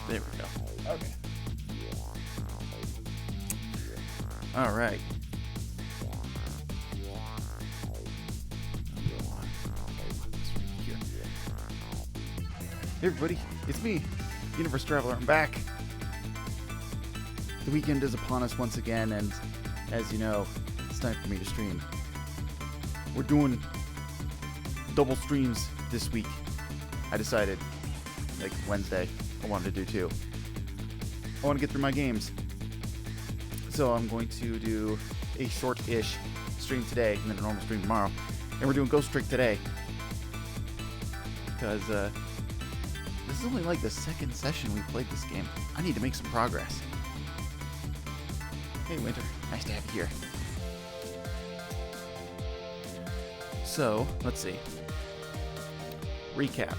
There we go. Okay. All right. Hey everybody, it's me, Universe Traveler. I'm back. The weekend is upon us once again, and as you know, it's time for me to stream. We're doing double streams this week. I decided, like Wednesday, I wanted to do two. I want to get through my games. So I'm going to do a short-ish stream today, and then a normal stream tomorrow. And we're doing Ghost Trick today. Because, this is only like the second session we played this game. I need to make some progress. Hey, Winter. Nice to have you here. So, let's see. Recap.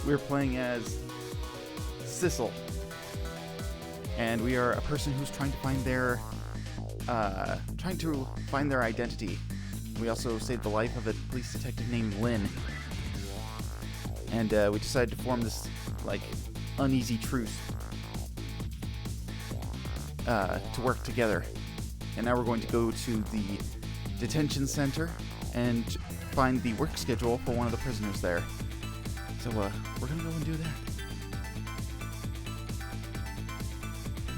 We're playing as Sissel. And we are a person who's trying to find their identity. We also saved the life of a police detective named Lynn. And we decided to form this, like, uneasy truce to work together. And now we're going to go to the detention center and find the work schedule for one of the prisoners there. So we're going to go and do that.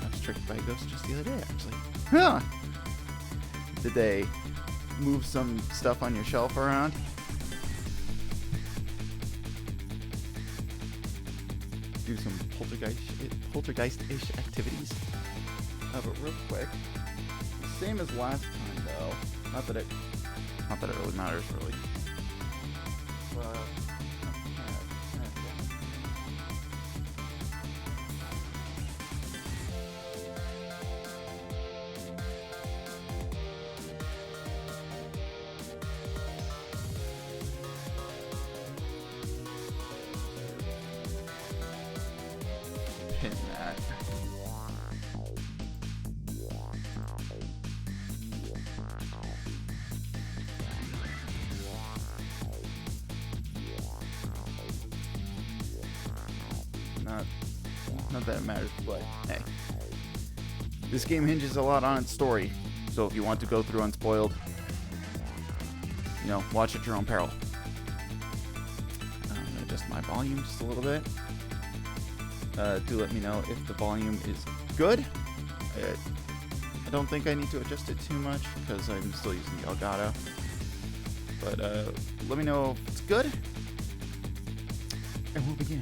I was tricked by a ghost just the other day, actually. Huh! Did they move some stuff on your shelf around? Do some poltergeist-ish activities. But real quick, same as last time though. Not that it really matters really. But pin that. Not that it matters, but hey. This game hinges a lot on its story, so if you want to go through unspoiled, you know, watch at your own peril. I'm going to adjust my volume just a little bit. Do let me know if the volume is good. I don't think I need to adjust it too much because I'm still using the Elgato. But let me know if it's good, and we'll begin.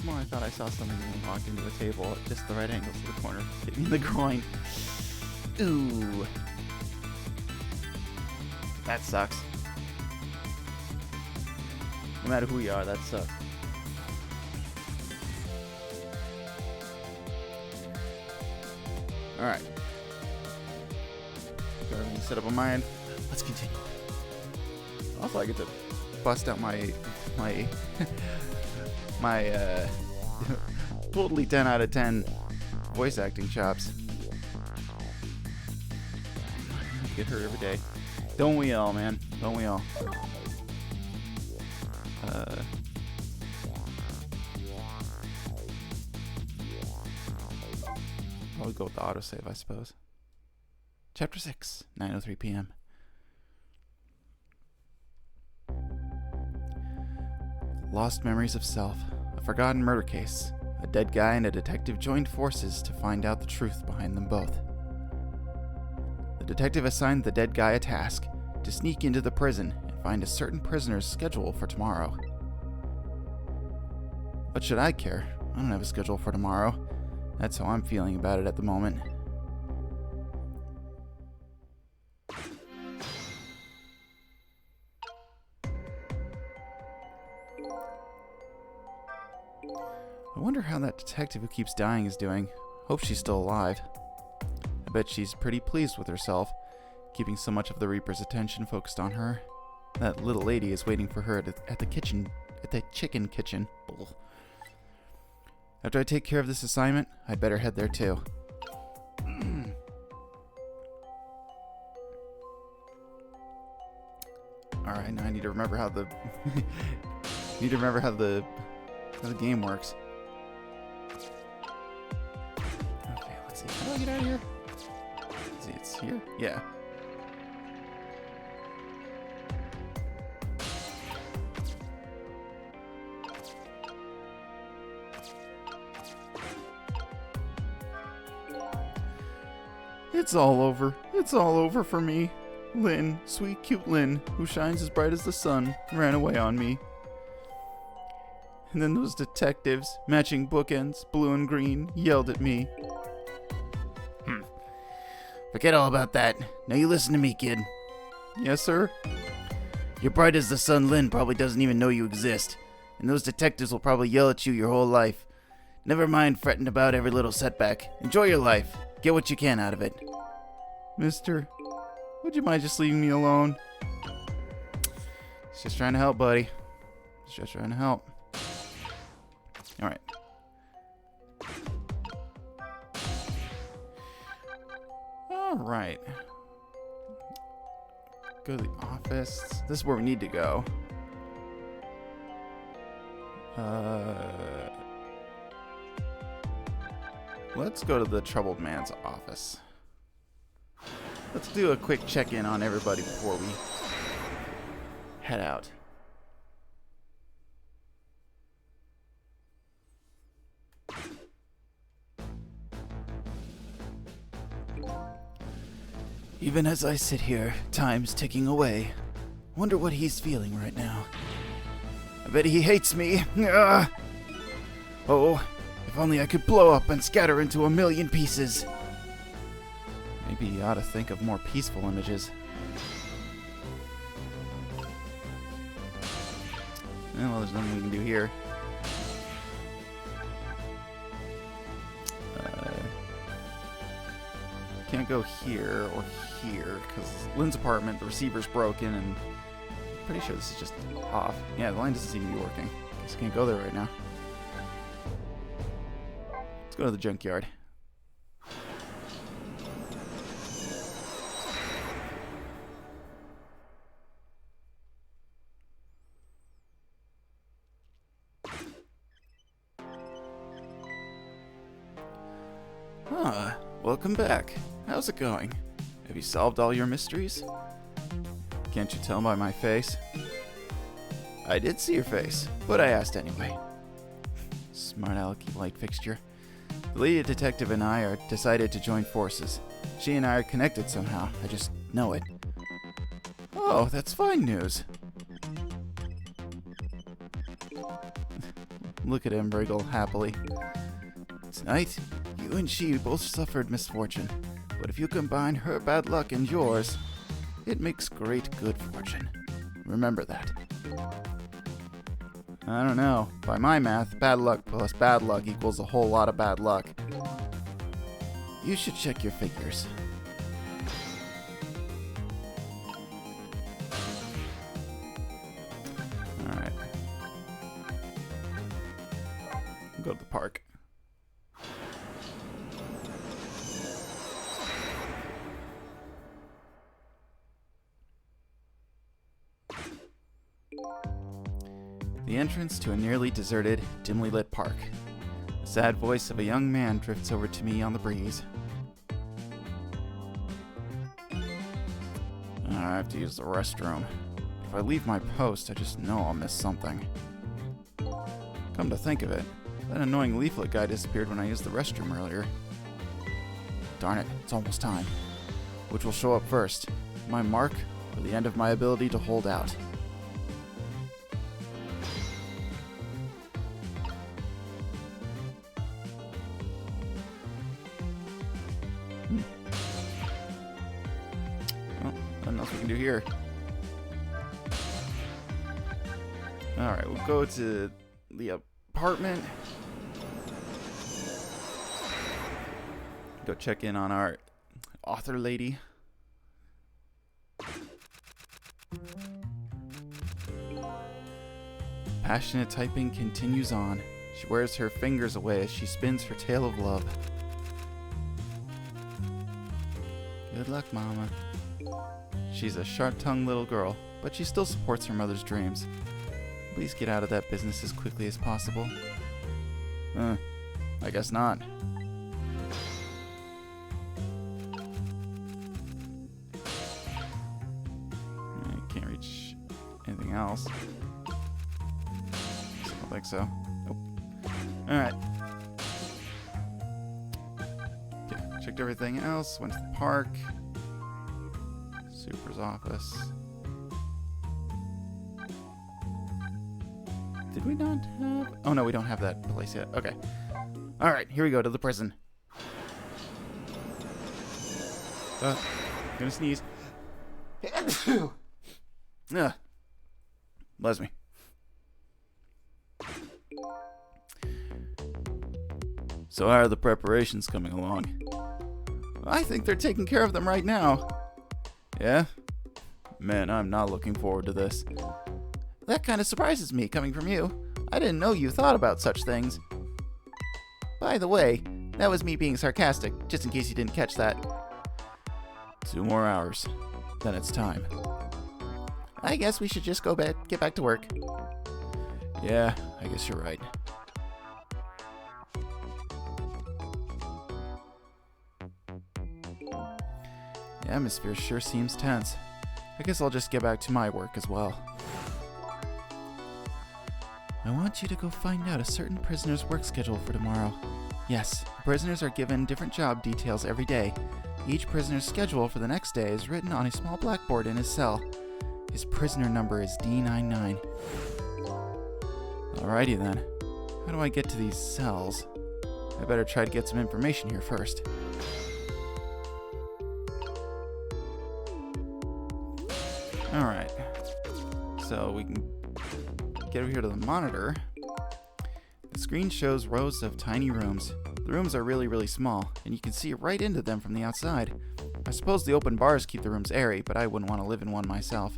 Well, I thought I saw something when I walked into a table at just the right angle to the corner. Hit me in the groin. Ooh. That sucks. No matter who you are, that sucks. Alright. Got everything set up on my end. Let's continue. Also, I get to bust out my totally 10 out of 10 voice acting chops. I get hurt every day. Don't we all, man? Don't we all? I'll go with the autosave, I suppose. Chapter 6, 9:03 p.m. Lost memories of self. A forgotten murder case. A dead guy and a detective joined forces to find out the truth behind them both. The detective assigned the dead guy a task to sneak into the prison and find a certain prisoner's schedule for tomorrow. What should I care? I don't have a schedule for tomorrow. That's how I'm feeling about it at the moment. I wonder how that detective who keeps dying is doing. Hope she's still alive. I bet she's pretty pleased with herself, keeping so much of the Reaper's attention focused on her. That little lady is waiting for her at the chicken kitchen. Ugh. After I take care of this assignment, I'd better head there too. Alright, now I need to remember how the how the game works. Okay, let's see. How do I get out of here? Let's see, it's here? Yeah. It's all over. It's all over for me. Lynn, sweet, cute Lynn, who shines as bright as the sun, ran away on me. And then those detectives, matching bookends, blue and green, yelled at me. Forget all about that. Now you listen to me, kid. Yes, sir? You're bright as the sun. Lynn probably doesn't even know you exist. And those detectives will probably yell at you your whole life. Never mind fretting about every little setback. Enjoy your life. Get what you can out of it. Mister, would you mind just leaving me alone? It's just trying to help, buddy. It's just trying to help. Alright. Alright. Go to the office. This is where we need to go. Let's go to the troubled man's office. Let's do a quick check-in on everybody before we head out. Even as I sit here, time's ticking away. Wonder what he's feeling right now. I bet he hates me. Ugh. Oh, if only I could blow up and scatter into a million pieces. Maybe you ought to think of more peaceful images. Well, there's nothing we can do here. Can't go here or here because Lynn's apartment, the receiver's broken, and I'm pretty sure this is just off. Yeah, the line doesn't seem to be working. Guess I can't go there right now. Let's go to the junkyard. Welcome back. How's it going? Have you solved all your mysteries? Can't you tell by my face? I did see your face, but I asked anyway. Smart alecky light fixture. The lead detective and I are decided to join forces. She and I are connected somehow. I just know it. Oh, that's fine news. Look at him wriggle happily. Tonight, you and she both suffered misfortune, but if you combine her bad luck and yours, it makes great good fortune. Remember that. I don't know. By my math, bad luck plus bad luck equals a whole lot of bad luck. You should check your figures. Alright. Go to the park. The entrance to a nearly deserted, dimly lit park. The sad voice of a young man drifts over to me on the breeze. I have to use the restroom. If I leave my post, I just know I'll miss something. Come to think of it, that annoying leaflet guy disappeared when I used the restroom earlier. Darn it, it's almost time. Which will show up first? My mark, or the end of my ability to hold out? Well, nothing else we can do here. Alright, we'll go to the apartment. Go check in on our author lady. Passionate typing continues on. She wears her fingers away as she spins her tale of love. Good luck, Mama. She's a sharp-tongued little girl, but she still supports her mother's dreams. Please get out of that business as quickly as possible. I guess not. I can't reach anything else. I don't think so. Nope. Alright. Okay, checked everything else. Went to the park. Super's office. Did we not have... Oh, no, we don't have that place yet. Okay. Alright, here we go to the prison. Gonna sneeze. Bless me. So how are the preparations coming along? I think they're taking care of them right now. Yeah? Man, I'm not looking forward to this. That kind of surprises me, coming from you. I didn't know you thought about such things. By the way, that was me being sarcastic, just in case you didn't catch that. 2 more hours. Then it's time. I guess we should just get back to work. Yeah, I guess you're right. The atmosphere sure seems tense. I guess I'll just get back to my work as well. I want you to go find out a certain prisoner's work schedule for tomorrow. Yes, prisoners are given different job details every day. Each prisoner's schedule for the next day is written on a small blackboard in his cell. His prisoner number is D99. Alrighty then. How do I get to these cells? I better try to get some information here first. Alright. So we can get over here to the monitor. The screen shows rows of tiny rooms. The rooms are really, really small, and you can see right into them from the outside. I suppose the open bars keep the rooms airy, but I wouldn't want to live in one myself.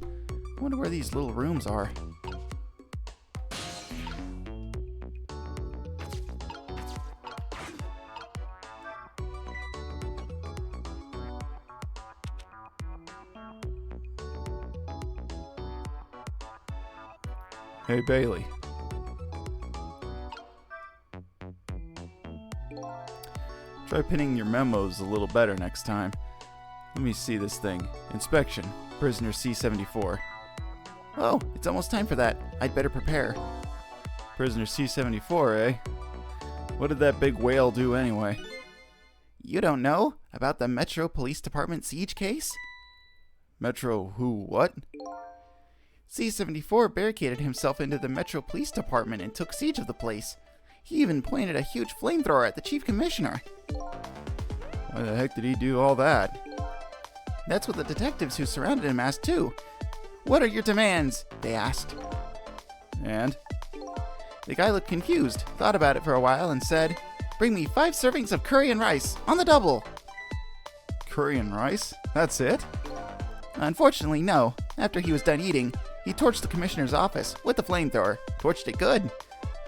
I wonder where these little rooms are. Hey, Bailey. Try pinning your memos a little better next time. Let me see this thing. Inspection. Prisoner C-74. Oh, it's almost time for that. I'd better prepare. Prisoner C-74, eh? What did that big whale do anyway? You don't know about the Metro Police Department siege case? Metro who, what? C-74 barricaded himself into the Metro Police Department and took siege of the place. He even pointed a huge flamethrower at the Chief Commissioner. Why the heck did he do all that? That's what the detectives who surrounded him asked too. What are your demands? They asked. And? The guy looked confused, thought about it for a while, and said, "Bring me 5 servings of curry and rice, on the double." Curry and rice? That's it? Unfortunately, no. After he was done eating, he torched the commissioner's office with the flamethrower. Torched it good.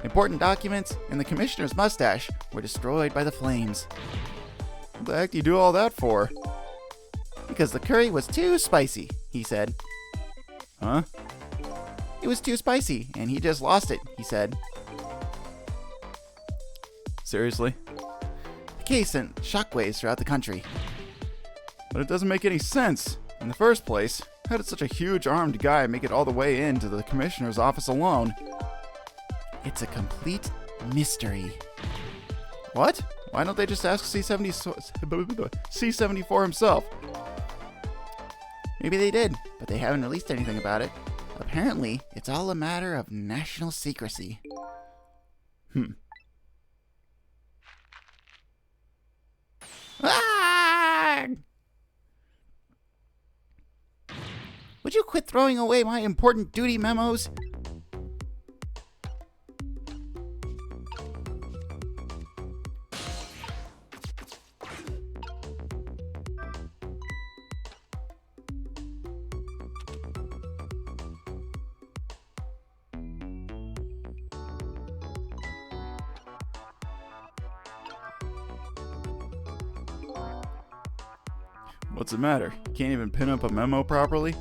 Important documents and the commissioner's mustache were destroyed by the flames. What the heck do you do all that for? Because the curry was too spicy, he said. Huh? It was too spicy, and he just lost it, he said. Seriously? The case sent shockwaves throughout the country. But it doesn't make any sense. In the first place, how did such a huge armed guy make it all the way into the commissioner's office alone? It's a complete mystery. What? Why don't they just ask C-74 himself? Maybe they did, but they haven't released anything about it. Apparently, it's all a matter of national secrecy. Ah! Would you quit throwing away my important duty memos? What's the matter? Can't even pin up a memo properly?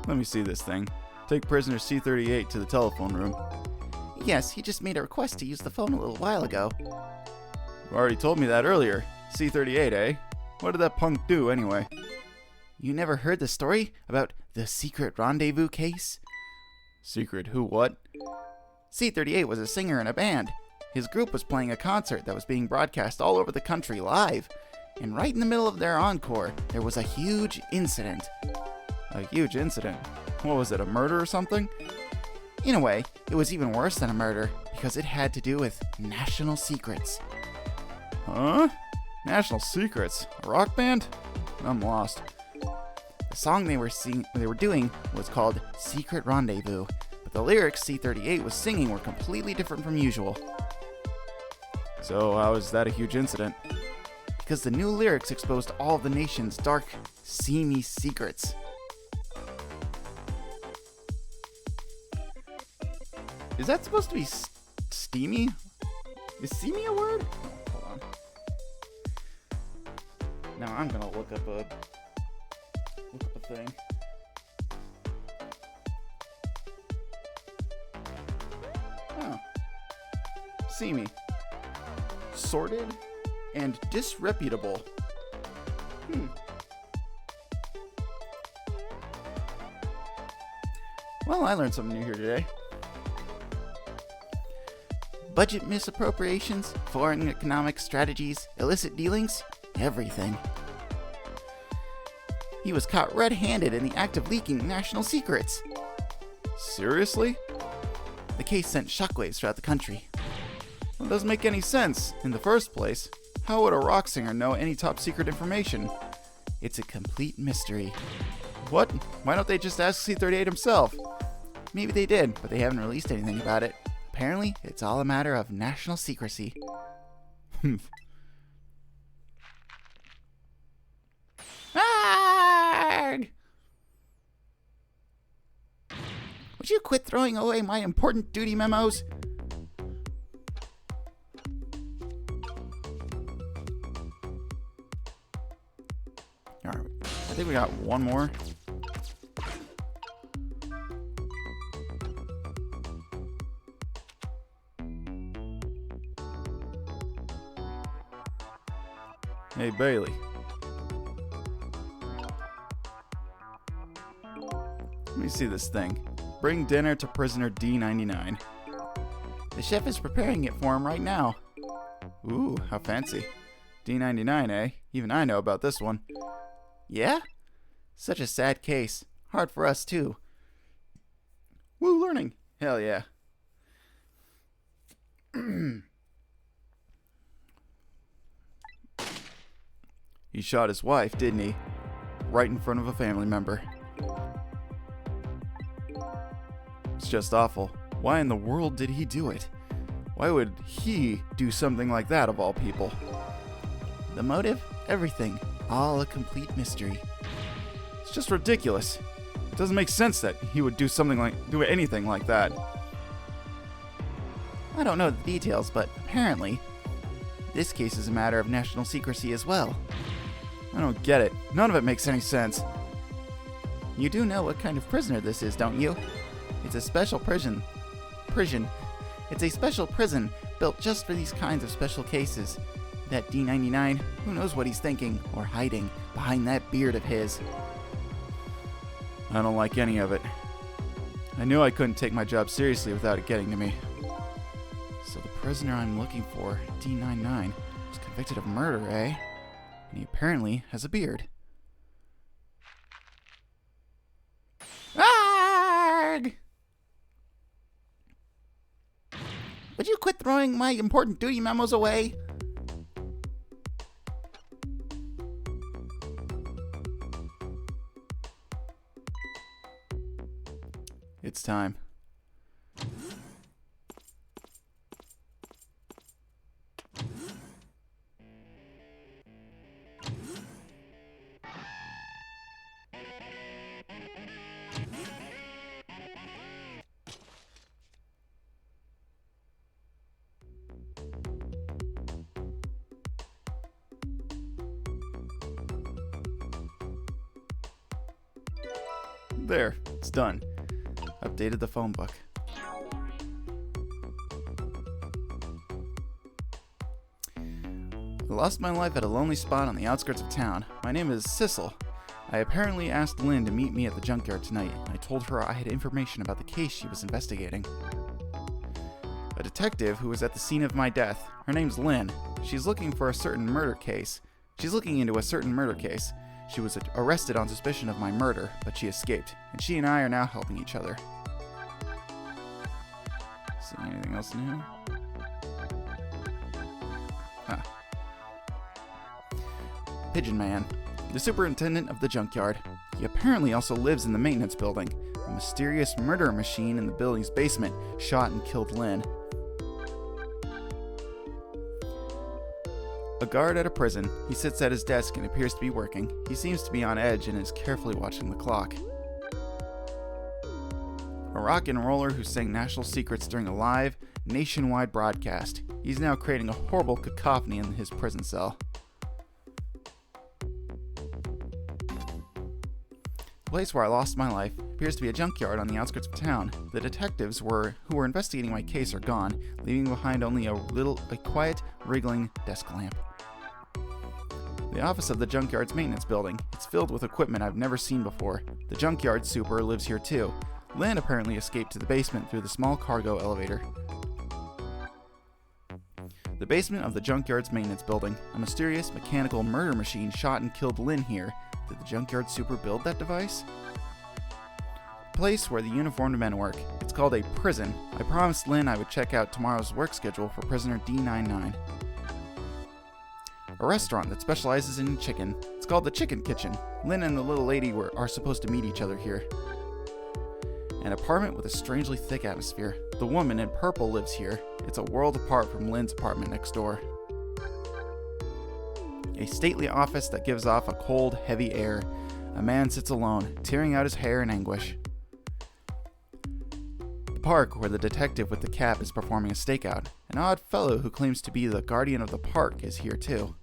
Let me see this thing. Take prisoner C-38 to the telephone room. Yes, he just made a request to use the phone a little while ago. You already told me that earlier. C-38, eh? What did that punk do, anyway? You never heard the story about the secret rendezvous case? Secret who what? C-38 was a singer in a band. His group was playing a concert that was being broadcast all over the country live. And right in the middle of their encore, there was a huge incident. A huge incident? What was it, a murder or something? In a way, it was even worse than a murder, because it had to do with national secrets. Huh? National Secrets? A rock band? I'm lost. The song they were doing was called Secret Rendezvous, but the lyrics C-38 was singing were completely different from usual. So how is that a huge incident? Because the new lyrics exposed all of the nation's dark, seamy secrets. Is that supposed to be steamy? Is steamy a word? Hold on. Now I'm gonna look up a thing. Oh. Seamy. Sordid and disreputable. Well, I learned something new here today. Budget misappropriations, foreign economic strategies, illicit dealings, everything. He was caught red-handed in the act of leaking national secrets. Seriously? The case sent shockwaves throughout the country. Well, it doesn't make any sense. In the first place, how would a rock singer know any top secret information? It's a complete mystery. What? Why don't they just ask C-38 himself? Maybe they did, but they haven't released anything about it. Apparently, it's all a matter of national secrecy. Arrgh! Would you quit throwing away my important duty memos? Alright, I think we got one more. Hey, Bailey. Let me see this thing. Bring dinner to prisoner D99. The chef is preparing it for him right now. Ooh, how fancy. D99, eh? Even I know about this one. Yeah? Such a sad case. Hard for us, too. Woo, learning. Hell yeah. He shot his wife, didn't he? Right in front of a family member. It's just awful. Why in the world did he do it? Why would he do something like that of all people? The motive? Everything. All a complete mystery. It's just ridiculous. It doesn't make sense that he would do anything like that. I don't know the details, but apparently, this case is a matter of national secrecy as well. I don't get it. None of it makes any sense. You do know what kind of prisoner this is, don't you? It's a special prison. It's a special prison built just for these kinds of special cases. That D99, who knows what he's thinking or hiding behind that beard of his. I don't like any of it. I knew I couldn't take my job seriously without it getting to me. So the prisoner I'm looking for, D99, was convicted of murder, eh? And he apparently has a beard. Arrgh! Would you quit throwing my important duty memos away? It's time. There, it's done. Updated the phone book. I lost my life at a lonely spot on the outskirts of town. My name is Sissel. I apparently asked Lynn to meet me at the junkyard tonight, and I told her I had information about the case she was investigating. A detective who was at the scene of my death. Her name's Lynn. She's looking into a certain murder case. She was arrested on suspicion of my murder, but she escaped, and she and I are now helping each other. See anything else new? Pigeon Man, the superintendent of the junkyard. He apparently also lives in the maintenance building. A mysterious murder machine in the building's basement shot and killed Lynn. A guard at a prison. He sits at his desk and appears to be working. He seems to be on edge and is carefully watching the clock. A rock and roller who sang national secrets during a live, nationwide broadcast. He's now creating a horrible cacophony in his prison cell. The place where I lost my life appears to be a junkyard on the outskirts of town. The detectives who were investigating my case are gone, leaving behind only a quiet, wriggling desk lamp. The office of the junkyard's maintenance building. It's filled with equipment I've never seen before. The junkyard super lives here too. Lynn apparently escaped to the basement through the small cargo elevator. The basement of the junkyard's maintenance building. A mysterious mechanical murder machine shot and killed Lynn here. Did the junkyard super build that device? Place where the uniformed men work. It's called a prison. I promised Lynn I would check out tomorrow's work schedule for prisoner D99. A restaurant that specializes in chicken. It's called the Chicken Kitchen. Lynn and the little lady are supposed to meet each other here. An apartment with a strangely thick atmosphere. The woman in purple lives here. It's a world apart from Lynn's apartment next door. A stately office that gives off a cold, heavy air. A man sits alone, tearing out his hair in anguish. The park where the detective with the cap is performing a stakeout. An odd fellow who claims to be the guardian of the park is here too.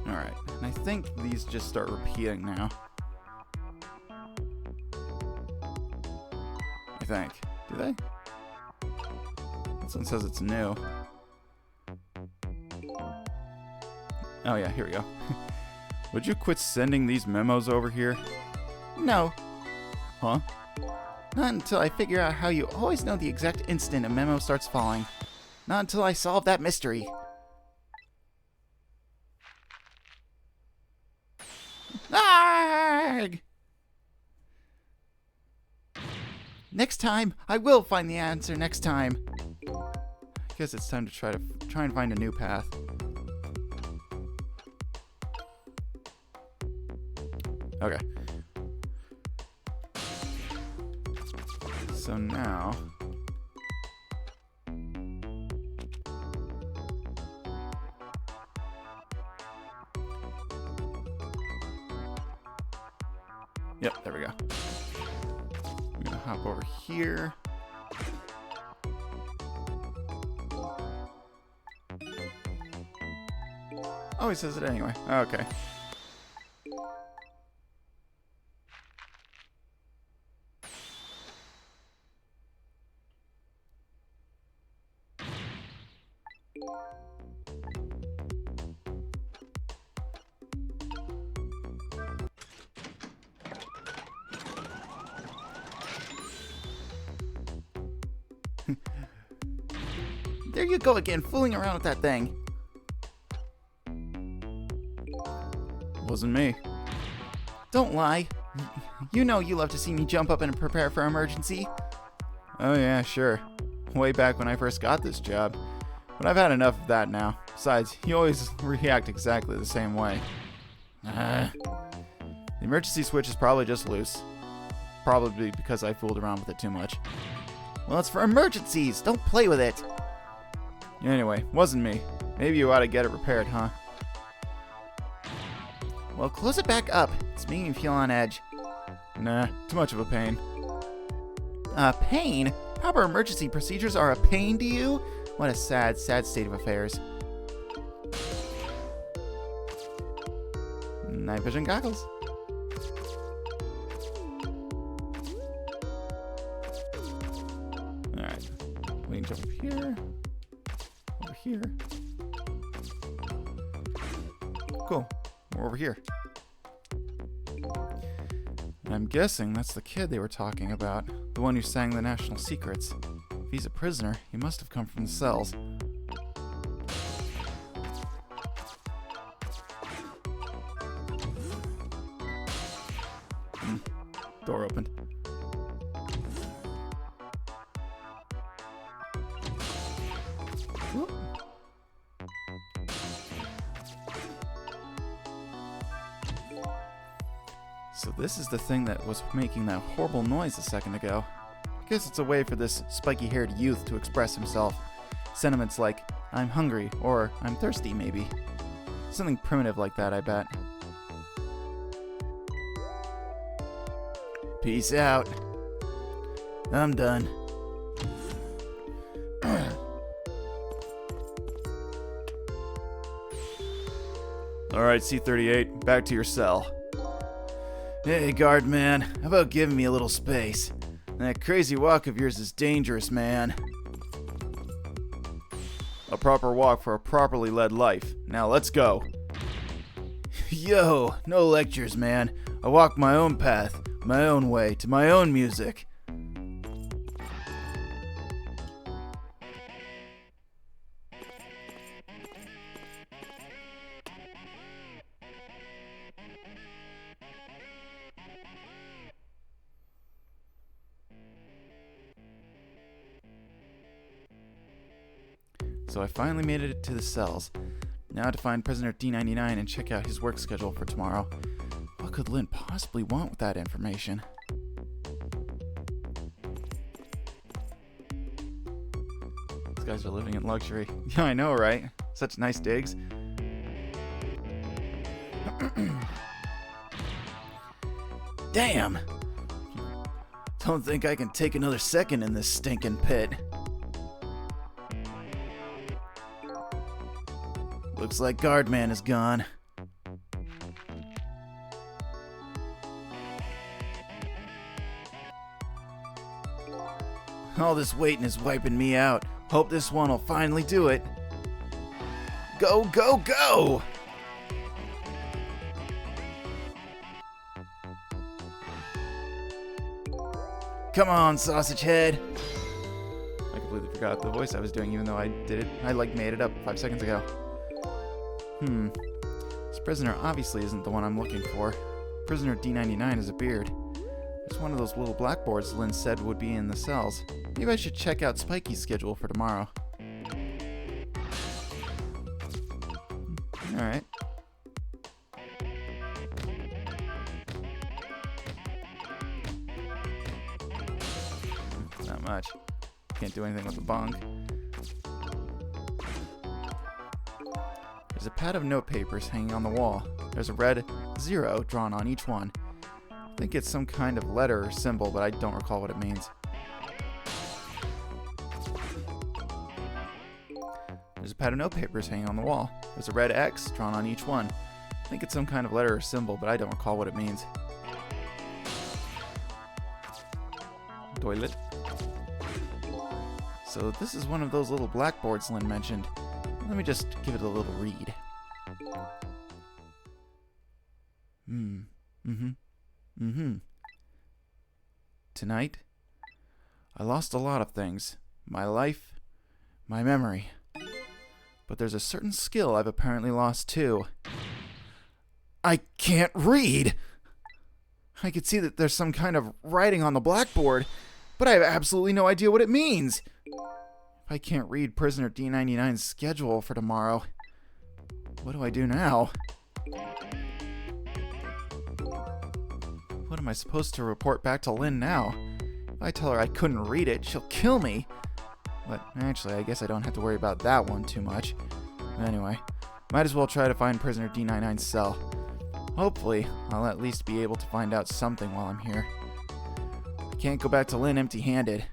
Alright, and I think these just start repeating now. I think. Do they? This one says it's new. Oh yeah, here we go. Would you quit sending these memos over here? No. Huh? Not until I figure out how you always know the exact instant a memo starts falling. Not until I solve that mystery. Arrgh! Next time, I will find the answer next time. I guess it's time to try and find a new path. Okay. So now... Yep, there we go. I'm gonna hop over here. Oh, he says it anyway. Okay. There you go again, fooling around with that thing. Wasn't me. Don't lie. You know you love to see me jump up and prepare for emergency. Oh yeah, sure. Way back when I first got this job. But I've had enough of that now. Besides, you always react exactly the same way. The emergency switch is probably just loose. Probably because I fooled around with it too much. Well, it's for emergencies! Don't play with it! Anyway, wasn't me. Maybe you ought to get it repaired, huh? Well, close it back up. It's making me feel on edge. Nah, too much of a pain. Pain? Proper emergency procedures are a pain to you? What a sad, sad state of affairs. Night vision goggles. Look up here. Over here. Cool. We're over here. And I'm guessing that's the kid they were talking about. The one who sang the national secrets. If he's a prisoner, he must have come from the cells. Door opened. Whoop. So this is the thing that was making that horrible noise a second ago. I guess it's a way for this spiky-haired youth to express himself. Sentiments like, I'm hungry, or I'm thirsty, maybe. Something primitive like that, I bet. Peace out. I'm done. Alright, C-38, back to your cell. Hey, guard man, how about giving me a little space? That crazy walk of yours is dangerous, man. A proper walk for a properly led life. Now let's go. Yo, no lectures, man. I walk my own path, my own way, to my own music. So I finally made it to the cells. Now to find prisoner D99 and check out his work schedule for tomorrow. What could Lynn possibly want with that information? These guys are living in luxury. Yeah, I know, right? Such nice digs. Damn! Don't think I can take another second in this stinking pit. Looks like Guardman is gone. All this waiting is wiping me out. Hope this one will finally do it. Go, go, go! Come on, sausage head. I completely forgot the voice I was doing, even though I did it. I made it up 5 seconds ago. This prisoner obviously isn't the one I'm looking for. Prisoner D99 has a beard. It's one of those little blackboards Lynn said would be in the cells. Maybe I should check out Spiky's schedule for tomorrow. Alright. Not much. Can't do anything with the bong. There's a pad of note papers hanging on the wall. There's a red 0 drawn on each one. I think it's some kind of letter or symbol, but I don't recall what it means. There's a pad of note papers hanging on the wall. There's a red X drawn on each one. I think it's some kind of letter or symbol, but I don't recall what it means. Toilet. So this is one of those little blackboards Lynn mentioned. Let me just give it a little read. Tonight, I lost a lot of things. My life, my memory. But there's a certain skill I've apparently lost too. I can't read! I could see that there's some kind of writing on the blackboard, but I have absolutely no idea what it means. If I can't read prisoner D99's schedule for tomorrow, what do I do now? What am I supposed to report back to Lynn now? If I tell her I couldn't read it, she'll kill me. But actually, I guess I don't have to worry about that one too much. Anyway, might as well try to find prisoner D99's cell. Hopefully, I'll at least be able to find out something while I'm here. I can't go back to Lynn empty-handed.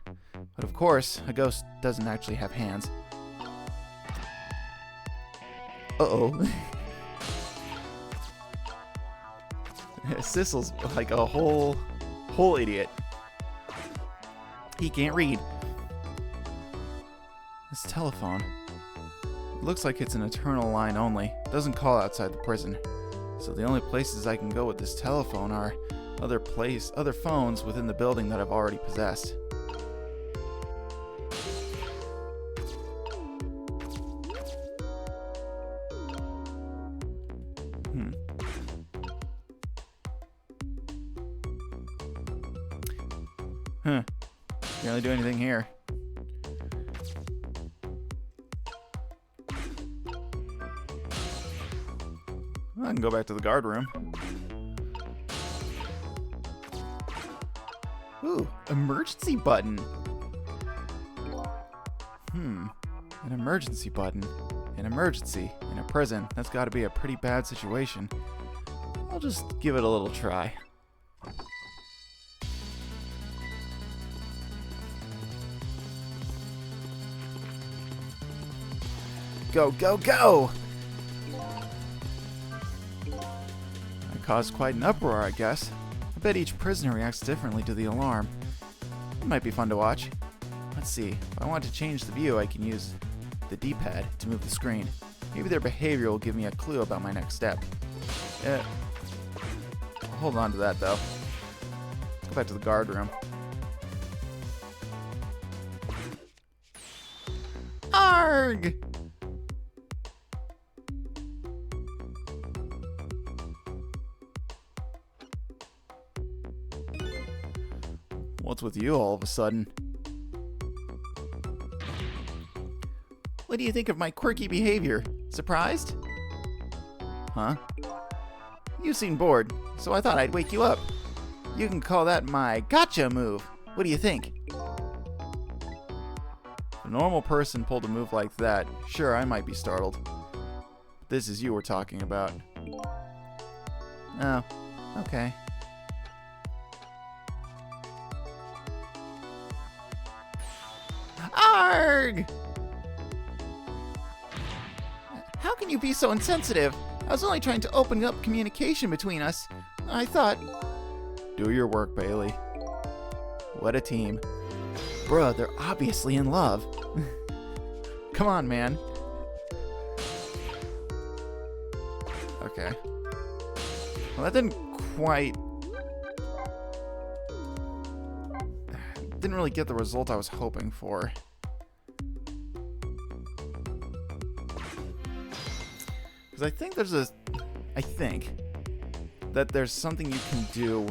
But of course, a ghost doesn't actually have hands. Uh-oh. Sissel's like a whole idiot. He can't read. This telephone. It looks like it's an eternal line only. It doesn't call outside the prison. So the only places I can go with this telephone are other phones within the building that I've already possessed. Huh. Can't really do anything here. I can go back to the guard room. Ooh, emergency button. An emergency button. An emergency in a prison. That's got to be a pretty bad situation. I'll just give it a little try. Go, go, go! That caused quite an uproar, I guess. I bet each prisoner reacts differently to the alarm. It might be fun to watch. Let's see. If I want to change the view, I can use the D-pad to move the screen. Maybe their behavior will give me a clue about my next step. I'll hold on to that, though. Let's go back to the guard room. Arg! What's with you all of a sudden? What do you think of my quirky behavior? Surprised? Huh? You seem bored, so I thought I'd wake you up. You can call that my gotcha move. What do you think? If a normal person pulled a move like that, sure, I might be startled. But this is you we're talking about. Oh, okay. Arg! How can you be so insensitive? I was only trying to open up communication between us. I thought... Do your work, Bailey. What a team. Bruh, they're obviously in love. Come on, man. Okay. Well, that didn't quite... Didn't really get the result I was hoping for. Because I think that there's something you can do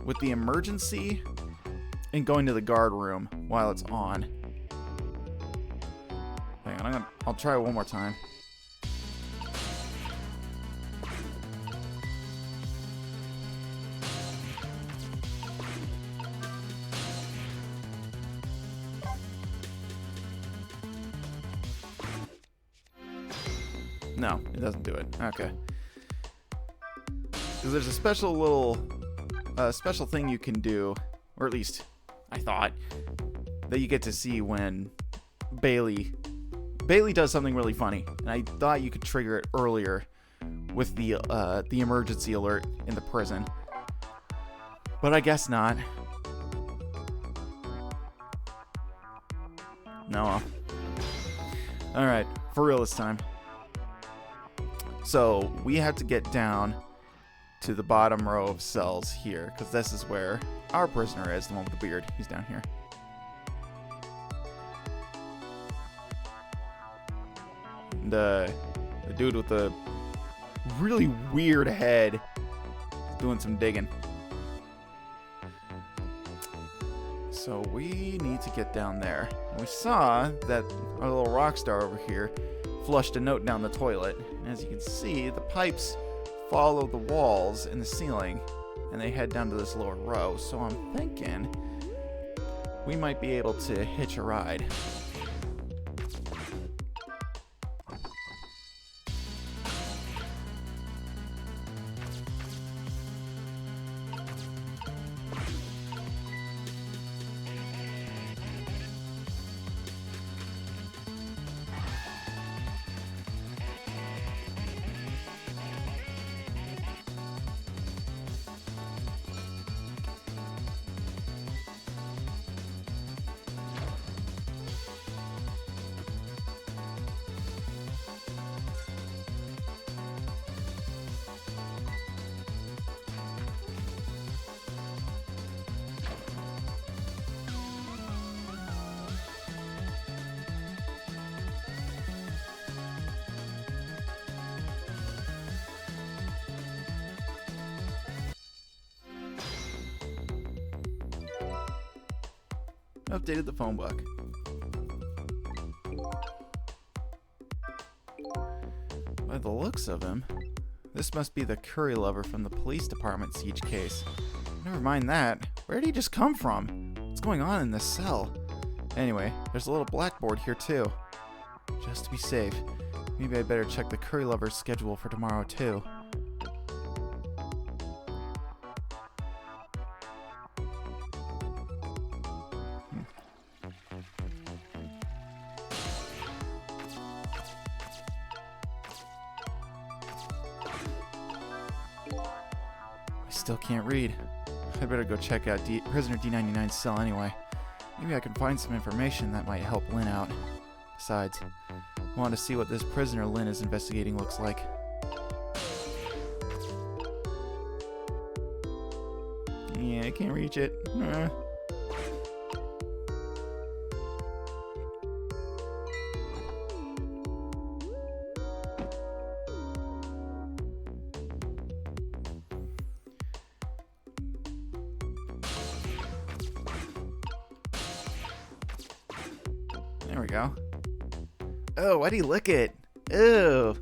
with the emergency and going to the guard room while it's on. Hang on, I'll try it one more time. No, it doesn't do it. Okay. Because there's a special thing you can do, or at least I thought, that you get to see when Bailey does something really funny, and I thought you could trigger it earlier with the emergency alert in the prison, but I guess not. No. All right, for real this time. So we have to get down to the bottom row of cells here, because this is where our prisoner is, the one with the beard. He's down here. And the dude with the really weird head is doing some digging. So we need to get down there. We saw that our little rock star over here flushed a note down the toilet. And as you can see, the pipes follow the walls in the ceiling, and they head down to this lower row. So I'm thinking we might be able to hitch a ride. Updated the phone book. By the looks of him, this must be the curry lover from the police department siege case. Never mind that. Where did he just come from? What's going on in this cell? Anyway, there's a little blackboard here too. Just to be safe, maybe I better check the curry lover's schedule for tomorrow too. I still can't read. I better go check out prisoner D99's cell anyway. Maybe I can find some information that might help Lynn out. Besides, I want to see what this prisoner Lynn is investigating looks like. Yeah, I can't reach it. There we go. Oh, why'd he lick it? Ew.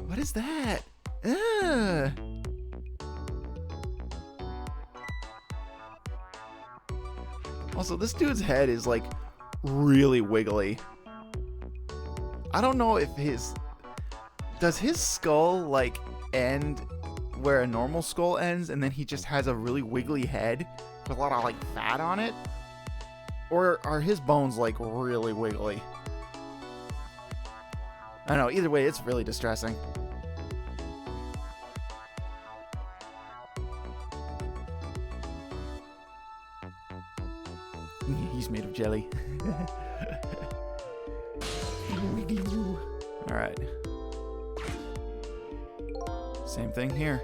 What is that? Ugh. Also, this dude's head is like really wiggly. I don't know if does his skull like end where a normal skull ends and then he just has a really wiggly head with a lot of like fat on it? Or are his bones like really wiggly? I don't know, either way it's really distressing. He's made of jelly. Alright. Same thing here.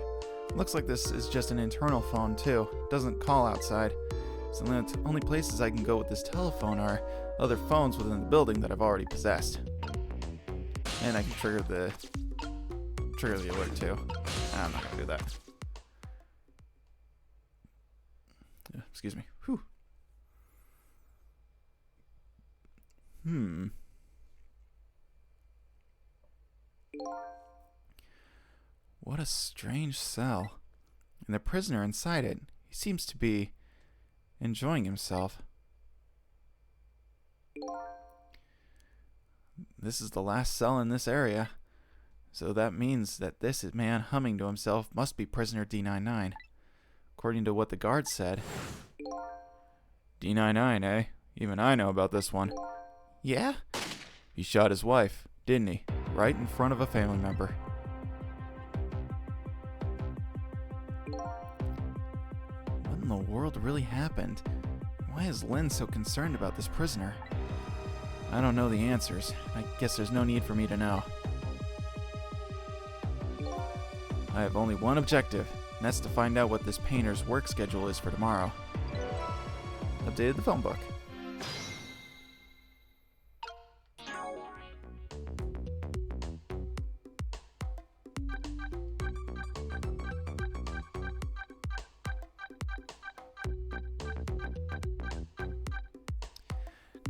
Looks like this is just an internal phone too. Doesn't call outside. So the only places I can go with this telephone are other phones within the building that I've already possessed. And I can trigger the alert too. I'm not gonna do that. Excuse me. Whew. What a strange cell. And the prisoner inside it, he seems to be enjoying himself. This is the last cell in this area, so that means that this man humming to himself must be prisoner D99, according to what the guard said. D99, eh? Even I know about this one. Yeah? He shot his wife, didn't he? Right in front of a family member. What in the world really happened? Why is Lynn so concerned about this prisoner? I don't know the answers. I guess there's no need for me to know. I have only one objective, and that's to find out what this painter's work schedule is for tomorrow. Updated the phone book.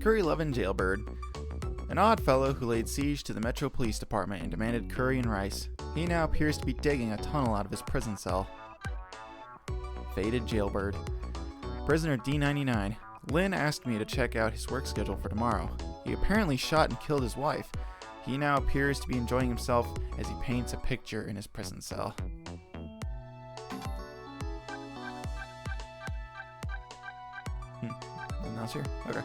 Curry-loving jailbird. An odd fellow who laid siege to the Metro Police Department and demanded curry and rice. He now appears to be digging a tunnel out of his prison cell. Faded jailbird. Prisoner D99. Lynn asked me to check out his work schedule for tomorrow. He apparently shot and killed his wife. He now appears to be enjoying himself as he paints a picture in his prison cell. Nothing else here? Okay.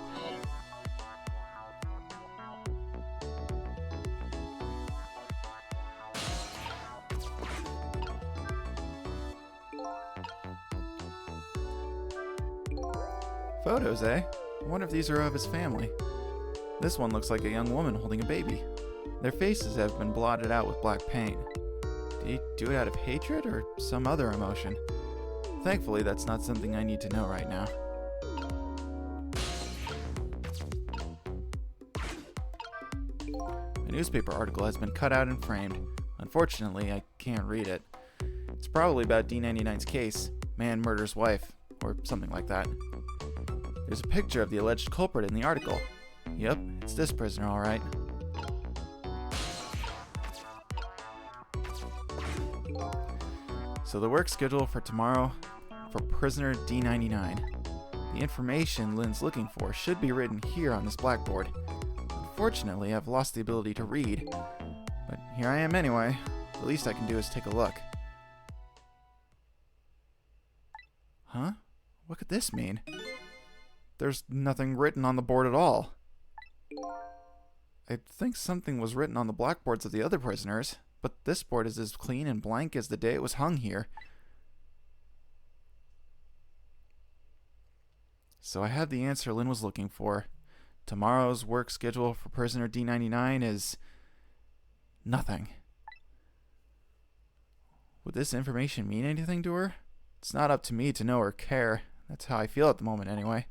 Photos, eh? I wonder if these are of his family. This one looks like a young woman holding a baby. Their faces have been blotted out with black paint. Did he do it out of hatred or some other emotion? Thankfully, that's not something I need to know right now. A newspaper article has been cut out and framed. Unfortunately, I can't read it. It's probably about D99's case. Man murders wife, or something like that. There's a picture of the alleged culprit in the article. Yep, it's this prisoner, all right. So the work schedule for tomorrow for prisoner D99. The information Lynn's looking for should be written here on this blackboard. Unfortunately, I've lost the ability to read, but here I am anyway. The least I can do is take a look. Huh? What could this mean? There's nothing written on the board at all. I think something was written on the blackboards of the other prisoners, but this board is as clean and blank as the day it was hung here. So I have the answer Lynn was looking for. Tomorrow's work schedule for prisoner D99 is nothing. Would this information mean anything to her? It's not up to me to know or care. That's how I feel at the moment anyway.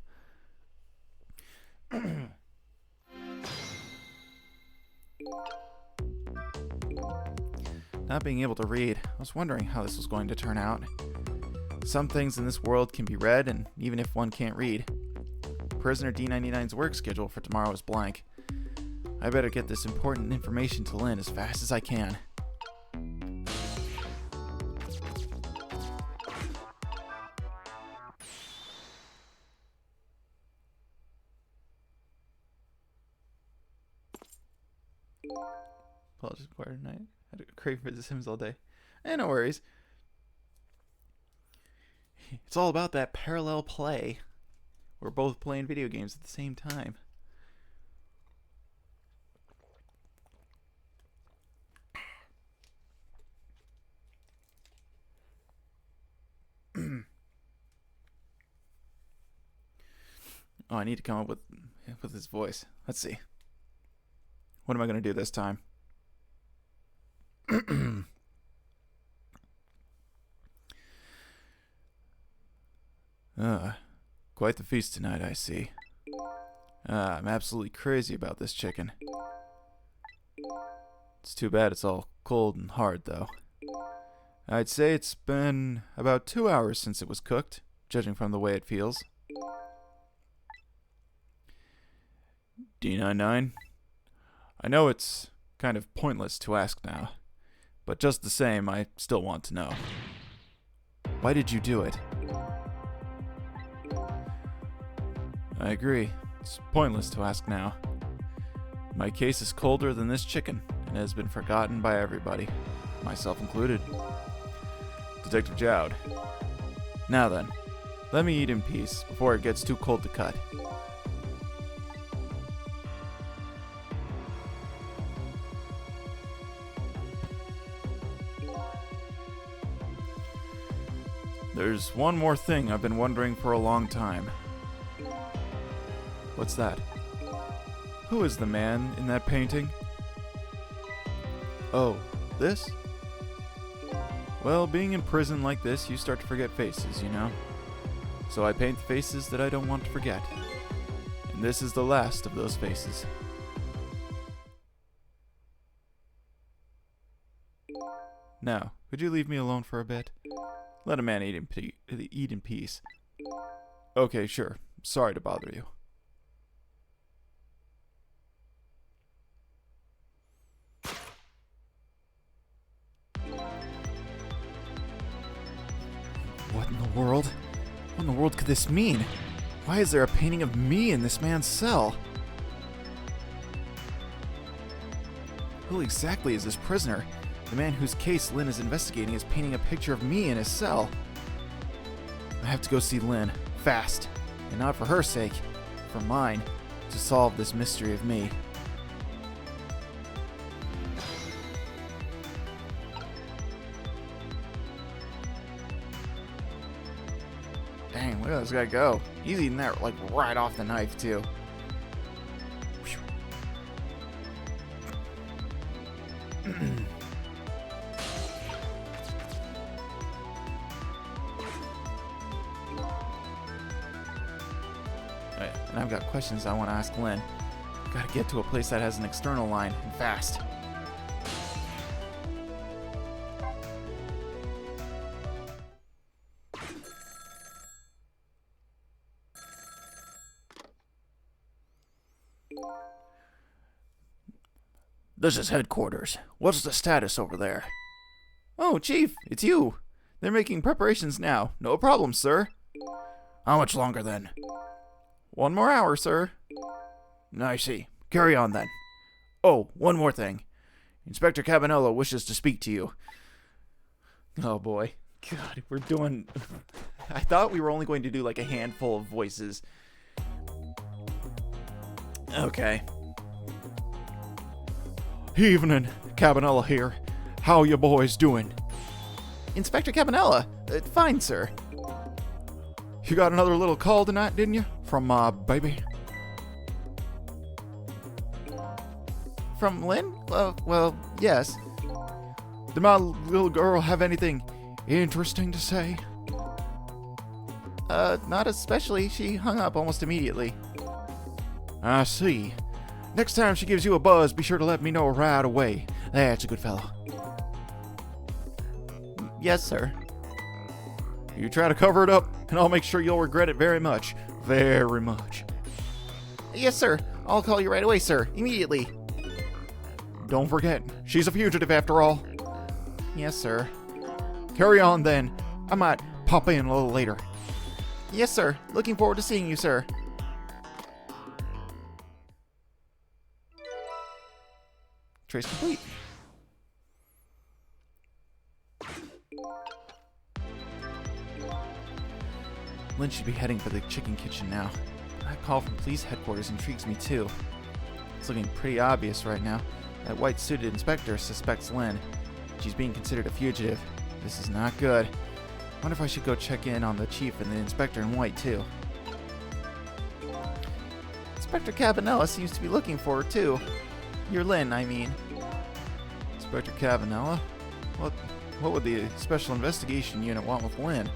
Not being able to read, I was wondering how this was going to turn out. Some things in this world can be read, and even if one can't read. Prisoner D99's work schedule for tomorrow is blank. I better get this important information to Lynn as fast as I can. Apologies for tonight. I had to crave for The Sims all day. No worries. It's all about that parallel play. We're both playing video games at the same time. Oh, I need to come up with his voice. Let's see. What am I going to do this time? Quite the feast tonight, I see. I'm absolutely crazy about this chicken. It's too bad it's all cold and hard, though. I'd say it's been about 2 hours since it was cooked, judging from the way it feels. D99? I know it's kind of pointless to ask now, but just the same, I still want to know. Why did you do it? I agree. It's pointless to ask now. My case is colder than this chicken and has been forgotten by everybody, myself included. Detective Jowd. Now then, let me eat in peace before it gets too cold to cut. There's one more thing I've been wondering for a long time. What's that? Who is the man in that painting? Oh, this? Well, being in prison like this, you start to forget faces, you know? So I paint the faces that I don't want to forget. And this is the last of those faces. Now, could you leave me alone for a bit? Let a man eat in peace. Okay, sure. Sorry to bother you. What in the world? What in the world could this mean? Why is there a painting of me in this man's cell? Who exactly is this prisoner? The man whose case Lynn is investigating is painting a picture of me in his cell. I have to go see Lynn, fast. And not for her sake, for mine, to solve this mystery of me. Dang, look at this guy go. He's eating that like right off the knife too. And I've got questions I want to ask Lynn. Gotta get to a place that has an external line, and fast. This is headquarters. What's the status over there? Oh, Chief, it's you. They're making preparations now. No problem, sir. How much longer then? 1 more hour, sir. I see. Carry on then. Oh, one more thing. Inspector Cabanello wishes to speak to you. Oh boy. God, we're doing... I thought we were only going to do like a handful of voices. Okay. Evening, Cabanella here. How you boys doing? Inspector Cabanella. Fine, sir. You got another little call tonight, didn't you? From my baby? From Lynn? Well, yes. Did my little girl have anything interesting to say? Not especially. She hung up almost immediately. I see. Next time she gives you a buzz, be sure to let me know right away. That's a good fellow. Yes, sir. You try to cover it up, and I'll make sure you'll regret it very much. Very much. Yes, sir. I'll call you right away, sir. Immediately. Don't forget, she's a fugitive after all. Yes, sir. Carry on then. I might pop in a little later. Yes, sir. Looking forward to seeing you, sir. Trace complete. Lynn should be heading for the chicken kitchen now. That call from police headquarters intrigues me too. It's looking pretty obvious right now. That white-suited inspector suspects Lynn. She's being considered a fugitive. This is not good. Wonder if I should go check in on the chief and the inspector in white too. Inspector Cabanella seems to be looking for her too. Your Lynn, I mean. Inspector Cabanella? What would the Special Investigation Unit want with Lynn?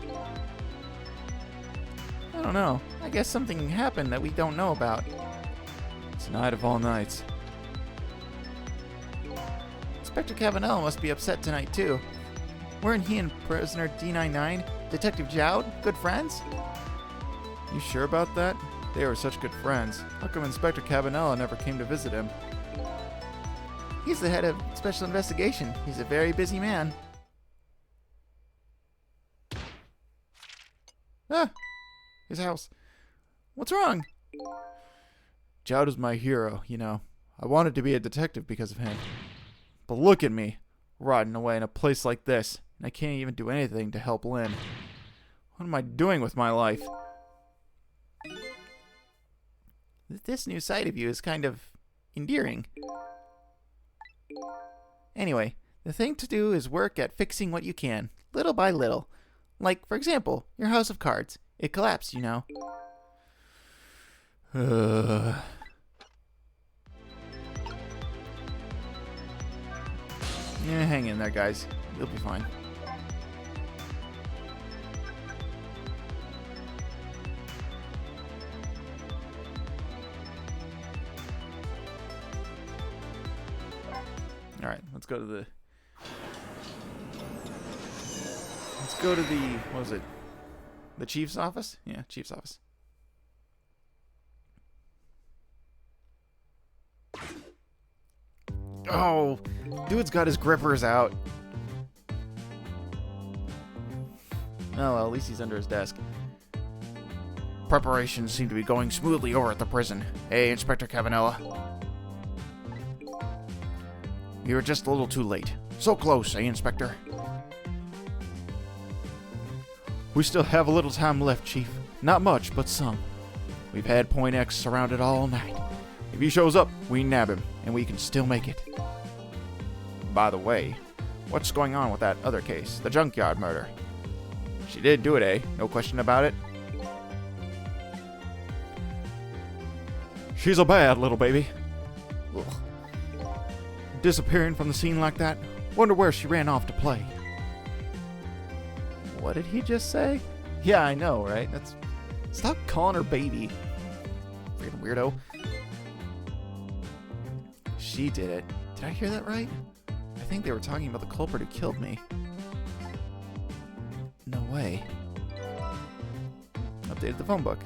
I don't know. I guess something happened that we don't know about. It's a night of all nights. Inspector Cabanella must be upset tonight too. Weren't he and prisoner D99, Detective Jowd, good friends? You sure about that? They were such good friends. How come Inspector Cabanella never came to visit him? He's the head of Special Investigation. He's a very busy man. Ah! His house. What's wrong? Jowd is my hero, you know. I wanted to be a detective because of him. But look at me, rotting away in a place like this, and I can't even do anything to help Lynn. What am I doing with my life? This new side of you is kind of endearing. Anyway, the thing to do is work at fixing what you can, little by little. Like, for example, your house of cards. It collapsed, you know. Yeah, hang in there, guys. You'll be fine. Alright, let's go to the... What was it? The chief's office? Yeah, chief's office. Oh, dude's got his grippers out. Oh, well, at least he's under his desk. Preparations seem to be going smoothly over at the prison. Hey, Inspector Cabanella. You're just a little too late. So close, eh, Inspector? We still have a little time left, Chief. Not much, but some. We've had Point X surrounded all night. If he shows up, we nab him, and we can still make it. By the way, what's going on with that other case, the junkyard murder? She did do it, eh? No question about it? She's a bad little baby. Ugh. Disappearing from the scene like that? Wonder where she ran off to play. What did he just say? Yeah, I know, right? Stop calling her baby. Freaking weirdo. She did it. Did I hear that right? I think they were talking about the culprit who killed me. No way. Updated the phone book.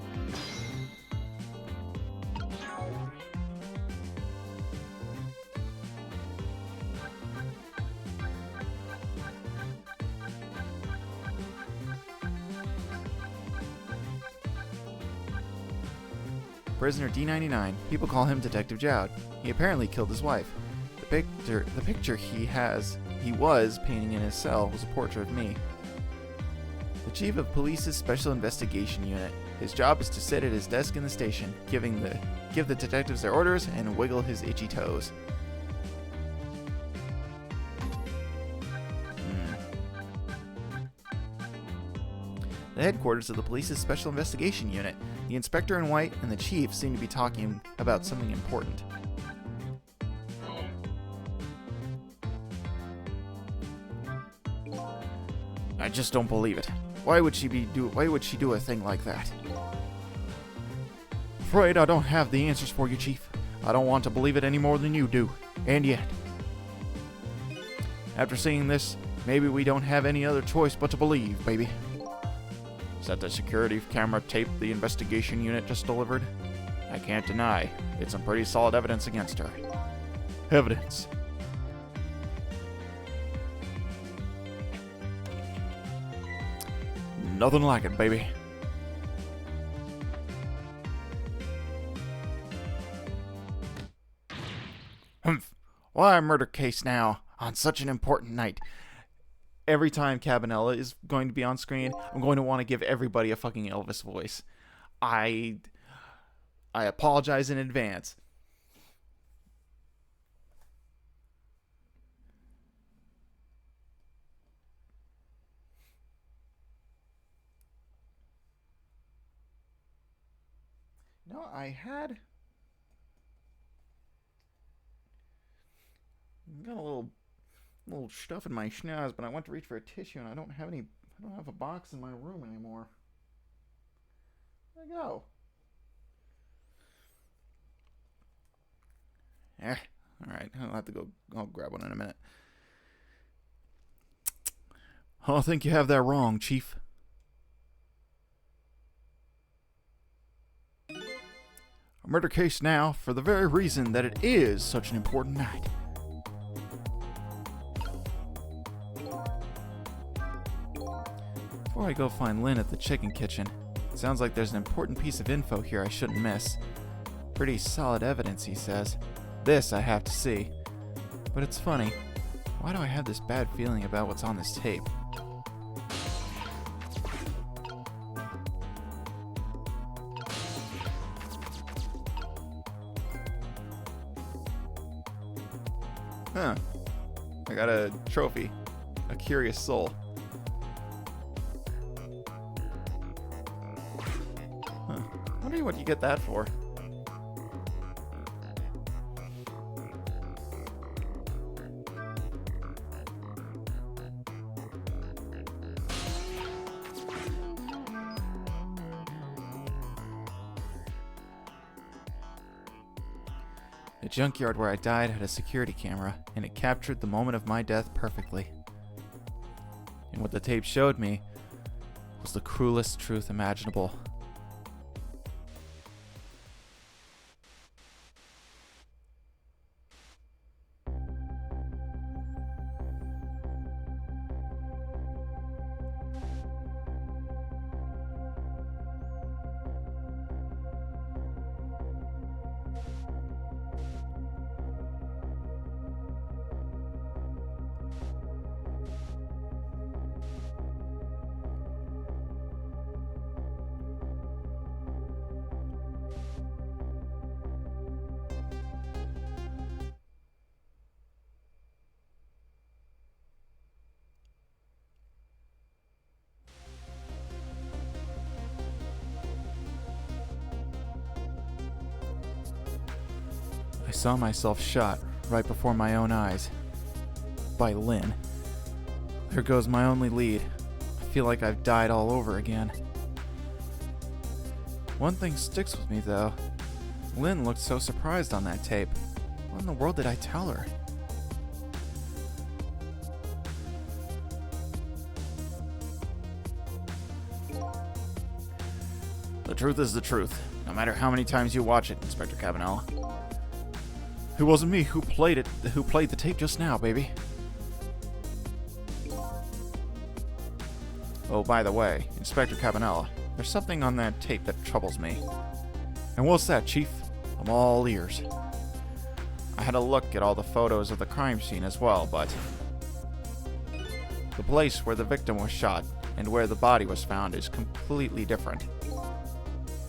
Prisoner D99. People call him Detective Jowd. He apparently killed his wife. The picture he was painting in his cell was a portrait of me. The Chief of Police's Special Investigation Unit. His job is to sit at his desk in the station, give the detectives their orders and wiggle his itchy toes. The headquarters of the police's Special Investigation Unit. The inspector in white and the chief seem to be talking about something important. I just don't believe it. Why would she do a thing like that? Afraid I don't have the answers for you, Chief. I don't want to believe it any more than you do. And yet, after seeing this, maybe we don't have any other choice but to believe, baby. Is that the security camera tape the investigation unit just delivered? I can't deny. It's some pretty solid evidence against her. Evidence. Nothing like it, baby. Humph. Why a murder case now, on such an important night? Every time Cabanela is going to be on screen, I'm going to want to give everybody a fucking Elvis voice. I apologize in advance. No, I got a little stuff in my schnoz, but I went to reach for a tissue and I don't have a box in my room anymore. Where'd it go? Alright, I'll have to go. I'll grab one in a minute. I think you have that wrong, Chief. A murder case now for the very reason that it is such an important night. Before I go find Lynn at the chicken kitchen, it sounds like there's an important piece of info here I shouldn't miss. Pretty solid evidence, he says. This I have to see. But it's funny. Why do I have this bad feeling about what's on this tape? Huh. I got a trophy. A curious soul. Huh. Wonder what you get that for. The junkyard where I died had a security camera, and it captured the moment of my death perfectly. And what the tape showed me was the cruelest truth imaginable. I saw myself shot right before my own eyes. By Lynn. There goes my only lead. I feel like I've died all over again. One thing sticks with me though. Lynn looked so surprised on that tape. What in the world did I tell her? The truth is the truth, no matter how many times you watch it, Inspector Cabanela. It wasn't me who played the tape just now, baby. Oh, by the way, Inspector Cabanela, there's something on that tape that troubles me. And what's that, Chief? I'm all ears. I had a look at all the photos of the crime scene as well, but the place where the victim was shot and where the body was found is completely different.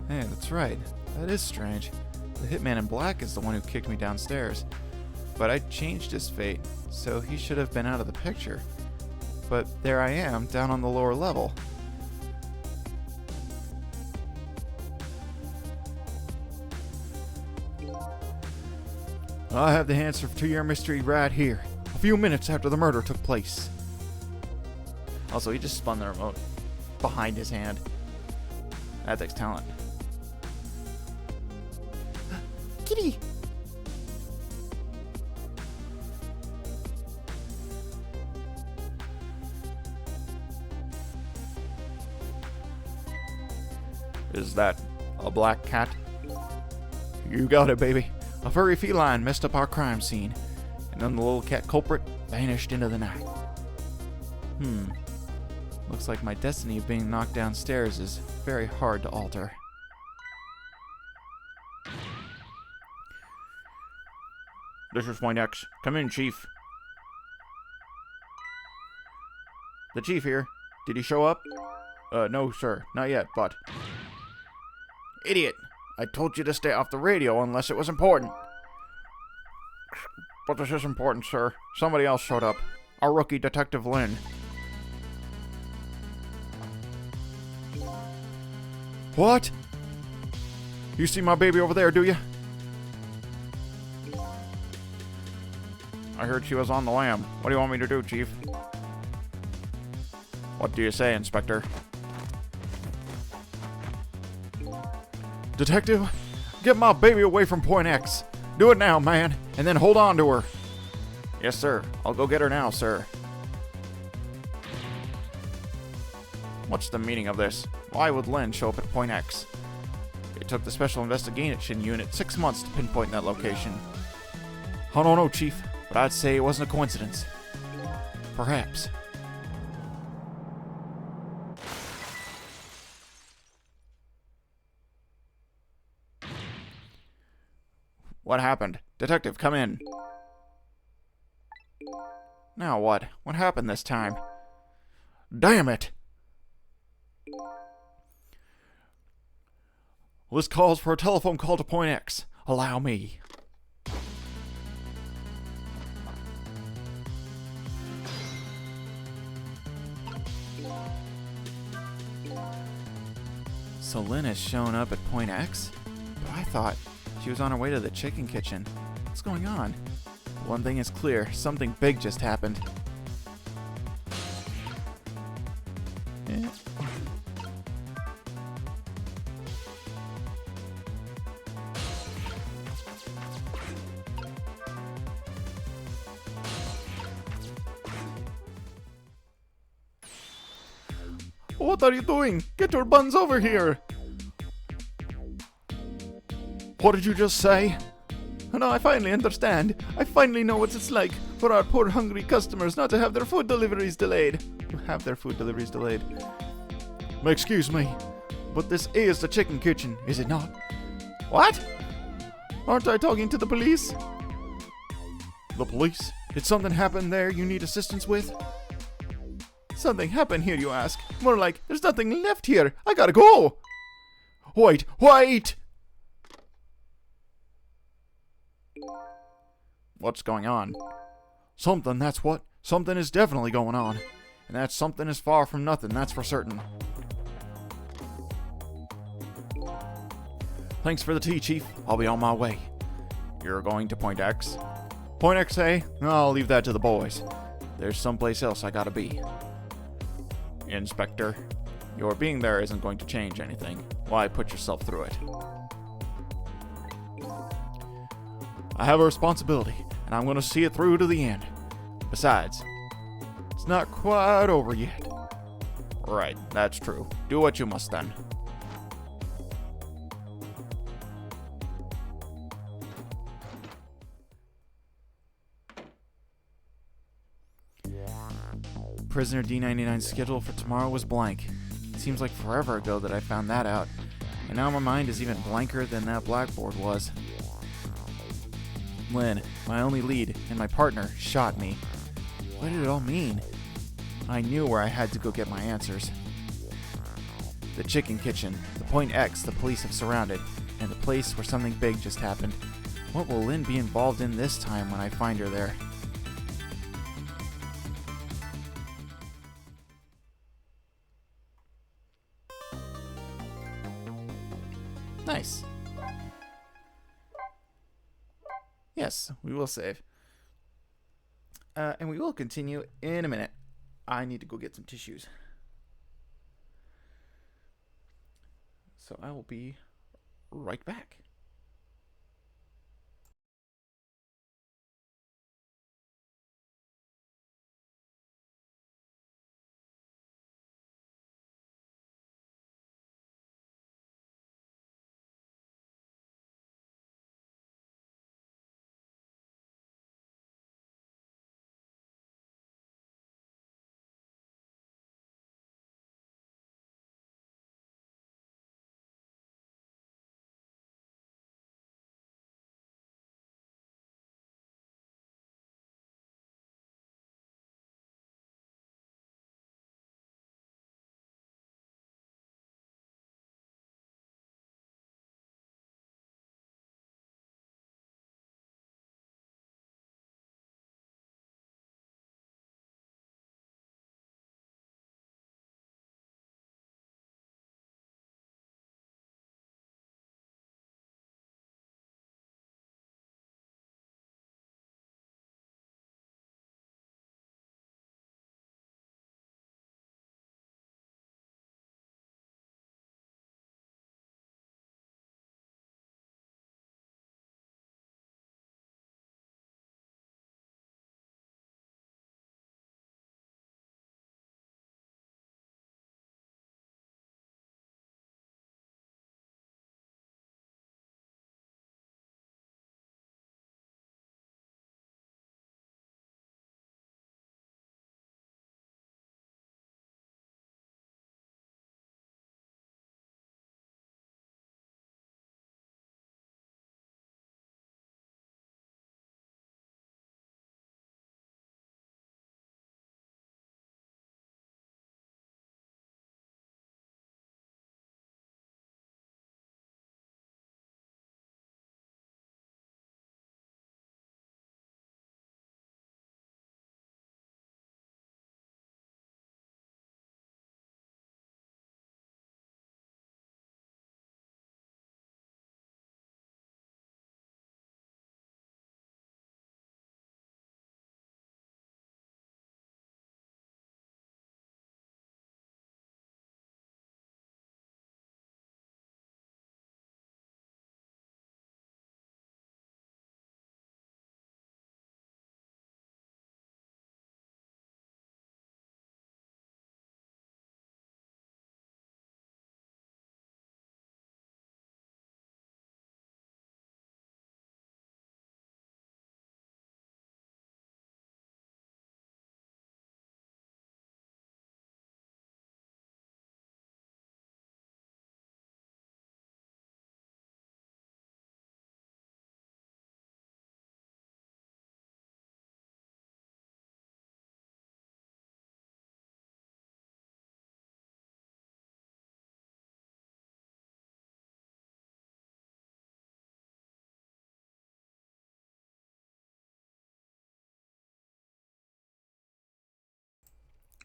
Hey, that's right. That is strange. The hitman in black is the one who kicked me downstairs. But I changed his fate, so he should have been out of the picture. But there I am, down on the lower level. I have the answer to your mystery right here. A few minutes after the murder took place. Also, he just spun the remote behind his hand. That takes talent. Kitty! Is that a black cat? You got it, baby. A furry feline messed up our crime scene, and then the little cat culprit vanished into the night. Looks like my destiny of being knocked downstairs is very hard to alter. This is Point X. Come in, Chief. The Chief here. Did he show up? No, sir. Not yet, but... Idiot! I told you to stay off the radio unless it was important. But this is important, sir. Somebody else showed up. Our rookie, Detective Lynn. What? You see my baby over there, do you? I heard she was on the lam. What do you want me to do, Chief? What do you say, Inspector? Detective, get my baby away from Point X. Do it now, man, and then hold on to her. Yes, sir. I'll go get her now, sir. What's the meaning of this? Why would Lynn show up at Point X? It took the Special Investigation Unit 6 months to pinpoint that location. I don't know, Chief, but I'd say it wasn't a coincidence. Perhaps. What happened? Detective, come in. Now what? What happened this time? Damn it! This calls for a telephone call to Point X. Allow me. So Lynn has shown up at Point X? But I thought she was on her way to the chicken kitchen. What's going on? One thing is clear. Something big just happened. Eh. What are you doing? Get your buns over here! What did you just say? No, I finally understand. I finally know what it's like for our poor hungry customers not to have their food deliveries delayed. To have their food deliveries delayed. Excuse me, but this is the chicken kitchen, is it not? What? Aren't I talking to the police? The police? Did something happen there you need assistance with? Something happened here, you ask? More like, there's nothing left here. I gotta go. Wait! What's going on? Something, that's what. Something is definitely going on. And that something is far from nothing, that's for certain. Thanks for the tea, Chief. I'll be on my way. You're going to Point X? Point X, eh? I'll leave that to the boys. There's someplace else I gotta be. Inspector, your being there isn't going to change anything. Why put yourself through it? I have a responsibility, and I'm going to see it through to the end. Besides, it's not quite over yet. Right, that's true. Do what you must then. Prisoner D99's schedule for tomorrow was blank. It seems like forever ago that I found that out. And now my mind is even blanker than that blackboard was. Lynn, my only lead, and my partner, shot me. What did it all mean? I knew where I had to go get my answers. The chicken kitchen, the point X the police have surrounded, and the place where something big just happened. What will Lynn be involved in this time when I find her there? Nice. Yes, we will save. And we will continue in a minute. I need to go get some tissues. So I will be right back.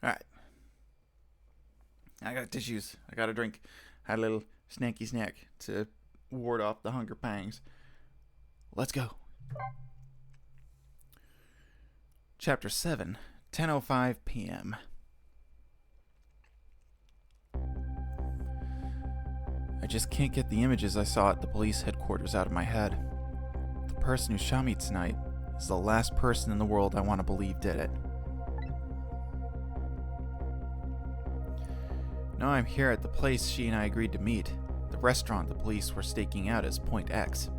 Alright. I got tissues. I got a drink. Had a little snacky snack to ward off the hunger pangs. Let's go. Chapter 7, 10:05 p.m. I just can't get the images I saw at the police headquarters out of my head. The person who shot me tonight is the last person in the world I want to believe did it. Now I'm here at the place she and I agreed to meet, the restaurant the police were staking out as Point X.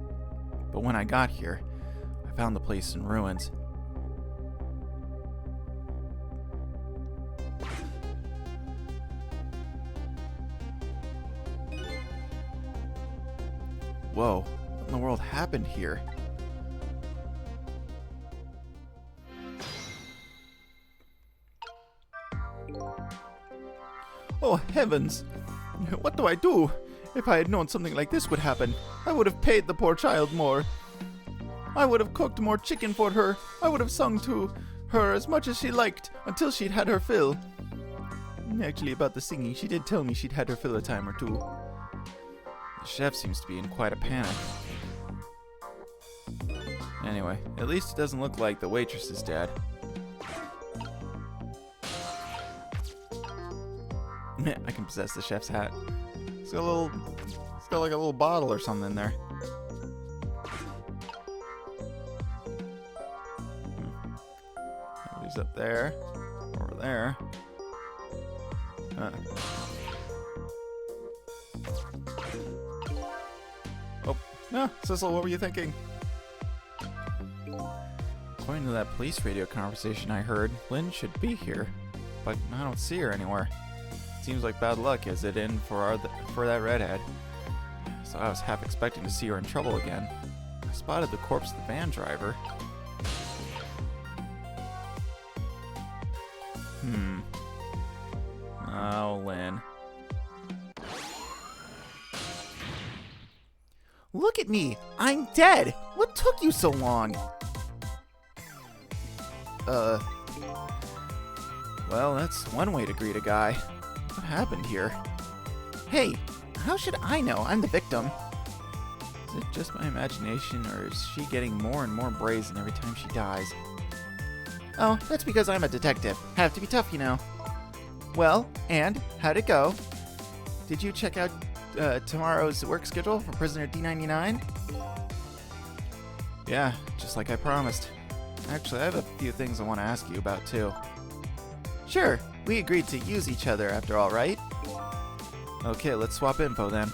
But when I got here, I found the place in ruins. Whoa, what in the world happened here? Oh heavens! What do I do? If I had known something like this would happen, I would have paid the poor child more. I would have cooked more chicken for her. I would have sung to her as much as she liked until she'd had her fill. Actually, about the singing, she did tell me she'd had her fill a time or two. The chef seems to be in quite a panic. Anyway, at least it doesn't look like the waitress is dead. I can possess the chef's hat. It's got like a little bottle or something in there. He's up there, over there. Oh, no, Cecil, what were you thinking? According to that police radio conversation I heard, Lynn should be here, but I don't see her anywhere. Seems like bad luck is it in for that redhead. So I was half expecting to see her in trouble again. I spotted the corpse of the van driver. Oh, Lynn. Look at me! I'm dead! What took you so long? Well, that's one way to greet a guy. What happened here? Hey, how should I know? I'm the victim. Is it just my imagination, or is she getting more and more brazen every time she dies? Oh, that's because I'm a detective. Have to be tough, you know. Well, and how'd it go? Did you check out tomorrow's work schedule for prisoner D99? Yeah, just like I promised. Actually, I have a few things I want to ask you about, too. Sure, we agreed to use each other after all, right? Okay, let's swap info then.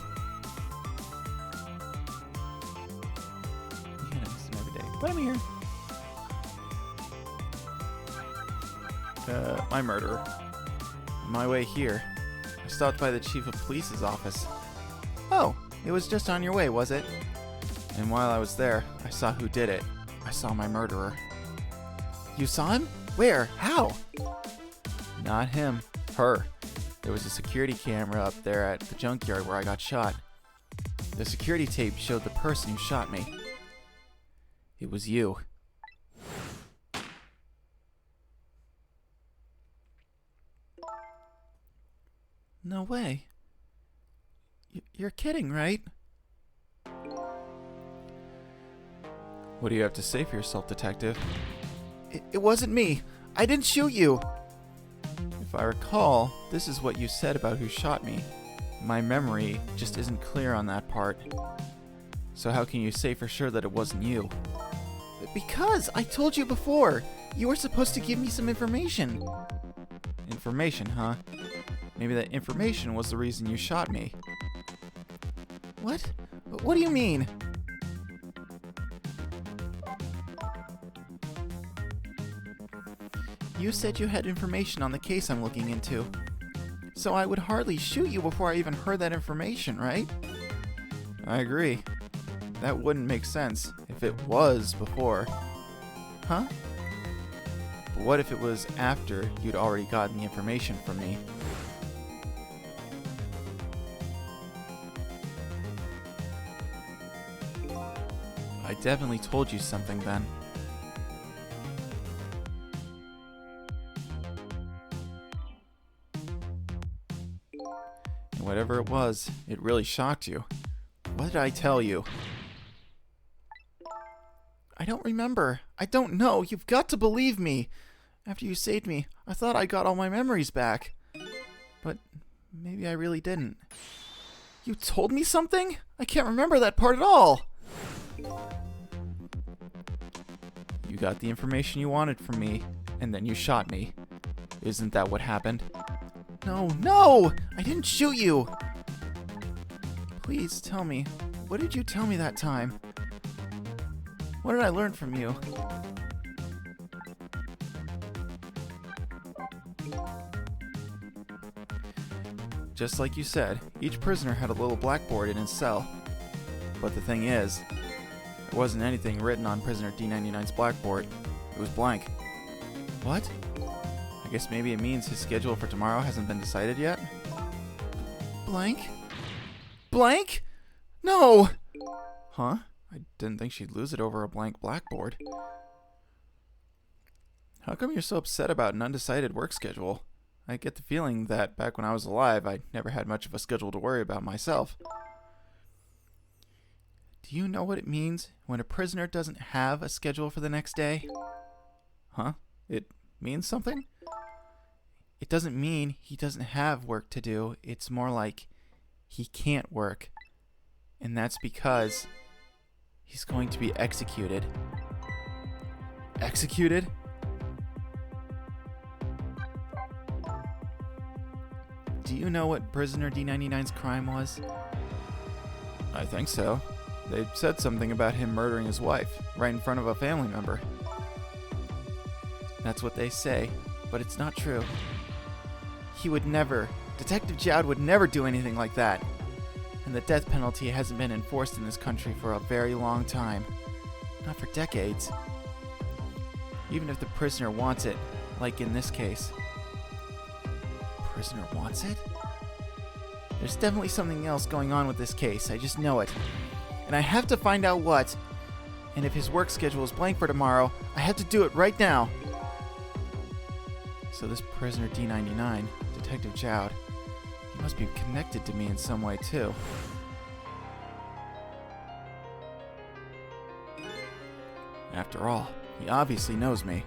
Yeah, I miss him every day. But I'm here. My murderer. On my way here, I stopped by the chief of police's office. Oh, it was just on your way, was it? And while I was there, I saw who did it. I saw my murderer. You saw him? Where? How? Not him. Her. There was a security camera up there at the junkyard where I got shot. The security tape showed the person who shot me. It was you. No way. You're kidding, right? What do you have to say for yourself, detective? It wasn't me. I didn't shoot you. If I recall, this is what you said about who shot me. My memory just isn't clear on that part. So how can you say for sure that it wasn't you? Because I told you before. You were supposed to give me some information. Information, huh? Maybe that information was the reason you shot me. What? What do you mean? You said you had information on the case I'm looking into. So I would hardly shoot you before I even heard that information, right? I agree. That wouldn't make sense if it was before. Huh? But what if it was after you'd already gotten the information from me? I definitely told you something then. And whatever it was, it really shocked you. What did I tell you? I don't remember. I don't know. You've got to believe me. After you saved me, I thought I got all my memories back. But maybe I really didn't. You told me something? I can't remember that part at all. You got the information you wanted from me, and then you shot me. Isn't that what happened? No! I didn't shoot you! Please tell me, what did you tell me that time? What did I learn from you? Just like you said, each prisoner had a little blackboard in his cell. But the thing is, there wasn't anything written on prisoner D99's blackboard. It was blank. What? I guess maybe it means his schedule for tomorrow hasn't been decided yet? Blank? Blank? No! Huh? I didn't think she'd lose it over a blank blackboard. How come you're so upset about an undecided work schedule? I get the feeling that back when I was alive, I never had much of a schedule to worry about myself. Do you know what it means when a prisoner doesn't have a schedule for the next day? Huh? It means something? It doesn't mean he doesn't have work to do. It's more like he can't work. And that's because he's going to be executed. Executed? Do you know what prisoner D99's crime was? I think so. They said something about him murdering his wife, right in front of a family member. That's what they say, but it's not true. He would never, Detective Jowd would never do anything like that. And the death penalty hasn't been enforced in this country for a very long time. Not for decades. Even if the prisoner wants it, like in this case. Prisoner wants it? There's definitely something else going on with this case, I just know it. And I have to find out what. And if his work schedule is blank for tomorrow, I have to do it right now. So this prisoner D99, Detective Jowd, he must be connected to me in some way too. After all, he obviously knows me.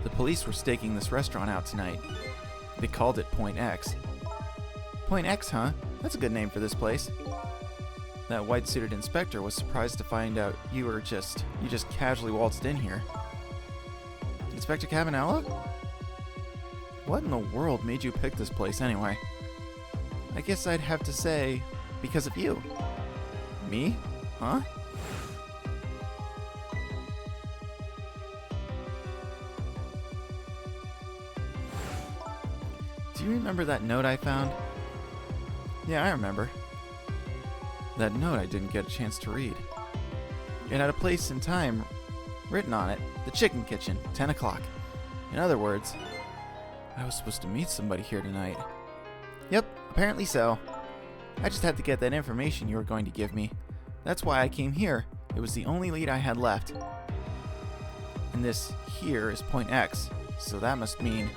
The police were staking this restaurant out tonight. They called it Point X. Point X, huh? That's a good name for this place. That white-suited inspector was surprised to find out you just casually waltzed in here. Inspector Cabanella? What in the world made you pick this place anyway? I guess I'd have to say, because of you. Me? Huh? Do you remember that note I found? Yeah, I remember. That note I didn't get a chance to read. It had a place and time written on it. The Chicken Kitchen, 10 o'clock. In other words, I was supposed to meet somebody here tonight. Yep, apparently so. I just had to get that information you were going to give me. That's why I came here. It was the only lead I had left. And this here is Point X, so that must mean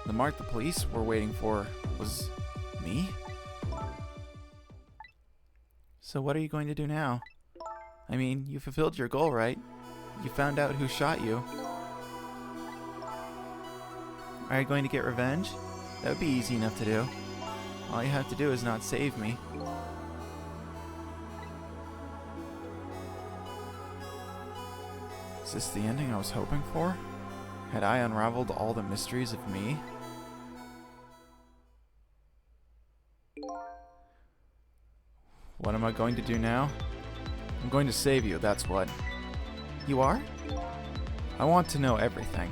the mark the police were waiting for was me? So what are you going to do now? I mean, you fulfilled your goal, right? You found out who shot you. Are you going to get revenge? That would be easy enough to do. All you have to do is not save me. Is this the ending I was hoping for? Had I unraveled all the mysteries of me? What am I going to do now? I'm going to save you, that's what. You are? I want to know everything.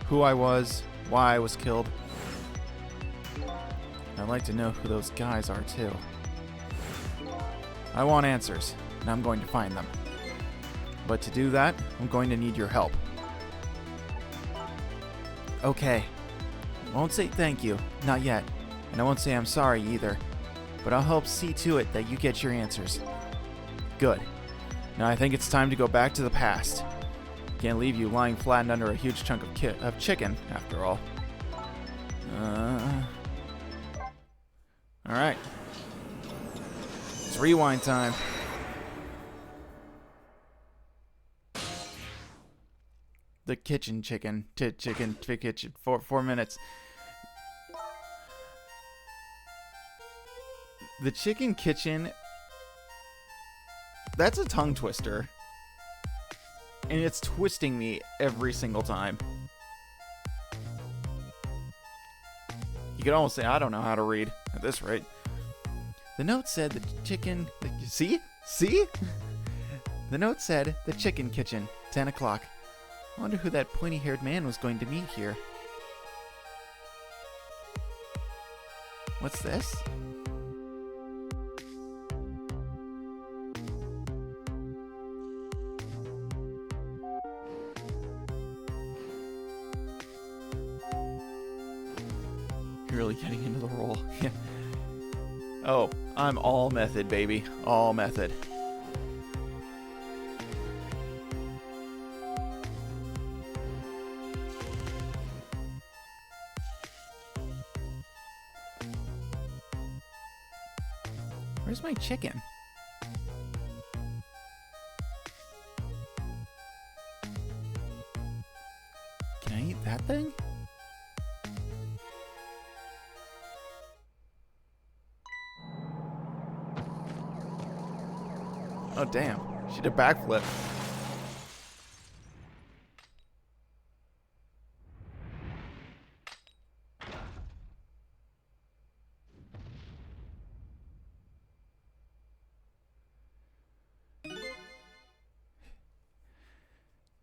Who I was, why I was killed. I'd like to know who those guys are too. I want answers, and I'm going to find them. But to do that, I'm going to need your help. Okay. I won't say thank you, not yet. And I won't say I'm sorry either. But I'll help see to it that you get your answers. Good. Now I think it's time to go back to the past. Can't leave you lying flattened under a huge chunk of chicken, after all. Alright. It's rewind time. The kitchen chicken. Chicken. 4 minutes. The Chicken Kitchen, that's a tongue twister. And it's twisting me every single time. You could almost say, I don't know how to read at this rate. The note said the chicken... See? See? The note said the Chicken Kitchen, 10 o'clock. I wonder who that pointy-haired man was going to meet here. What's this? You're really getting into the role. Yeah. Oh, I'm all method, baby. All method. Where's my chicken? Can I eat that thing? Oh, damn. She did a backflip.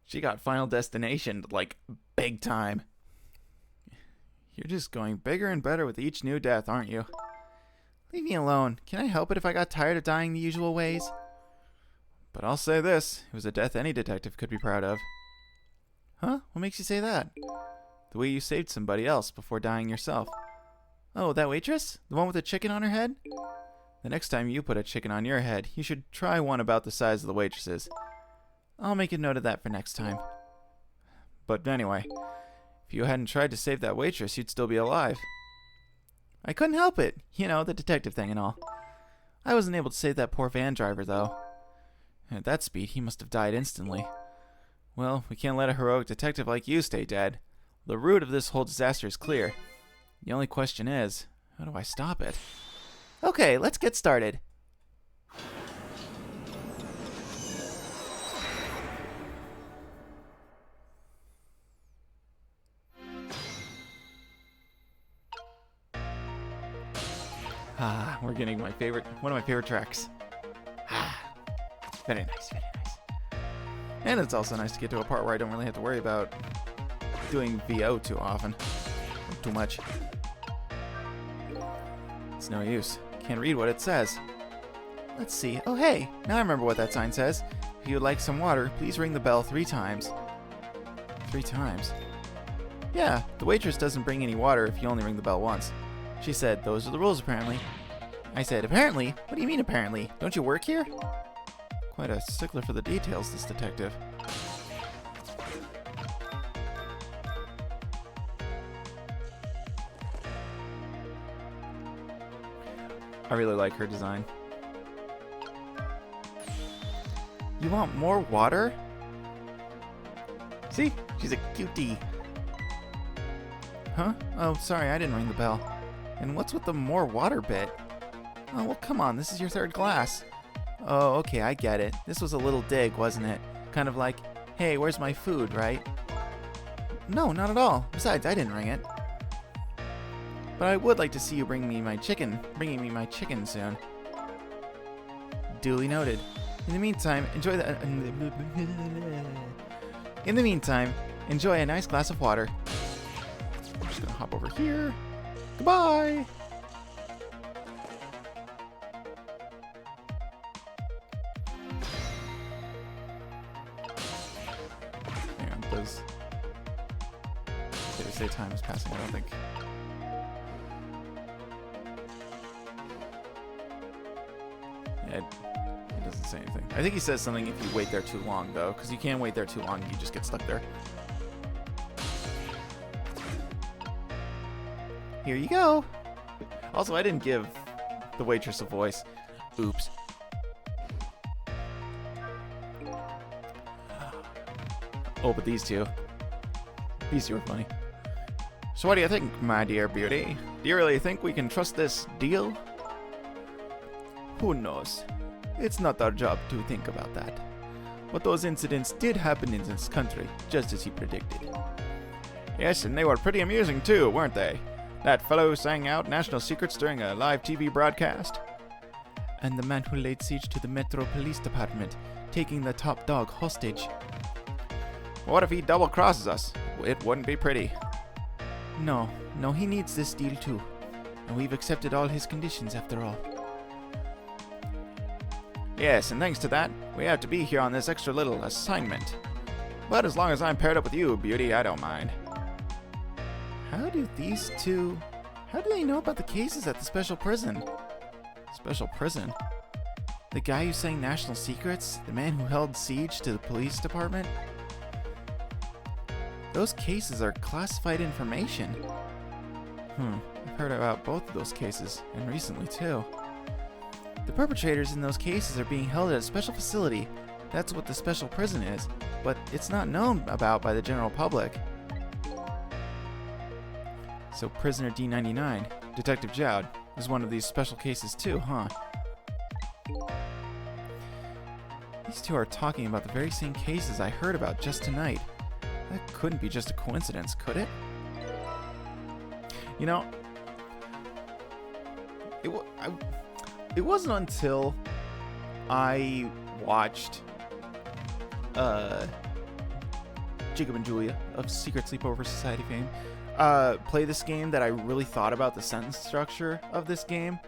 She got Final Destination, like, big time. You're just going bigger and better with each new death, aren't you? Leave me alone. Can I help it if I got tired of dying the usual ways? But I'll say this, it was a death any detective could be proud of. Huh? What makes you say that? The way you saved somebody else before dying yourself. Oh, that waitress? The one with the chicken on her head? The next time you put a chicken on your head, you should try one about the size of the waitress's. I'll make a note of that for next time. But anyway, if you hadn't tried to save that waitress, you'd still be alive. I couldn't help it. You know, the detective thing and all. I wasn't able to save that poor van driver, though. At that speed, he must have died instantly. Well, we can't let a heroic detective like you stay dead. The root of this whole disaster is clear. The only question is, how do I stop it? Okay, let's get started. Ah, we're getting one of my favorite tracks. Ah, very nice, very nice. And it's also nice to get to a part where I don't really have to worry about doing VO too often. Too much. It's no use. Can't read what it says. Let's see. Oh, hey, now I remember what that sign says. If you would like some water, please ring the bell 3 times. 3 times? Yeah, the waitress doesn't bring any water if you only ring the bell once. She said, those are the rules apparently. I said, apparently? What do you mean apparently? Don't you work here? Quite a stickler for the details, this detective. I really like her design. You want more water? See? She's a cutie. Huh? Oh, sorry, I didn't ring the bell. And what's with the more water bit? Oh, well, come on, this is your 3rd glass. Oh, okay, I get it. This was a little dig, wasn't it? Kind of like, hey, where's my food, right? No, not at all. Besides, I didn't ring it. But I would like to see you bringing me my chicken soon. Duly noted. In the meantime, enjoy a nice glass of water. I'm just gonna hop over here. Goodbye! Hang on, did it say time is passing? I don't think. Yeah, it doesn't say anything. I think he says something if you wait there too long, though, because you can't wait there too long, you just get stuck there. Here you go. Also, I didn't give the waitress a voice. Oops. Oh, but these two are funny. So what do you think, my dear beauty? Do you really think we can trust this deal? Who knows? It's not our job to think about that. But those incidents did happen in this country, just as he predicted. Yes, and they were pretty amusing too, weren't they? That fellow sang out national secrets during a live TV broadcast. And the man who laid siege to the Metro Police Department, taking the top dog hostage. What if he double-crosses us? It wouldn't be pretty. No, he needs this deal too. And we've accepted all his conditions after all. Yes, and thanks to that, we have to be here on this extra little assignment. But as long as I'm paired up with you, Beauty, I don't mind. How do they know about the cases at the special prison? Special prison? The guy who sang national secrets? The man who held siege to the police department? Those cases are classified information. I've heard about both of those cases, and recently too. The perpetrators in those cases are being held at a special facility. That's what the special prison is, but it's not known about by the general public. So prisoner D99, Detective Jowd, is one of these special cases too, huh? These two are talking about the very same cases I heard about just tonight. That couldn't be just a coincidence, could it? You know, it wasn't until I watched Jacob and Julia of Secret Sleepover Society fame play this game that I really thought about the sentence structure of this game.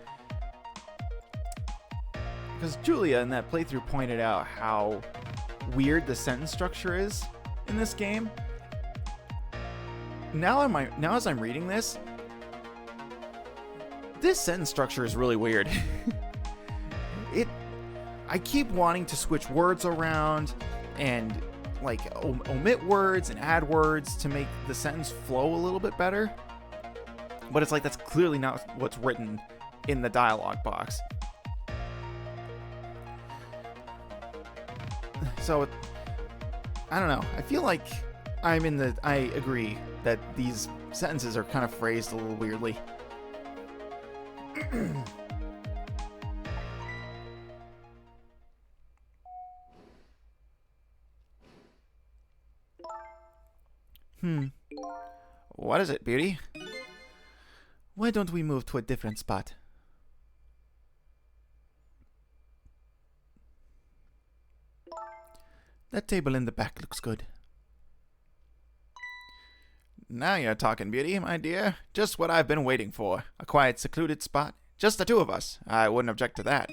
Because Julia in that playthrough pointed out how weird the sentence structure is in this game. Now as I'm reading this sentence structure is really weird. I keep wanting to switch words around and like omit words and add words to make the sentence flow a little bit better. But it's like that's clearly not what's written in the dialogue box. So I don't know. I feel like I agree that these sentences are kind of phrased a little weirdly. What is it, Beauty? Why don't we move to a different spot? That table in the back looks good. Now you're talking, Beauty, my dear. Just what I've been waiting for. A quiet, secluded spot. Just the two of us. I wouldn't object to that.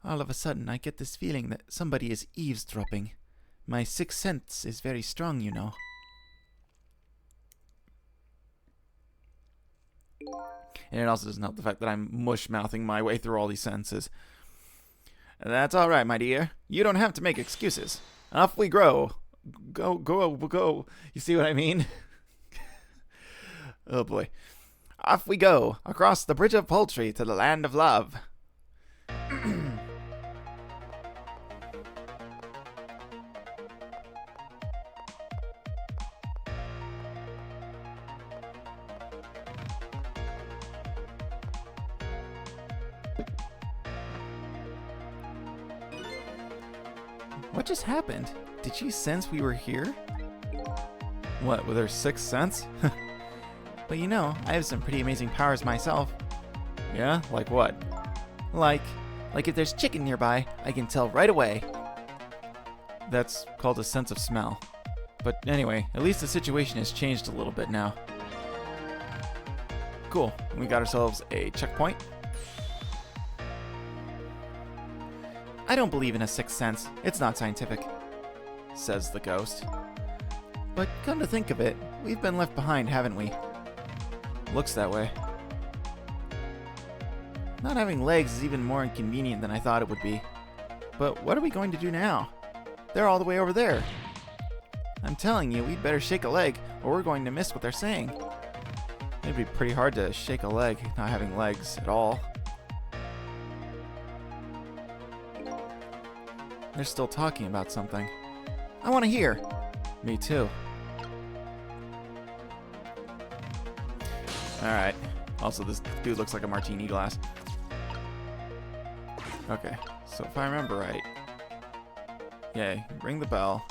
All of a sudden, I get this feeling that somebody is eavesdropping. My sixth sense is very strong, you know. And it also doesn't help the fact that I'm mush-mouthing my way through all these sentences. That's all right, my dear. You don't have to make excuses. Off we grow. Go. You see what I mean? Oh, boy. Off we go, across the bridge of poultry to the land of love. What just happened? Did she sense we were here? What, with her sixth sense? But you know, I have some pretty amazing powers myself. Yeah? Like what? Like if there's chicken nearby, I can tell right away. That's called a sense of smell. But anyway, at least the situation has changed a little bit now. Cool. We got ourselves a checkpoint. I don't believe in a sixth sense. It's not scientific, says the ghost. But come to think of it, we've been left behind, haven't we? Looks that way. Not having legs is even more inconvenient than I thought it would be. But what are we going to do now? They're all the way over there. I'm telling you, we'd better shake a leg, or we're going to miss what they're saying. It'd be pretty hard to shake a leg not having legs at all. They're still talking about something. I want to hear. Me too. Alright. Also, this dude looks like a martini glass. Okay, so if I remember right... Yay, ring the bell.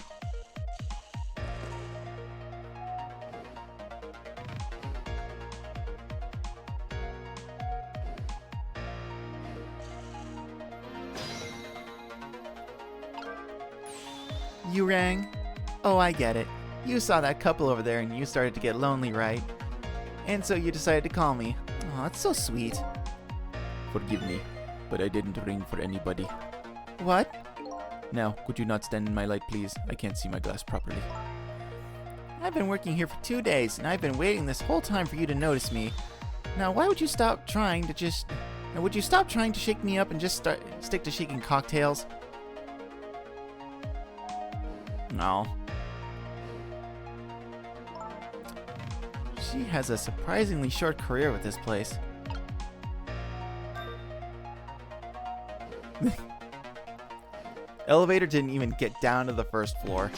You rang? Oh, I get it. You saw that couple over there and you started to get lonely, right? And so you decided to call me. Oh, that's so sweet. Forgive me, but I didn't ring for anybody. What? Now, could you not stand in my light, please? I can't see my glass properly. I've been working here for 2 days, and I've been waiting this whole time for you to notice me. Now, why would you stop trying to just... Now, would you stop trying to shake me up and just stick to shaking cocktails? No. She has a surprisingly short career with this place. Elevator didn't even get down to the first floor.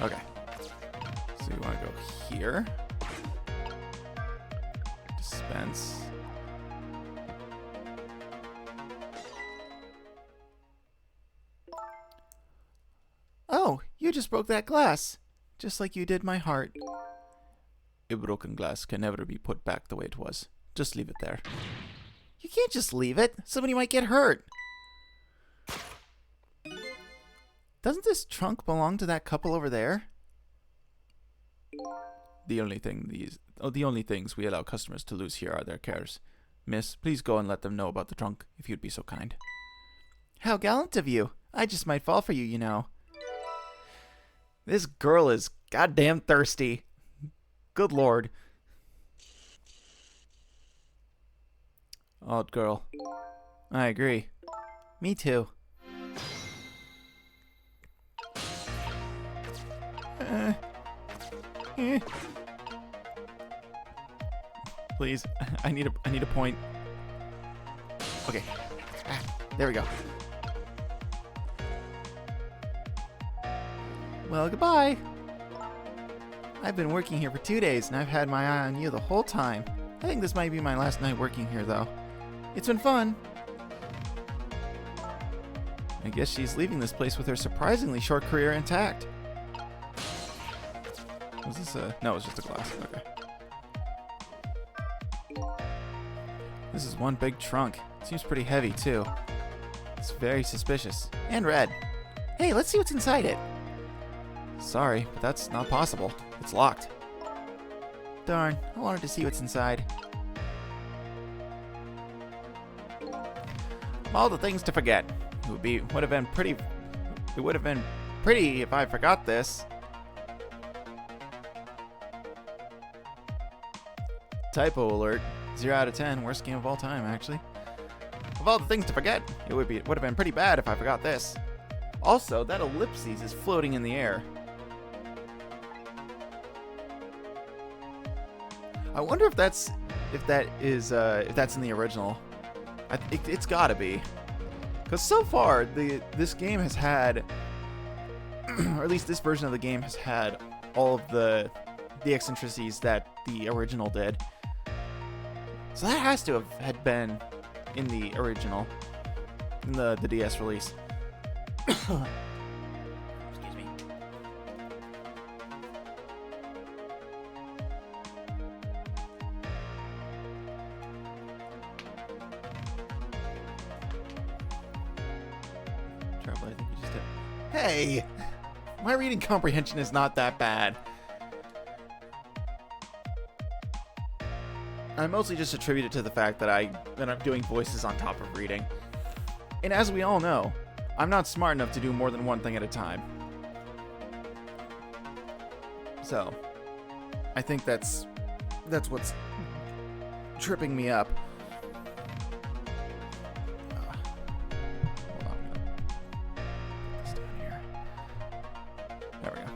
Okay. So you want to go here. Dispense. Oh, you just broke that glass. Just like you did my heart. A broken glass can never be put back the way it was. Just leave it there. You can't just leave it. Somebody might get hurt. Doesn't this trunk belong to that couple over there? The only things we allow customers to lose here are their cares. Miss, please go and let them know about the trunk, if you'd be so kind. How gallant of you. I just might fall for you, you know. This girl is goddamn thirsty. Good lord. Odd girl. I agree. Me too. Please, I need a point. Okay. There we go. Well, goodbye. I've been working here for 2 days, and I've had my eye on you the whole time. I think this might be my last night working here, though. It's been fun. I guess she's leaving this place with her surprisingly short career intact. Was this a... No, it was just a glass. Okay. This is one big trunk. It seems pretty heavy, too. It's very suspicious. And red. Hey, let's see what's inside it. Sorry, but that's not possible. It's locked. Darn, I wanted to see what's inside. All the things to forget. It would have been pretty if I forgot this. Typo alert. 0 out of 10. Worst game of all time, actually. Of all the things to forget, it would have been pretty bad if I forgot this. Also, that ellipses is floating in the air. I wonder if that's in the original. It's gotta be, because so far this game has had, or at least this version of the game has had all of the eccentricities that the original did. So that has to have had been in the original, in the DS release. Excuse me. Trouble, I think you just did. Hey! My reading comprehension is not that bad. I mostly just attribute it to the fact that I'm doing voices on top of reading. And as we all know, I'm not smart enough to do more than one thing at a time. So, I think that's what's tripping me up. Hold on, I'm gonna put this down here. There we go.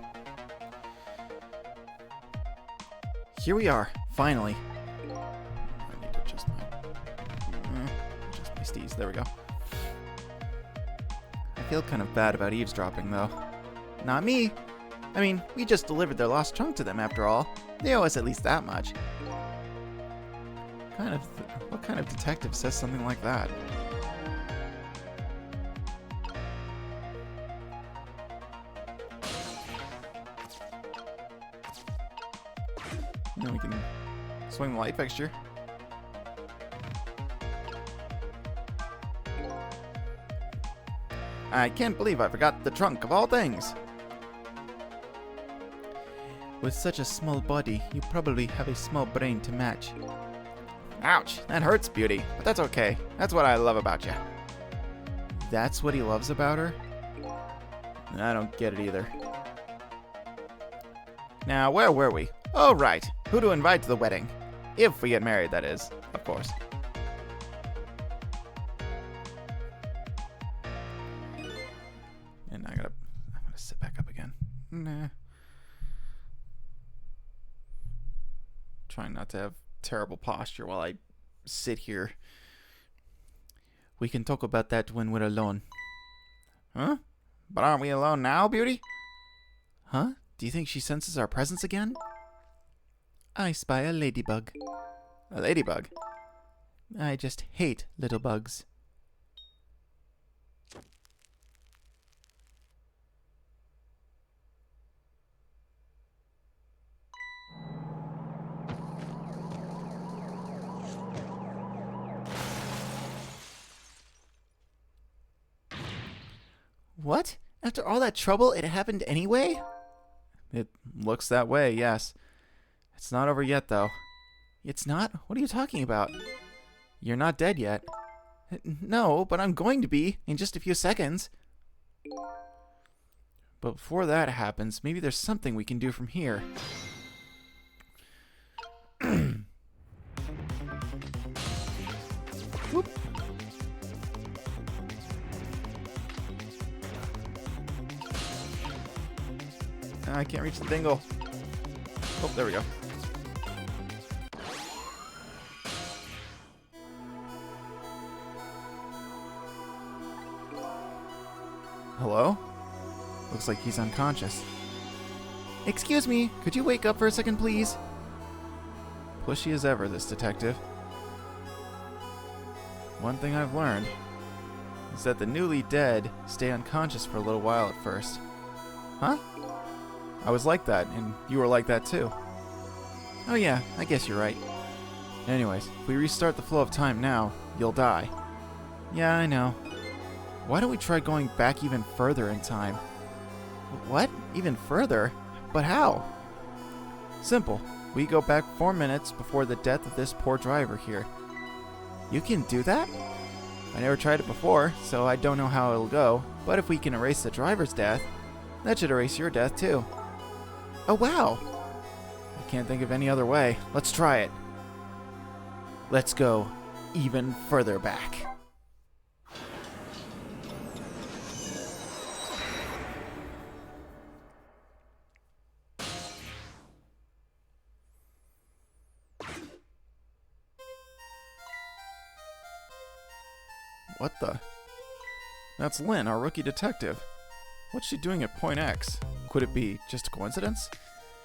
Here we are, finally. I need to adjust my steez. There we go. I feel kind of bad about eavesdropping, though. Not me. I mean, we just delivered their lost trunk to them, after all. They owe us at least that much. What kind of detective says something like that? And then we can swing the light fixture. I can't believe I forgot the trunk of all things. With such a small body, you probably have a small brain to match. Ouch, that hurts, Beauty, but that's okay. That's what I love about you. That's what he loves about her? I don't get it either. Now, where were we? Oh, right. Who to invite to the wedding? If we get married, that is, of course. And I'm gonna sit back up again. Nah. Trying not to have terrible posture while I sit here. We can talk about that when we're alone. Huh? But aren't we alone now, Beauty? Huh? Do you think she senses our presence again? I spy a ladybug. A ladybug? I just hate little bugs. What? After all that trouble, it happened anyway? It looks that way, yes. It's not over yet, though. It's not? What are you talking about? You're not dead yet. No, but I'm going to be in just a few seconds. But before that happens, maybe there's something we can do from here. Whoop. I can't reach the dingle. Oh, there we go. Hello? Looks like he's unconscious. Excuse me, could you wake up for a second, please? Pushy as ever, this detective. One thing I've learned is that the newly dead stay unconscious for a little while at first. Huh? I was like that, and you were like that too. Oh yeah, I guess you're right. Anyways, if we restart the flow of time now, you'll die. Yeah, I know. Why don't we try going back even further in time? What? Even further? But how? Simple. We go back 4 minutes before the death of this poor driver here. You can do that? I never tried it before, so I don't know how it'll go, but if we can erase the driver's death, that should erase your death too. Oh wow! I can't think of any other way. Let's try it. Let's go even further back. What the? That's Lynn, our rookie detective. What's she doing at Point X? Could it be just a coincidence?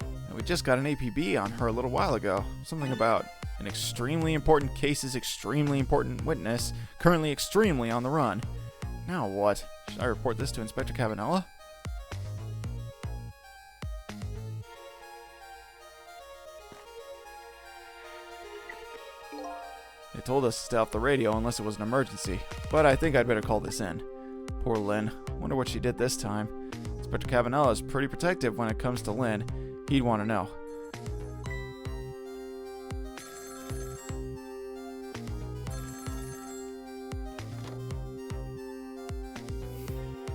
And we just got an APB on her a little while ago. Something about an extremely important case's extremely important witness, currently extremely on the run. Now what? Should I report this to Inspector Cabanella? They told us to stay off the radio unless it was an emergency, but I think I'd better call this in. Poor Lynn. Wonder what she did this time. Inspector Cabanella is pretty protective when it comes to Lynn. He'd want to know.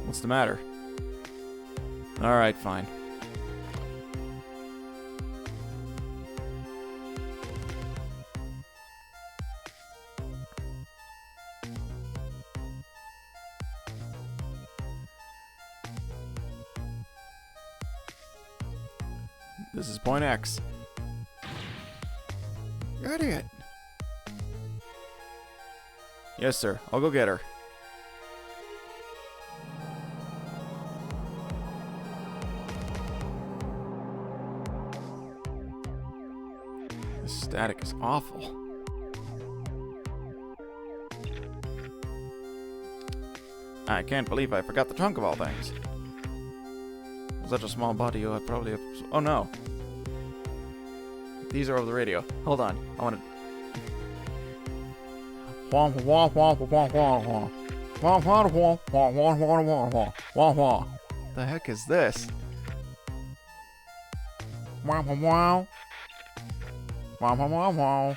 What's the matter? Alright, fine. This is Point X. You're idiot. Yes, sir. I'll go get her. The static is awful. I can't believe I forgot the trunk of all things. With such a small body, I probably have... Oh no! These are over the radio. Hold on. I want to... The heck is this? Wow, wow, wow. Wow, wow, wow, wow.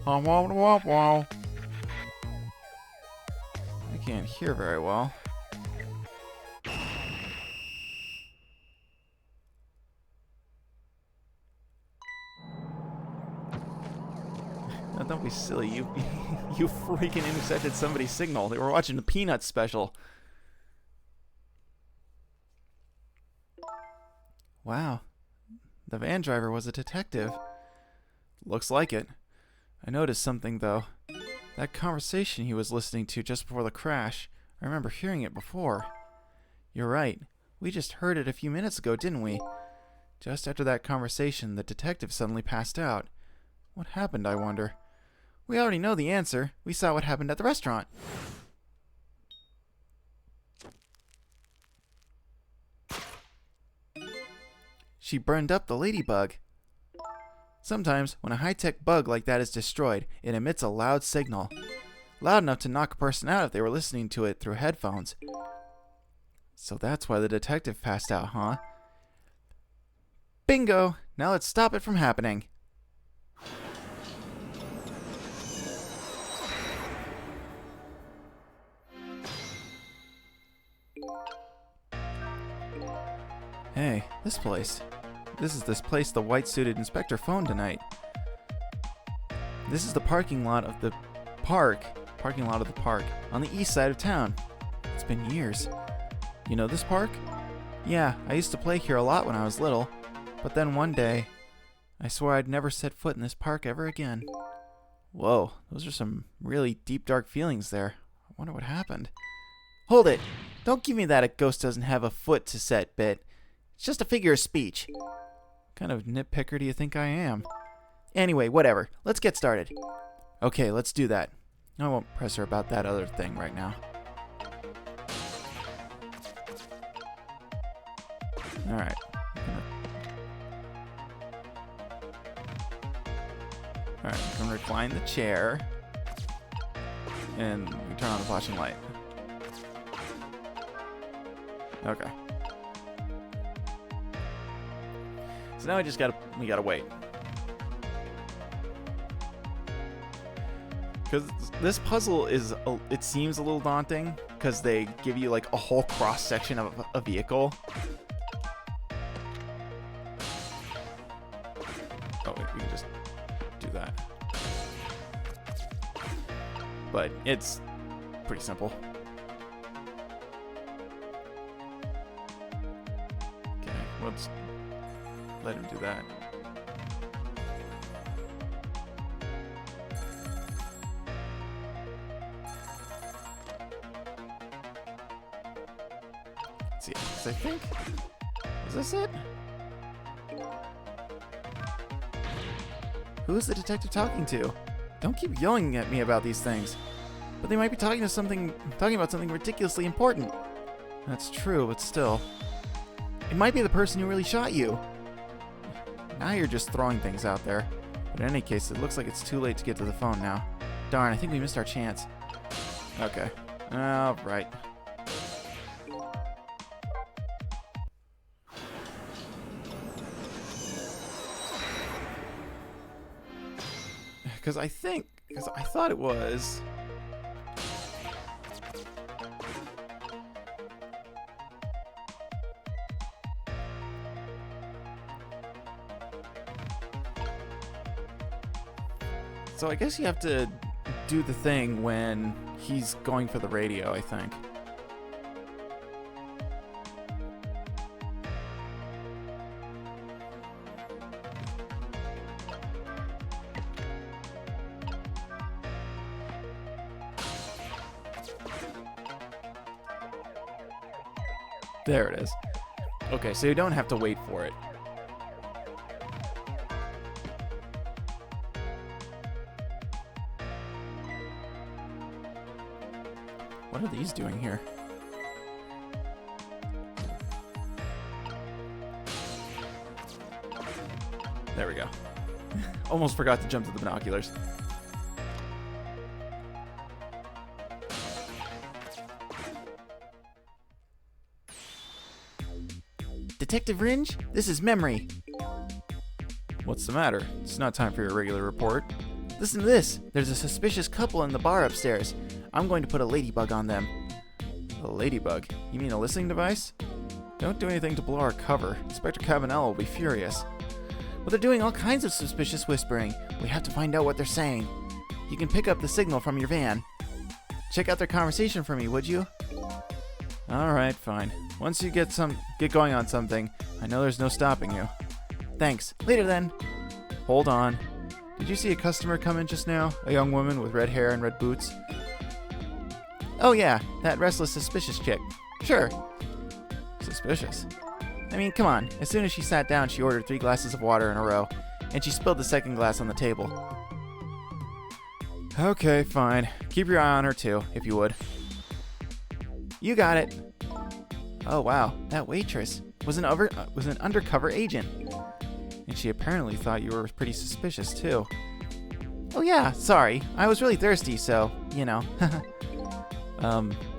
Wow, wow, wow, wow. I can't hear very well. No, don't be silly. You you freaking intercepted somebody's signal. They were watching the Peanuts special. Wow. The van driver was a detective. Looks like it. I noticed something, though. That conversation he was listening to just before the crash, I remember hearing it before. You're right. We just heard it a few minutes ago, didn't we? Just after that conversation, the detective suddenly passed out. What happened, I wonder? We already know the answer. We saw what happened at the restaurant. She burned up the ladybug. Sometimes, when a high-tech bug like that is destroyed, it emits a loud signal. Loud enough to knock a person out if they were listening to it through headphones. So that's why the detective passed out, huh? Bingo! Now let's stop it from happening. Hey, this place. This is this place the white-suited inspector phoned tonight. This is the parking lot of the park, on the east side of town. It's been years. You know this park? Yeah, I used to play here a lot when I was little, but then one day, I swore I'd never set foot in this park ever again. Whoa, those are some really deep, dark feelings there. I wonder what happened. Hold it! Don't give me that a ghost doesn't have a foot to set bit. It's just a figure of speech. What kind of nitpicker do you think I am? Anyway, whatever. Let's get started. Okay, let's do that. I won't press her about that other thing right now. Alright. Alright, I'm gonna recline the chair. And we turn on the flashing light. Okay. So now we gotta wait. Because this puzzle it seems a little daunting because they give you like a whole cross section of a vehicle. Oh, we can just do that. But it's pretty simple. Okay, let's let him do that. Let's see, I think. Is this it? Who is the detective talking to? Don't keep yelling at me about these things. But they might be talking about something ridiculously important. That's true, but still. It might be the person who really shot you. Now you're just throwing things out there. But in any case, it looks like it's too late to get to the phone now. Darn, I think we missed our chance. Okay. Alright. Because I thought it was... So I guess you have to do the thing when he's going for the radio, I think. There it is. Okay, so you don't have to wait for it. What are these doing here? There we go. Almost forgot to jump to the binoculars. Detective Ringe, this is Memory. What's the matter? It's not time for your regular report. Listen to this. There's a suspicious couple in the bar upstairs. I'm going to put a ladybug on them. A ladybug? You mean a listening device? Don't do anything to blow our cover. Inspector Cabanella will be furious. Well, they're doing all kinds of suspicious whispering. We have to find out what they're saying. You can pick up the signal from your van. Check out their conversation for me, would you? Alright, fine. Once you get going on something, I know there's no stopping you. Thanks. Later then. Hold on. Did you see a customer come in just now? A young woman with red hair and red boots? Oh yeah, that restless, suspicious chick. Sure. Suspicious? I mean, come on. As soon as she sat down, she ordered 3 glasses of water in a row, and she spilled the second glass on the table. Okay, fine. Keep your eye on her too, if you would. You got it. Oh wow, that waitress was an undercover agent. And she apparently thought you were pretty suspicious too. Oh yeah, sorry. I was really thirsty, so, you know.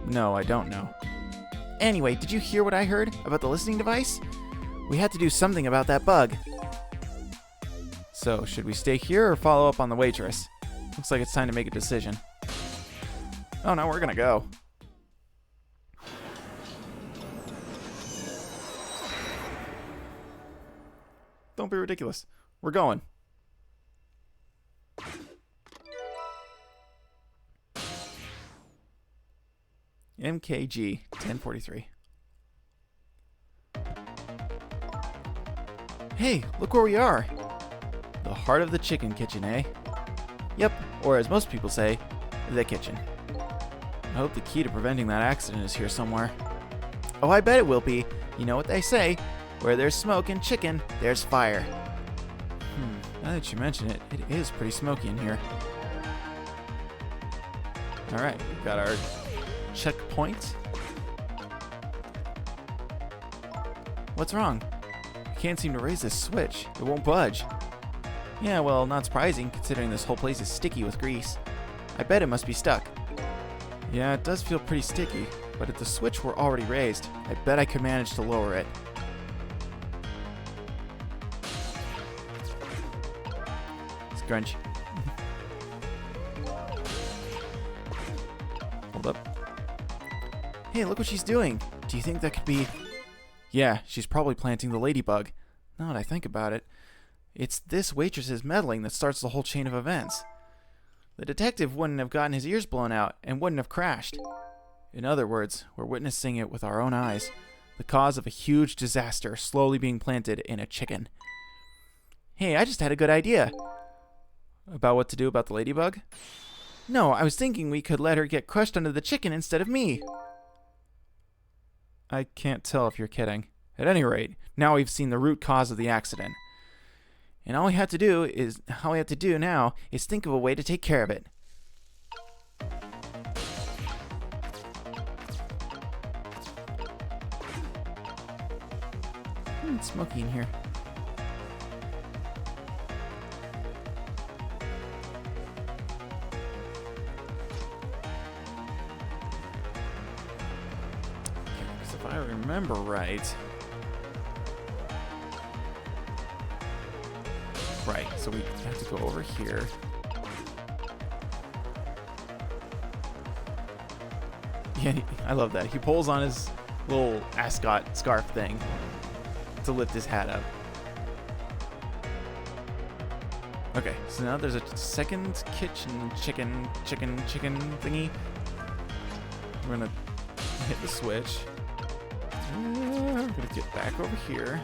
No, I don't know. Anyway, did you hear what I heard about the listening device? We had to do something about that bug. So, should we stay here or follow up on the waitress? Looks like it's time to make a decision. Oh no, we're gonna go. Don't be ridiculous. We're going. MKG 1043. Hey, look where we are. The heart of the chicken kitchen, eh? Yep, or as most people say, the kitchen. I hope the key to preventing that accident is here somewhere. Oh, I bet it will be. You know what they say, where there's smoke and chicken, there's fire. Now that you mention it, it is pretty smoky in here. Alright, we've got our checkpoint. What's wrong? I can't seem to raise this switch. It won't budge. Yeah, well, not surprising, considering this whole place is sticky with grease. I bet it must be stuck. Yeah, it does feel pretty sticky, but if the switch were already raised, I bet I could manage to lower it. Scrunch. Hold up. Hey, look what she's doing. Do you think that could be... Yeah, she's probably planting the ladybug. Now that I think about it, it's this waitress's meddling that starts the whole chain of events. The detective wouldn't have gotten his ears blown out and wouldn't have crashed. In other words, we're witnessing it with our own eyes. The cause of a huge disaster slowly being planted in a chicken. Hey, I just had a good idea. About what to do about the ladybug? No, I was thinking we could let her get crushed under the chicken instead of me. I can't tell if you're kidding. At any rate, now we've seen the root cause of the accident. And all we have to do now is think of a way to take care of it. It's smoky in here. Because if I remember right... Right, so we have to go over here. Yeah, I love that. He pulls on his little ascot scarf thing to lift his hat up. Okay, so now there's a second kitchen chicken thingy. We're gonna hit the switch. We're gonna get back over here.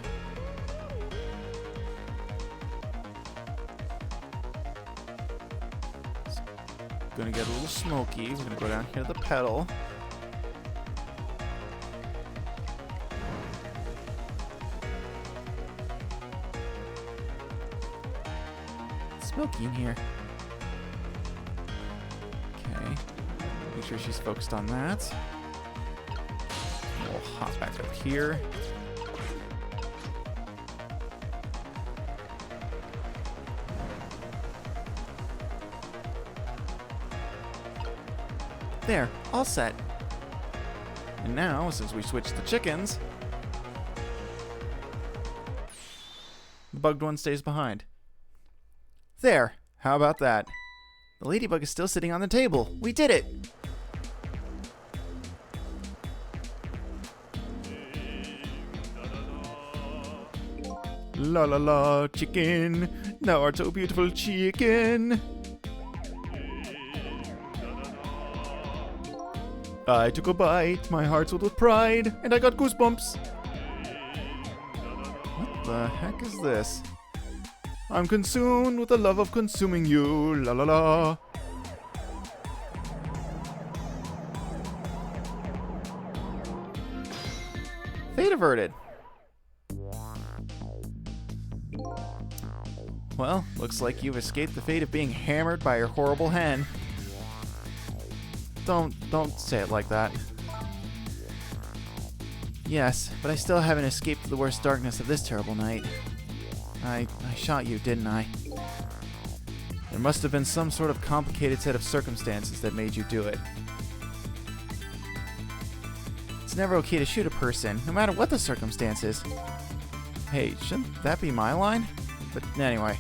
Gonna get a little smoky. We're gonna go down here to the pedal. Smoky in here. Okay. Make sure she's focused on that. We'll hop back up here. There, all set. And now, since we switched the chickens, the bugged one stays behind. There. How about that? The ladybug is still sitting on the table. We did it! La la la, chicken. Thou art so beautiful, chicken. I took a bite, my heart's filled with pride, and I got goosebumps. What the heck is this? I'm consumed with the love of consuming you, la la la. Fate averted. Well, looks like you've escaped the fate of being hammered by your horrible hen. Don't say it like that. Yes, but I still haven't escaped the worst darkness of this terrible night. I shot you, didn't I? There must have been some sort of complicated set of circumstances that made you do it. It's never okay to shoot a person, no matter what the circumstances. Hey, shouldn't that be my line? But anyway,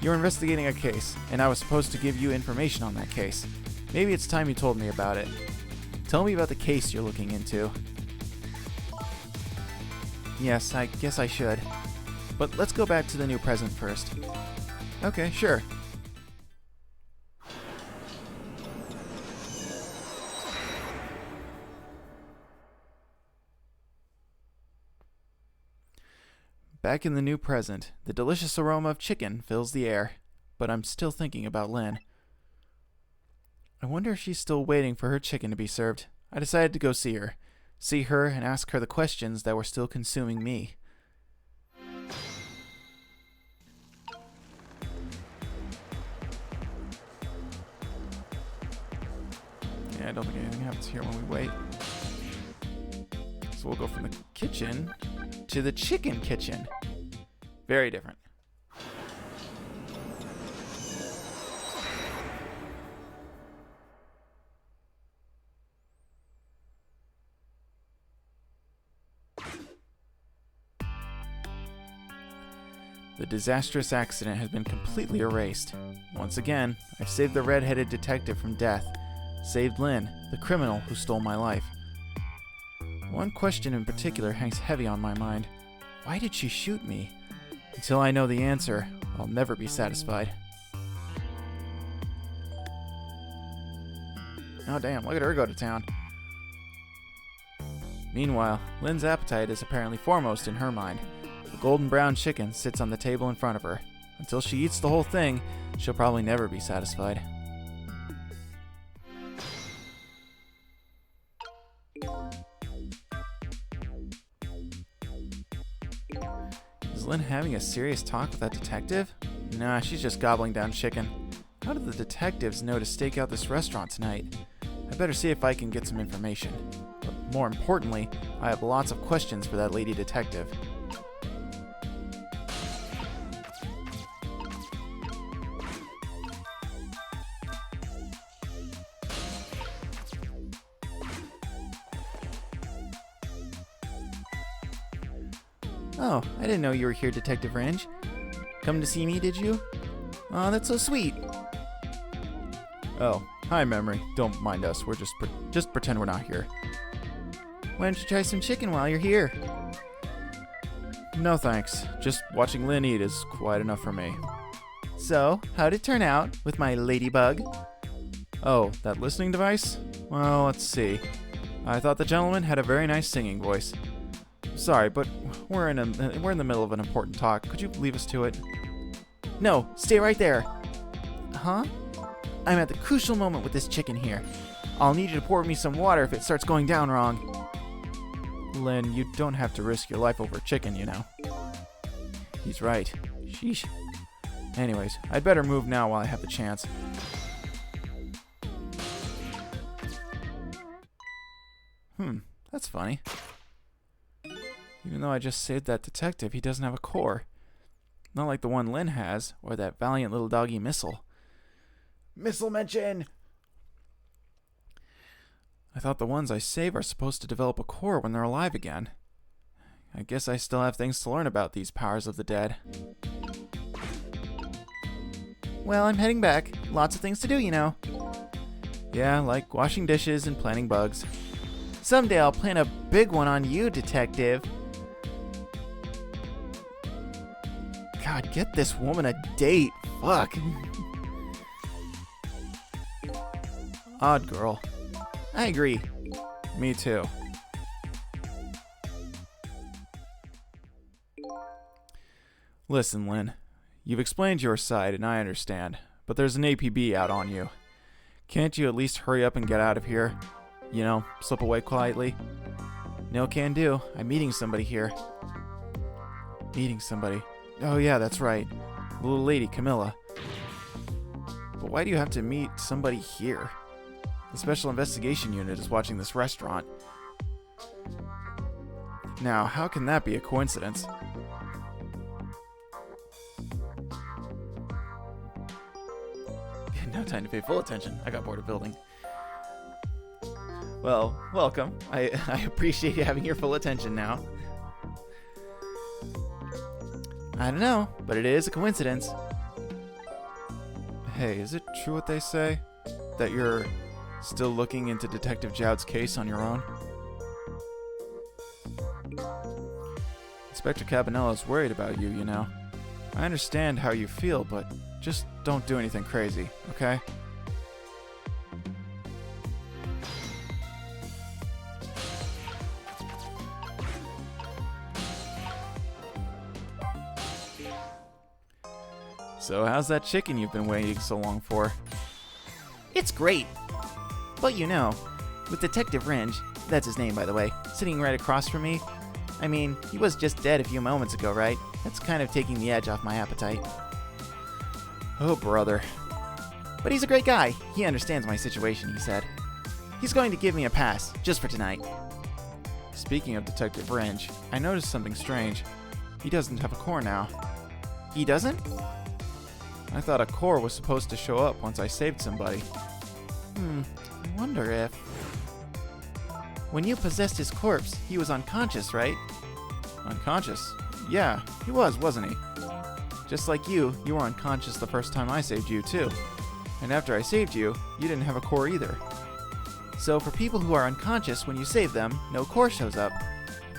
you're investigating a case, and I was supposed to give you information on that case. Maybe it's time you told me about it. Tell me about the case you're looking into. Yes, I guess I should. But let's go back to the new present first. Okay, sure. Back in the new present, the delicious aroma of chicken fills the air, but I'm still thinking about Lynn. I wonder if she's still waiting for her chicken to be served. I decided to go see her and ask her the questions that were still consuming me. Yeah, I don't think anything happens here when we wait. So we'll go from the kitchen to the chicken kitchen. Very different. The disastrous accident has been completely erased. Once again, I've saved the red-headed detective from death. Saved Lynn, the criminal who stole my life. One question in particular hangs heavy on my mind. Why did she shoot me? Until I know the answer, I'll never be satisfied. Oh damn, look at her go to town. Meanwhile, Lynn's appetite is apparently foremost in her mind. The golden brown chicken sits on the table in front of her. Until she eats the whole thing, she'll probably never be satisfied. Is Lynn having a serious talk with that detective? Nah, she's just gobbling down chicken. How did the detectives know to stake out this restaurant tonight? I better see if I can get some information. But more importantly, I have lots of questions for that lady detective. Oh, I didn't know you were here, Detective Range. Come to see me, did you? Aw, that's so sweet. Oh, hi, Memory. Don't mind us. We're just pretend we're not here. Why don't you try some chicken while you're here? No thanks. Just watching Lynn eat is quite enough for me. So, how'd it turn out with my ladybug? Oh, that listening device? Well, let's see. I thought the gentleman had a very nice singing voice. Sorry, but we're in the middle of an important talk. Could you leave us to it? No, stay right there. Huh? I'm at the crucial moment with this chicken here. I'll need you to pour me some water if it starts going down wrong. Lynn, you don't have to risk your life over chicken, you know. He's right. Sheesh. Anyways, I'd better move now while I have the chance. That's funny. Even though I just saved that detective, he doesn't have a core. Not like the one Lynn has, or that valiant little doggy Missile. Missile mention! I thought the ones I save are supposed to develop a core when they're alive again. I guess I still have things to learn about these powers of the dead. Well, I'm heading back. Lots of things to do, you know. Yeah, like washing dishes and planting bugs. Someday I'll plant a big one on you, detective. God, get this woman a date. Fuck. Odd girl. I agree. Me too. Listen, Lynn. You've explained your side, and I understand. But there's an APB out on you. Can't you at least hurry up and get out of here? You know, slip away quietly? No can do. I'm meeting somebody here. Meeting somebody. Oh yeah, that's right. The little lady, Camilla. But why do you have to meet somebody here? The Special Investigation Unit is watching this restaurant. Now, how can that be a coincidence? No time to pay full attention. I got bored of building. Well, welcome. I appreciate you having your full attention now. I don't know, but it is a coincidence. Hey, is it true what they say? That you're still looking into Detective Jowd's case on your own? Inspector Cabanella's worried about you, you know. I understand how you feel, but just don't do anything crazy, okay? So how's that chicken you've been waiting so long for? It's great! But you know, with Detective Ringe, that's his name by the way, sitting right across from me, I mean, he was just dead a few moments ago, right? That's kind of taking the edge off my appetite. Oh, brother. But he's a great guy. He understands my situation, he said. He's going to give me a pass, just for tonight. Speaking of Detective Ringe, I noticed something strange. He doesn't have a core now. He doesn't? I thought a core was supposed to show up once I saved somebody. I wonder if... When you possessed his corpse, he was unconscious, right? Unconscious? Yeah, he was, wasn't he? Just like you were unconscious the first time I saved you, too. And after I saved you, you didn't have a core either. So for people who are unconscious when you save them, no core shows up.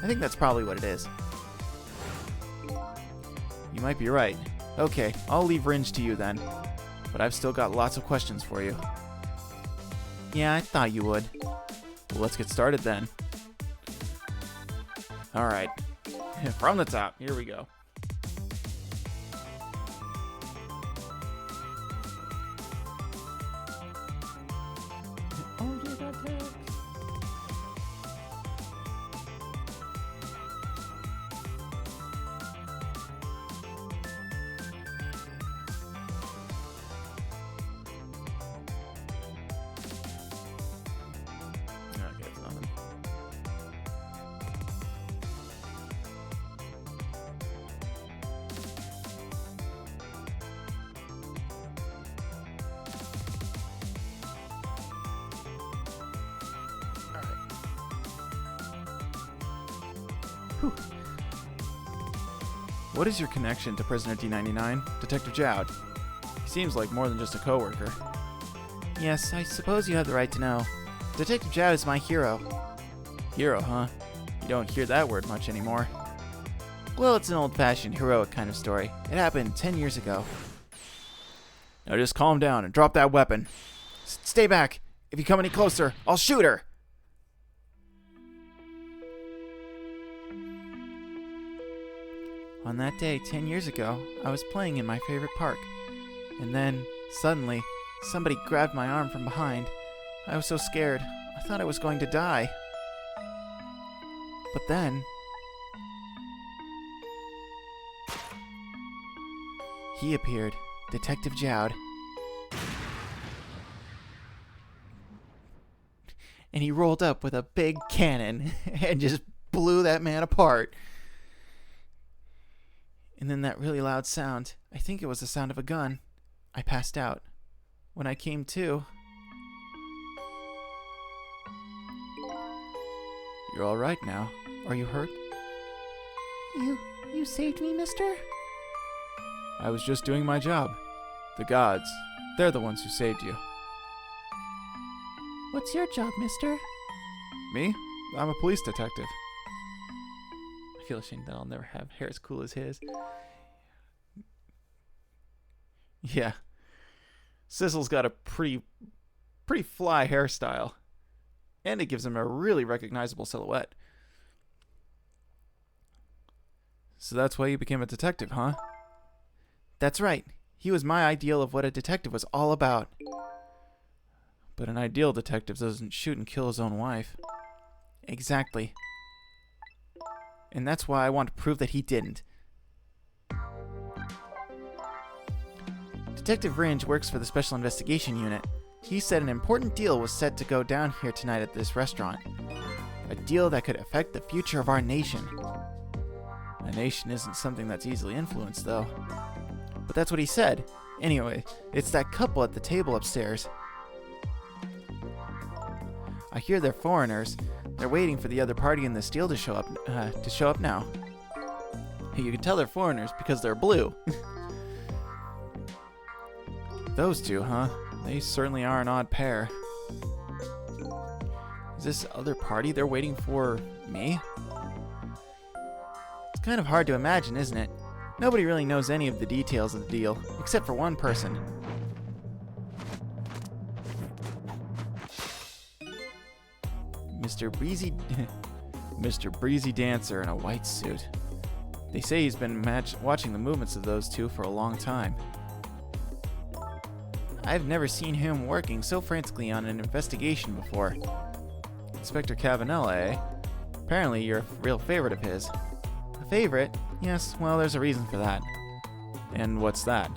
I think that's probably what it is. You might be right. Okay, I'll leave Ringe to you then. But I've still got lots of questions for you. Yeah, I thought you would. Well, let's get started then. Alright. From the top, here we go. Whew. What is your connection to prisoner D99, Detective Jowd? He seems like more than just a coworker. Yes, I suppose you have the right to know. Detective Jowd is my hero. Hero, huh? You don't hear that word much anymore. Well, it's an old-fashioned, heroic kind of story. It happened 10 years ago. Now just calm down and drop that weapon. Stay back. If you come any closer, I'll shoot her. On that day, 10 years ago, I was playing in my favorite park. And then, suddenly, somebody grabbed my arm from behind. I was so scared. I thought I was going to die. But then... he appeared, Detective Jowd. And he rolled up with a big cannon and just blew that man apart. And then that really loud sound, I think it was the sound of a gun. I passed out. When I came to... You're all right now. Are you hurt? You saved me, mister? I was just doing my job. The gods, they're the ones who saved you. What's your job, mister? Me? I'm a police detective. I feel ashamed that I'll never have hair as cool as his. Yeah. Sizzle's got a pretty fly hairstyle. And it gives him a really recognizable silhouette. So that's why you became a detective, huh? That's right. He was my ideal of what a detective was all about. But an ideal detective doesn't shoot and kill his own wife. Exactly. And that's why I want to prove that he didn't. Detective Ringe works for the Special Investigation Unit. He said an important deal was set to go down here tonight at this restaurant. A deal that could affect the future of our nation. A nation isn't something that's easily influenced, though. But that's what he said. Anyway, it's that couple at the table upstairs. I hear they're foreigners. They're waiting for the other party in the steel to show up now. You can tell they're foreigners because they're blue. Those two, huh? They certainly are an odd pair. Is this other party they're waiting for me? It's kind of hard to imagine, isn't it? Nobody really knows any of the details of the deal, except for one person. Mr. Breezy Dancer in a white suit. They say he's been watching the movements of those two for a long time. I've never seen him working so frantically on an investigation before. Inspector Cavanella, eh? Apparently you're a real favorite of his. A favorite? Yes, well, there's a reason for that. And what's that?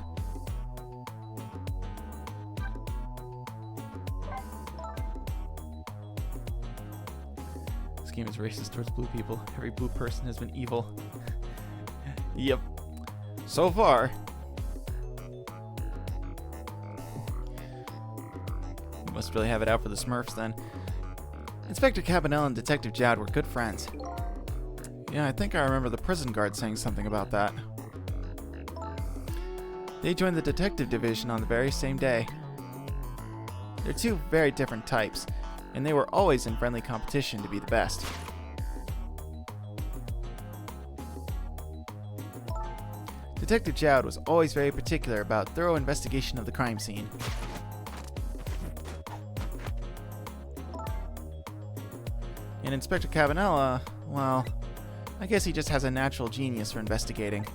This game is racist towards blue people. Every blue person has been evil. Yep. So far. You must really have it out for the Smurfs then. Inspector Cabanel and Detective Jowd were good friends. Yeah, I think I remember the prison guard saying something about that. They joined the detective division on the very same day. They're two very different types, and they were always in friendly competition to be the best. Detective Jowd was always very particular about thorough investigation of the crime scene. And Inspector Cabanella, well, I guess he just has a natural genius for investigating.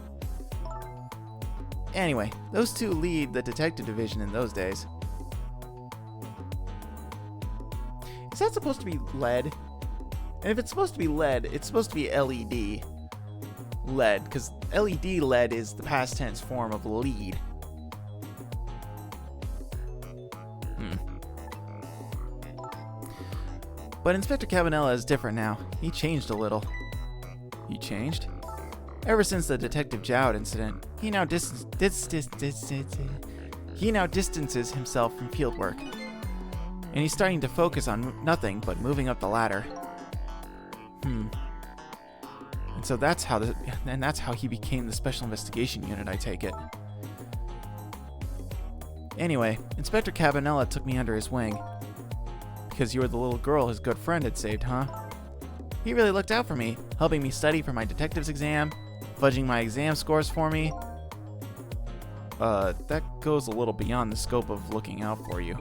Anyway, those two lead the detective division in those days. Is that supposed to be lead? And if it's supposed to be lead, it's supposed to be LED. LED, because LED lead is the past tense form of lead. But Inspector Cabanella is different now. He changed a little. He changed? Ever since the Detective Jowd incident, he now distances himself from fieldwork. And he's starting to focus on nothing but moving up the ladder. And so that's how he became the Special Investigation Unit, I take it. Anyway, Inspector Cabanella took me under his wing. Because you were the little girl his good friend had saved, huh? He really looked out for me, helping me study for my detective's exam, fudging my exam scores for me. That goes a little beyond the scope of looking out for you.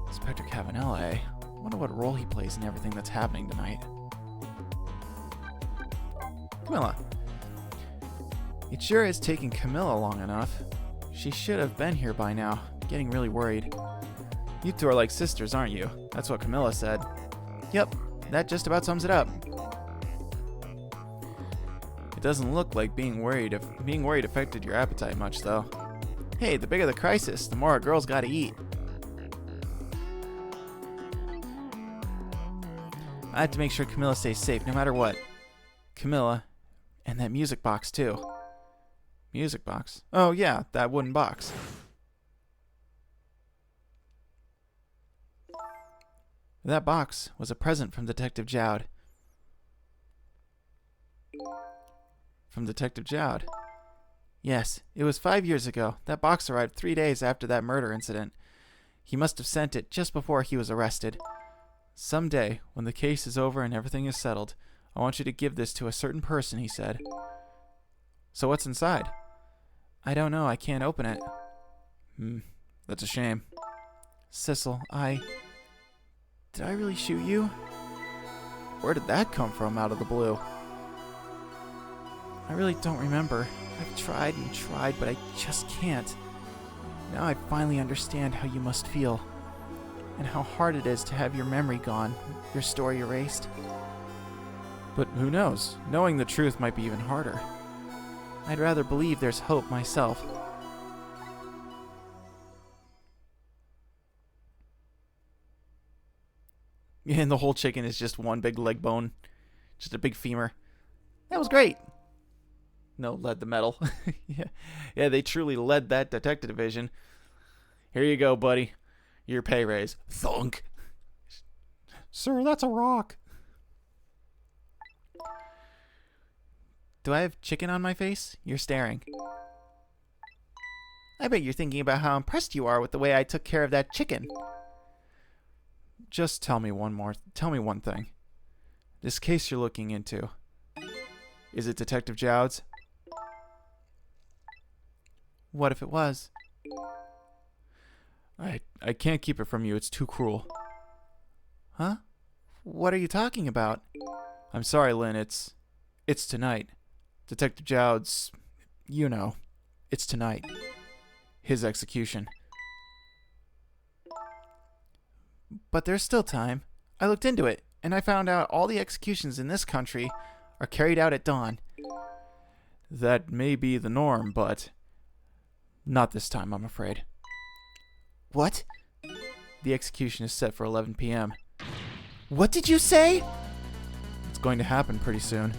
Inspector Cabanella, eh? I wonder what role he plays in everything that's happening tonight. Camilla. It sure is taking Camilla long enough. She should have been here by now. Getting really worried. You two are like sisters, aren't you? That's what Camilla said. Yep, that just about sums it up. It doesn't look like being worried affected your appetite much, though. Hey, the bigger the crisis, the more a girl's gotta eat. I have to make sure Camilla stays safe no matter what. Camilla, and that music box too. Music box? Oh yeah, that wooden box. That box was a present from Detective Jowd. From Detective Jowd? Yes, it was 5 years ago. That box arrived 3 days after that murder incident. He must have sent it just before he was arrested. Someday, when the case is over and everything is settled, I want you to give this to a certain person, he said. So what's inside? I don't know. I can't open it. That's a shame. Sissel, Did I really shoot you? Where did that come from out of the blue? I really don't remember. I've tried and tried, but I just can't. Now I finally understand how you must feel, and how hard it is to have your memory gone, your story erased. But who knows? Knowing the truth might be even harder. I'd rather believe there's hope myself. And the whole chicken is just one big leg bone. Just a big femur. That was great. No, led the metal. Yeah, they truly led that detective division. Here you go, buddy. Your pay raise. Thunk. Sir, that's a rock. Do I have chicken on my face? You're staring. I bet you're thinking about how impressed you are with the way I took care of that chicken. Just tell me one thing. This case you're looking into, is it Detective Jowd's? What if it was? I can't keep it from you. It's too cruel. Huh? What are you talking about? I'm sorry, Lynn. It's tonight. Detective Jowd's, you know, it's tonight. His execution. But there's still time. I looked into it, and I found out all the executions in this country are carried out at dawn. That may be the norm, but not this time, I'm afraid. What? The execution is set for 11 p.m. What did you say? It's going to happen pretty soon.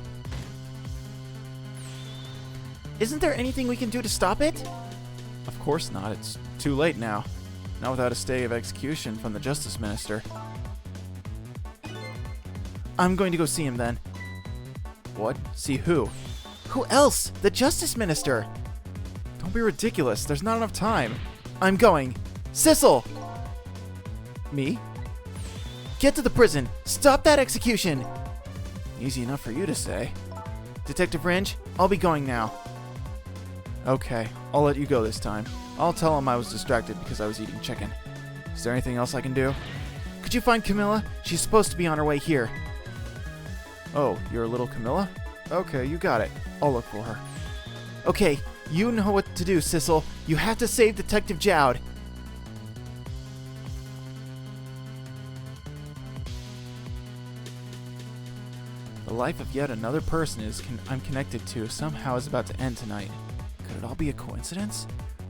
Isn't there anything we can do to stop it? Of course not. It's too late now. Not without a stay of execution from the Justice Minister. I'm going to go see him then. What? See who? Who else? The Justice Minister. Don't be ridiculous. There's not enough time. I'm going. Sissel! Me? Get to the prison. Stop that execution. Easy enough for you to say. Detective Ringe, I'll be going now. Okay, I'll let you go this time. I'll tell him I was distracted because I was eating chicken. Is there anything else I can do? Could you find Camilla? She's supposed to be on her way here. Oh, you're a little Camilla? Okay, you got it. I'll look for her. Okay, you know what to do, Sissel. You have to save Detective Jowd. The life of yet another person I'm connected to somehow is about to end tonight. Could it all be a coincidence?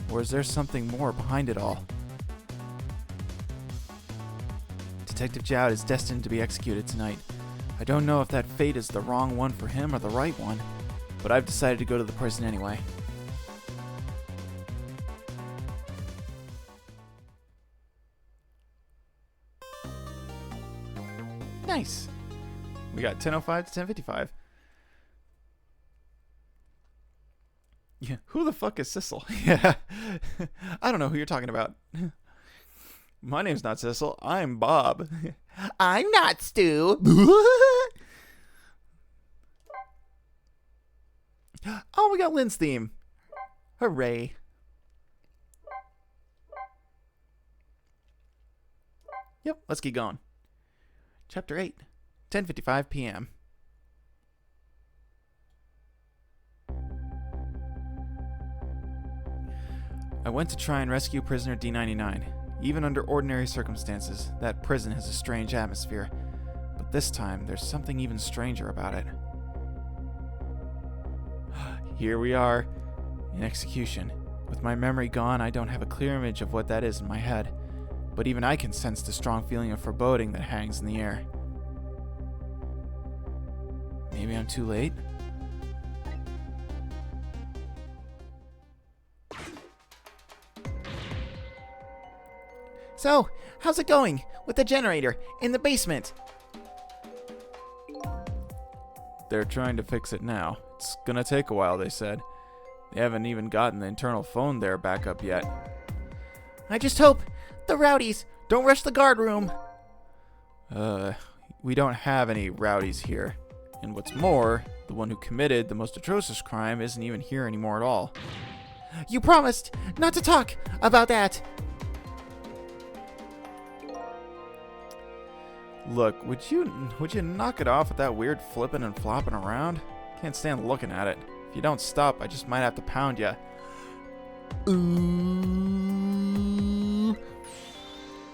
Or is there something more behind it all? Detective Jowd is destined to be executed tonight. I don't know if that fate is the wrong one for him or the right one, but I've decided to go to the prison anyway. Nice. We got 10:05 to 10:55. Yeah, who the fuck is Sissel? Yeah, I don't know who you're talking about. My name's not Sissel. I'm Bob. I'm not Stu. Oh, we got Lynn's theme. Hooray. Yep, let's keep going. Chapter 8, 10:55 p.m. I went to try and rescue prisoner D99. Even under ordinary circumstances, that prison has a strange atmosphere. But this time, there's something even stranger about it. Here we are, in execution. With my memory gone, I don't have a clear image of what that is in my head. But even I can sense the strong feeling of foreboding that hangs in the air. Maybe I'm too late? So, how's it going with the generator in the basement? They're trying to fix it now. It's gonna take a while, they said. They haven't even gotten the internal phone there back up yet. I just hope the rowdies don't rush the guard room. We don't have any rowdies here. And what's more, the one who committed the most atrocious crime isn't even here anymore at all. You promised not to talk about that. Look, would you knock it off with that weird flipping and flopping around? Can't stand looking at it. If you don't stop, I just might have to pound you. Ooh.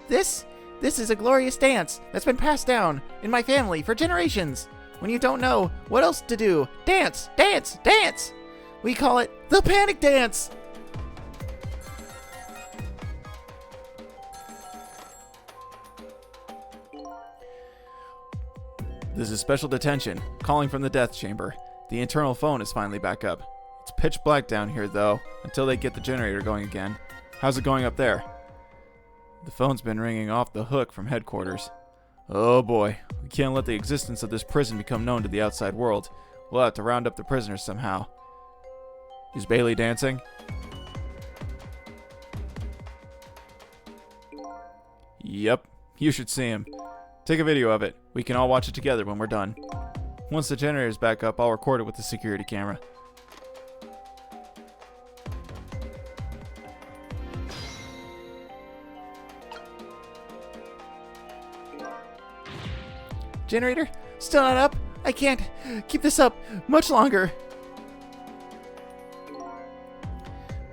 This is a glorious dance that's been passed down in my family for generations. When you don't know what else to do, dance, dance, dance. We call it the panic dance. This is special detention, calling from the death chamber. The internal phone is finally back up. It's pitch black down here, though, until they get the generator going again. How's it going up there? The phone's been ringing off the hook from headquarters. Oh boy, we can't let the existence of this prison become known to the outside world. We'll have to round up the prisoners somehow. Is Bailey dancing? Yep, you should see him. Take a video of it. We can all watch it together when we're done. Once the generator's back up, I'll record it with the security camera. Generator, still not up? I can't keep this up much longer.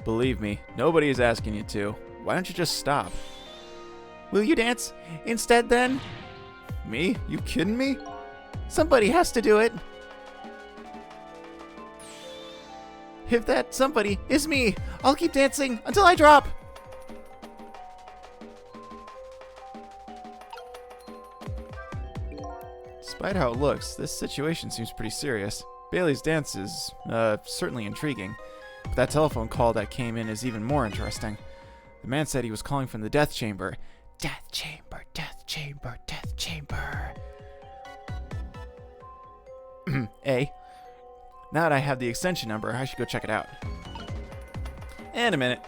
Believe me, nobody is asking you to. Why don't you just stop? Will you dance instead then? Me? You kidding me? Somebody has to do it. If that somebody is me, I'll keep dancing until I drop. Despite how it looks, this situation seems pretty serious. Bailey's dance is, certainly intriguing. But that telephone call that came in is even more interesting. The man said he was calling from the death chamber. Death chamber, death chamber, death chamber. Now that I have the extension number, I should go check it out. In a minute.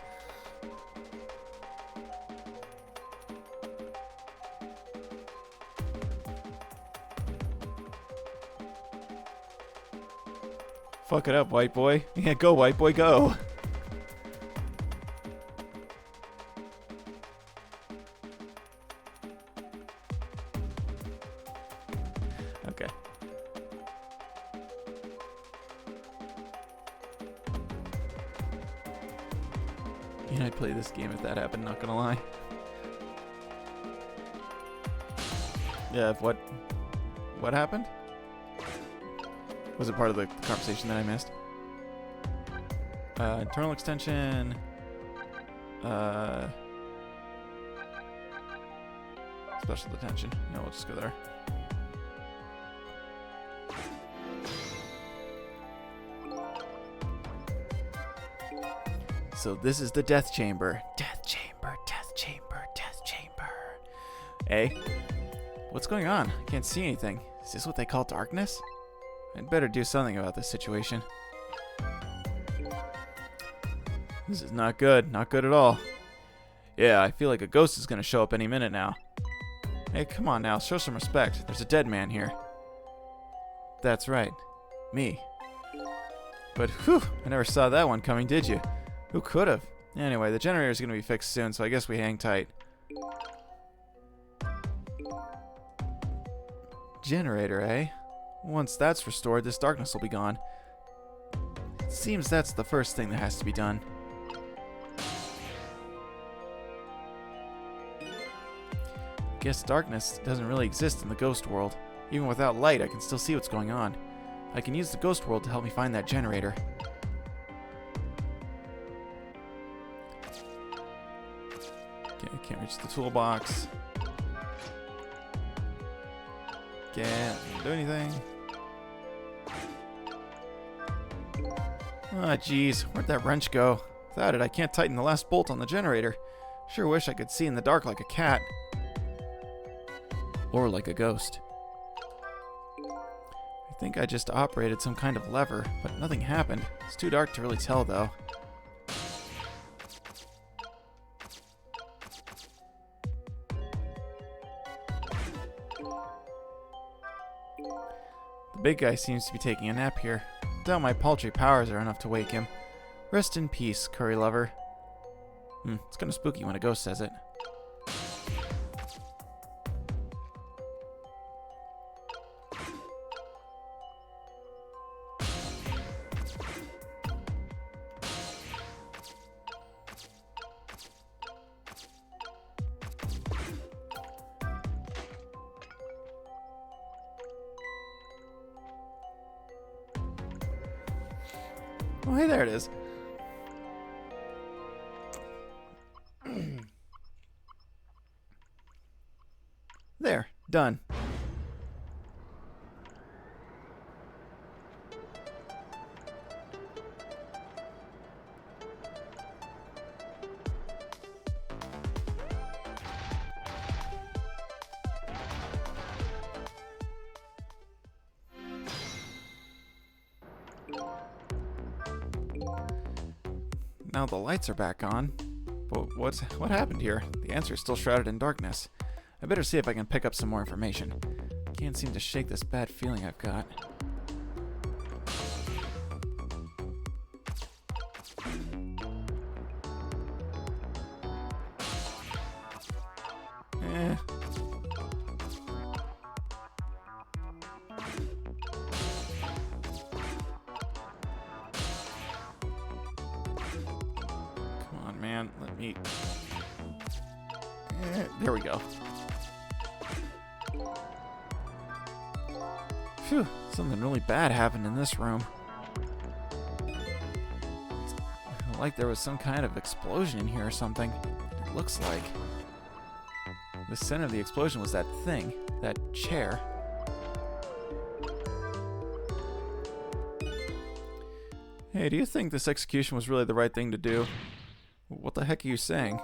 Fuck it up, white boy. Yeah, go, white boy, go. Okay. Yeah, I'd play this game if that happened, not gonna lie. Yeah, what happened? Was it part of the conversation that I missed? Internal extension. Special detention. No, we'll just go there. So this is the death chamber. Death chamber, death chamber, death chamber. Hey, what's going on? I can't see anything. Is this what they call darkness? I'd better do something about this situation. This is not good. Not good at all. Yeah, I feel like a ghost is gonna show up any minute now. Hey, come on now, show some respect. There's a dead man here. That's right. Me. But whew, I never saw that one coming, did you? Who could have? Anyway, the generator's gonna be fixed soon, so I guess we hang tight. Generator, eh? Once that's restored, this darkness will be gone. It seems that's the first thing that has to be done. Guess darkness doesn't really exist in the ghost world. Even without light, I can still see what's going on. I can use the ghost world to help me find that generator. Okay, I can't reach the toolbox. Can't do anything. Ah, jeez, where'd that wrench go? Without it, I can't tighten the last bolt on the generator. Sure wish I could see in the dark like a cat. Or like a ghost. I think I just operated some kind of lever, but nothing happened. It's too dark to really tell, though. The big guy seems to be taking a nap here. Doubt my paltry powers are enough to wake him. Rest in peace, curry lover. It's kind of spooky when a ghost says it. Oh, hey, there it is. There, done. Now the lights are back on. But what happened here? The answer is still shrouded in darkness. I better see if I can pick up some more information. Can't seem to shake this bad feeling I've got. Come on, man. Let me... There we go. Phew, something really bad happened in this room. It's like there was some kind of explosion in here or something. It looks like. The center of the explosion was that thing, that chair. Hey, do you think this execution was really the right thing to do? What the heck are you saying?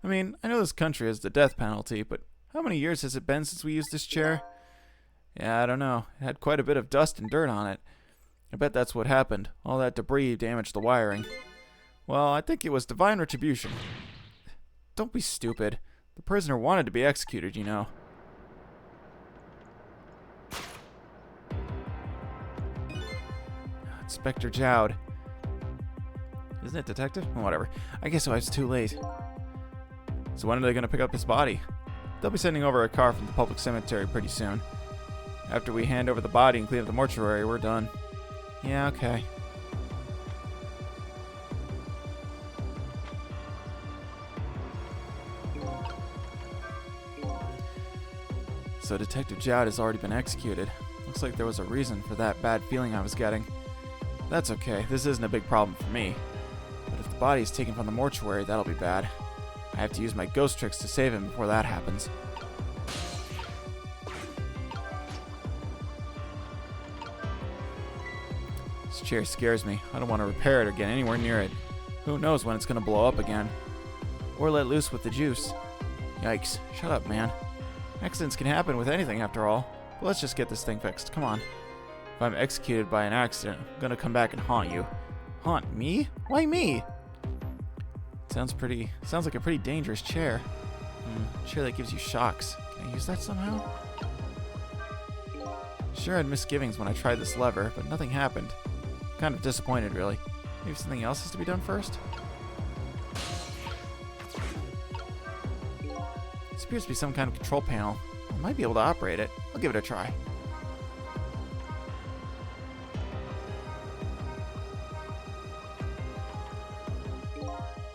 I mean, I know this country has the death penalty, but how many years has it been since we used this chair? Yeah, I don't know. It had quite a bit of dust and dirt on it. I bet that's what happened. All that debris damaged the wiring. Well, I think it was divine retribution. Don't be stupid. The prisoner wanted to be executed, you know. Inspector Jowd. Isn't it detective? Whatever. I guess I was too late. So when are they going to pick up his body? They'll be sending over a car from the public cemetery pretty soon. After we hand over the body and clean up the mortuary, we're done. Yeah, okay. So Detective Jowd has already been executed. Looks like there was a reason for that bad feeling I was getting. That's okay. This isn't a big problem for me. But if the body is taken from the mortuary, that'll be bad. I have to use my ghost tricks to save him before that happens. This chair scares me. I don't want to repair it or get anywhere near it. Who knows when it's going to blow up again. Or let loose with the juice. Yikes. Shut up, man. Accidents can happen with anything after all. But let's just get this thing fixed. Come on. If I'm executed by an accident, I'm going to come back and haunt you. Haunt me? Why me? Sounds like a pretty dangerous chair. Chair that gives you shocks. Can I use that somehow? Sure, I had misgivings when I tried this lever, but nothing happened. Kind of disappointed, really. Maybe something else has to be done first? This appears to be some kind of control panel. I might be able to operate it. I'll give it a try.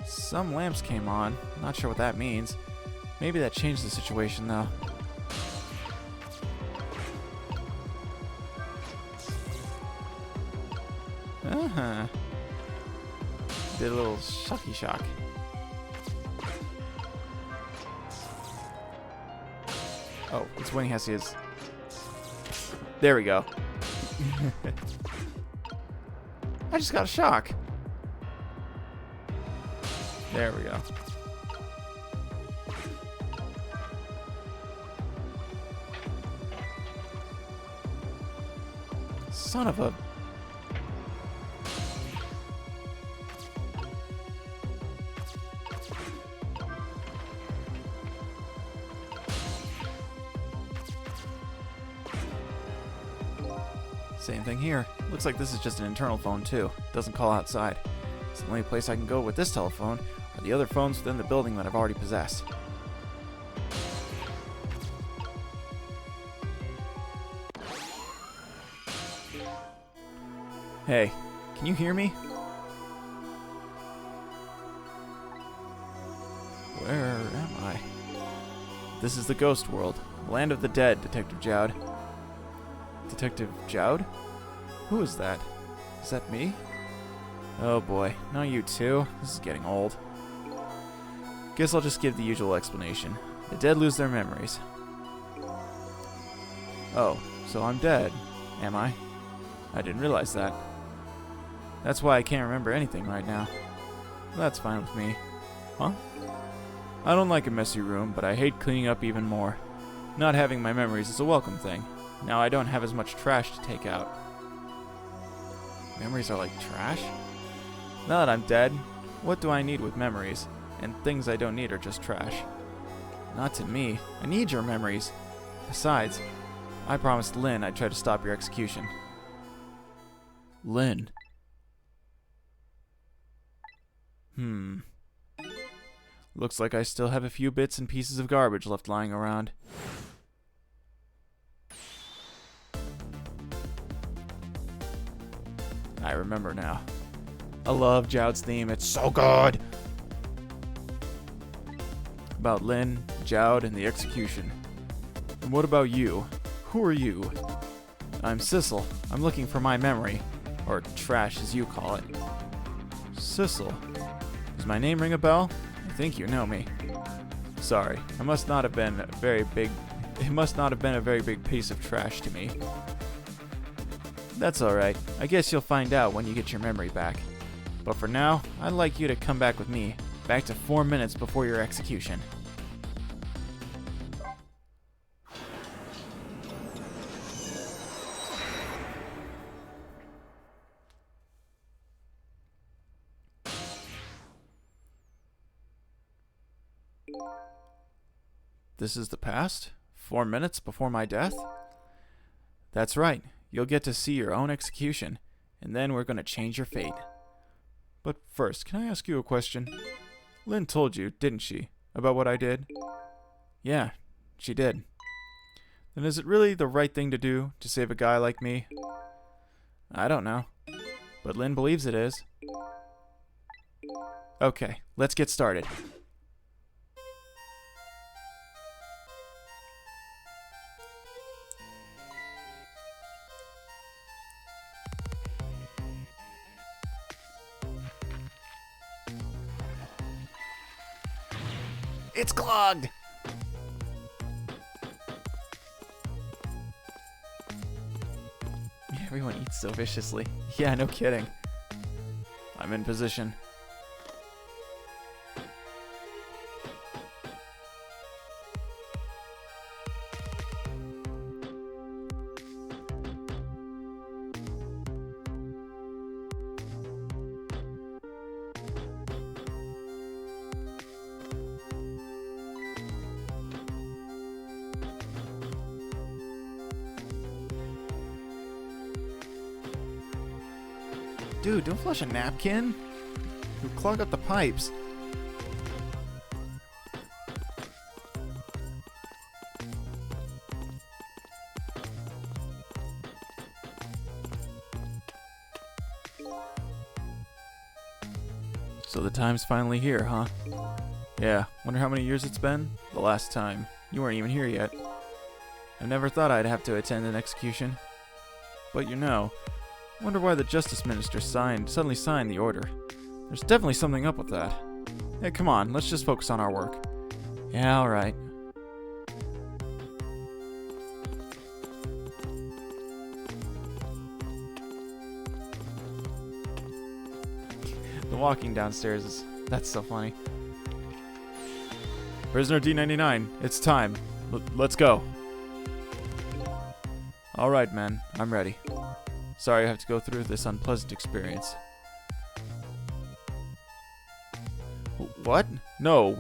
Some lamps came on. Not sure what that means. Maybe that changed the situation, though. Uh-huh. Did a little shocky shock. Oh, it's when he has his... There we go. I just got a shock. There we go. Son of a... Same thing here. Looks like this is just an internal phone too. Doesn't call outside. It's the only place I can go with this telephone are the other phones within the building that I've already possessed. Hey, can you hear me? Where am I? This is the ghost world. Land of the dead, Detective Jowd. Detective Jowd? Who is that? Is that me? Oh boy, not you too. This is getting old. Guess I'll just give the usual explanation. The dead lose their memories. Oh, so I'm dead, am I? I didn't realize that. That's why I can't remember anything right now. That's fine with me. Huh? I don't like a messy room, but I hate cleaning up even more. Not having my memories is a welcome thing. Now I don't have as much trash to take out. Memories are like trash? Now that I'm dead, what do I need with memories? And things I don't need are just trash. Not to me. I need your memories. Besides, I promised Lynn I'd try to stop your execution. Lynn. Looks like I still have a few bits and pieces of garbage left lying around. I remember now. I love Jowd's theme. It's so good! About Lynn, Jowd, and the execution. And what about you? Who are you? I'm Sissel. I'm looking for my memory. Or trash, as you call it. Sissel. Does my name ring a bell? I think you know me. Sorry, it must not have been a very big piece of trash to me. That's alright. I guess you'll find out when you get your memory back. But for now, I'd like you to come back with me. Back to 4 minutes before your execution. This is the past? 4 minutes before my death? That's right. You'll get to see your own execution, and then we're going to change your fate. But first, can I ask you a question? Lynn told you, didn't she, about what I did? Yeah, she did. Then is it really the right thing to do to save a guy like me? I don't know. But Lynn believes it is. Okay, let's get started. It's clogged! Everyone eats so viciously. Yeah, no kidding. I'm in position. Dude, don't flush a napkin. You'll clog up the pipes. So the time's finally here, huh? Yeah, wonder how many years it's been? The last time. You weren't even here yet. I never thought I'd have to attend an execution. But you know, wonder why the Justice Minister suddenly signed the order. There's definitely something up with that. Hey, come on, let's just focus on our work. Yeah, alright. The walking downstairs that's so funny. Prisoner D99, it's time. Let's go. Alright, men, I'm ready. Sorry I have to go through this unpleasant experience. What? No,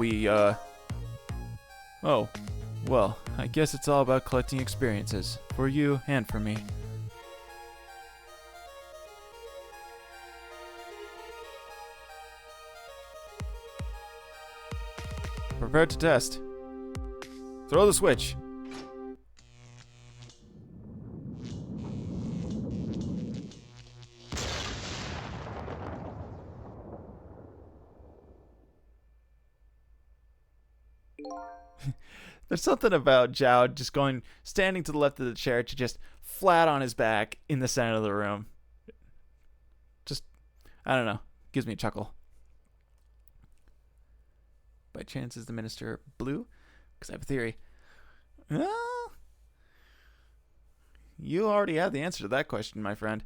Oh, well, I guess it's all about collecting experiences. For you and for me. Prepare to test. Throw the switch. There's something about Zhao just standing to the left of the chair to just flat on his back in the center of the room. Just, I don't know, gives me a chuckle. By chance, is the minister blue? Because I have a theory. Well, you already have the answer to that question, my friend.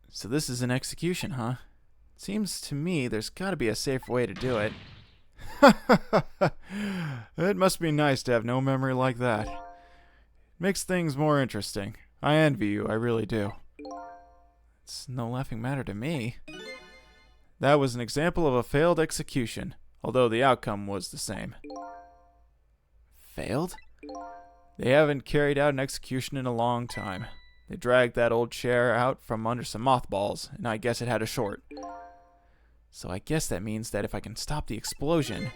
So this is an execution, huh? Seems to me there's got to be a safe way to do it. It must be nice to have no memory like that. Makes things more interesting. I envy you, I really do. It's no laughing matter to me. That was an example of a failed execution, although the outcome was the same. Failed? They haven't carried out an execution in a long time. They dragged that old chair out from under some mothballs, and I guess it had a short. So I guess that means that if I can stop the explosion...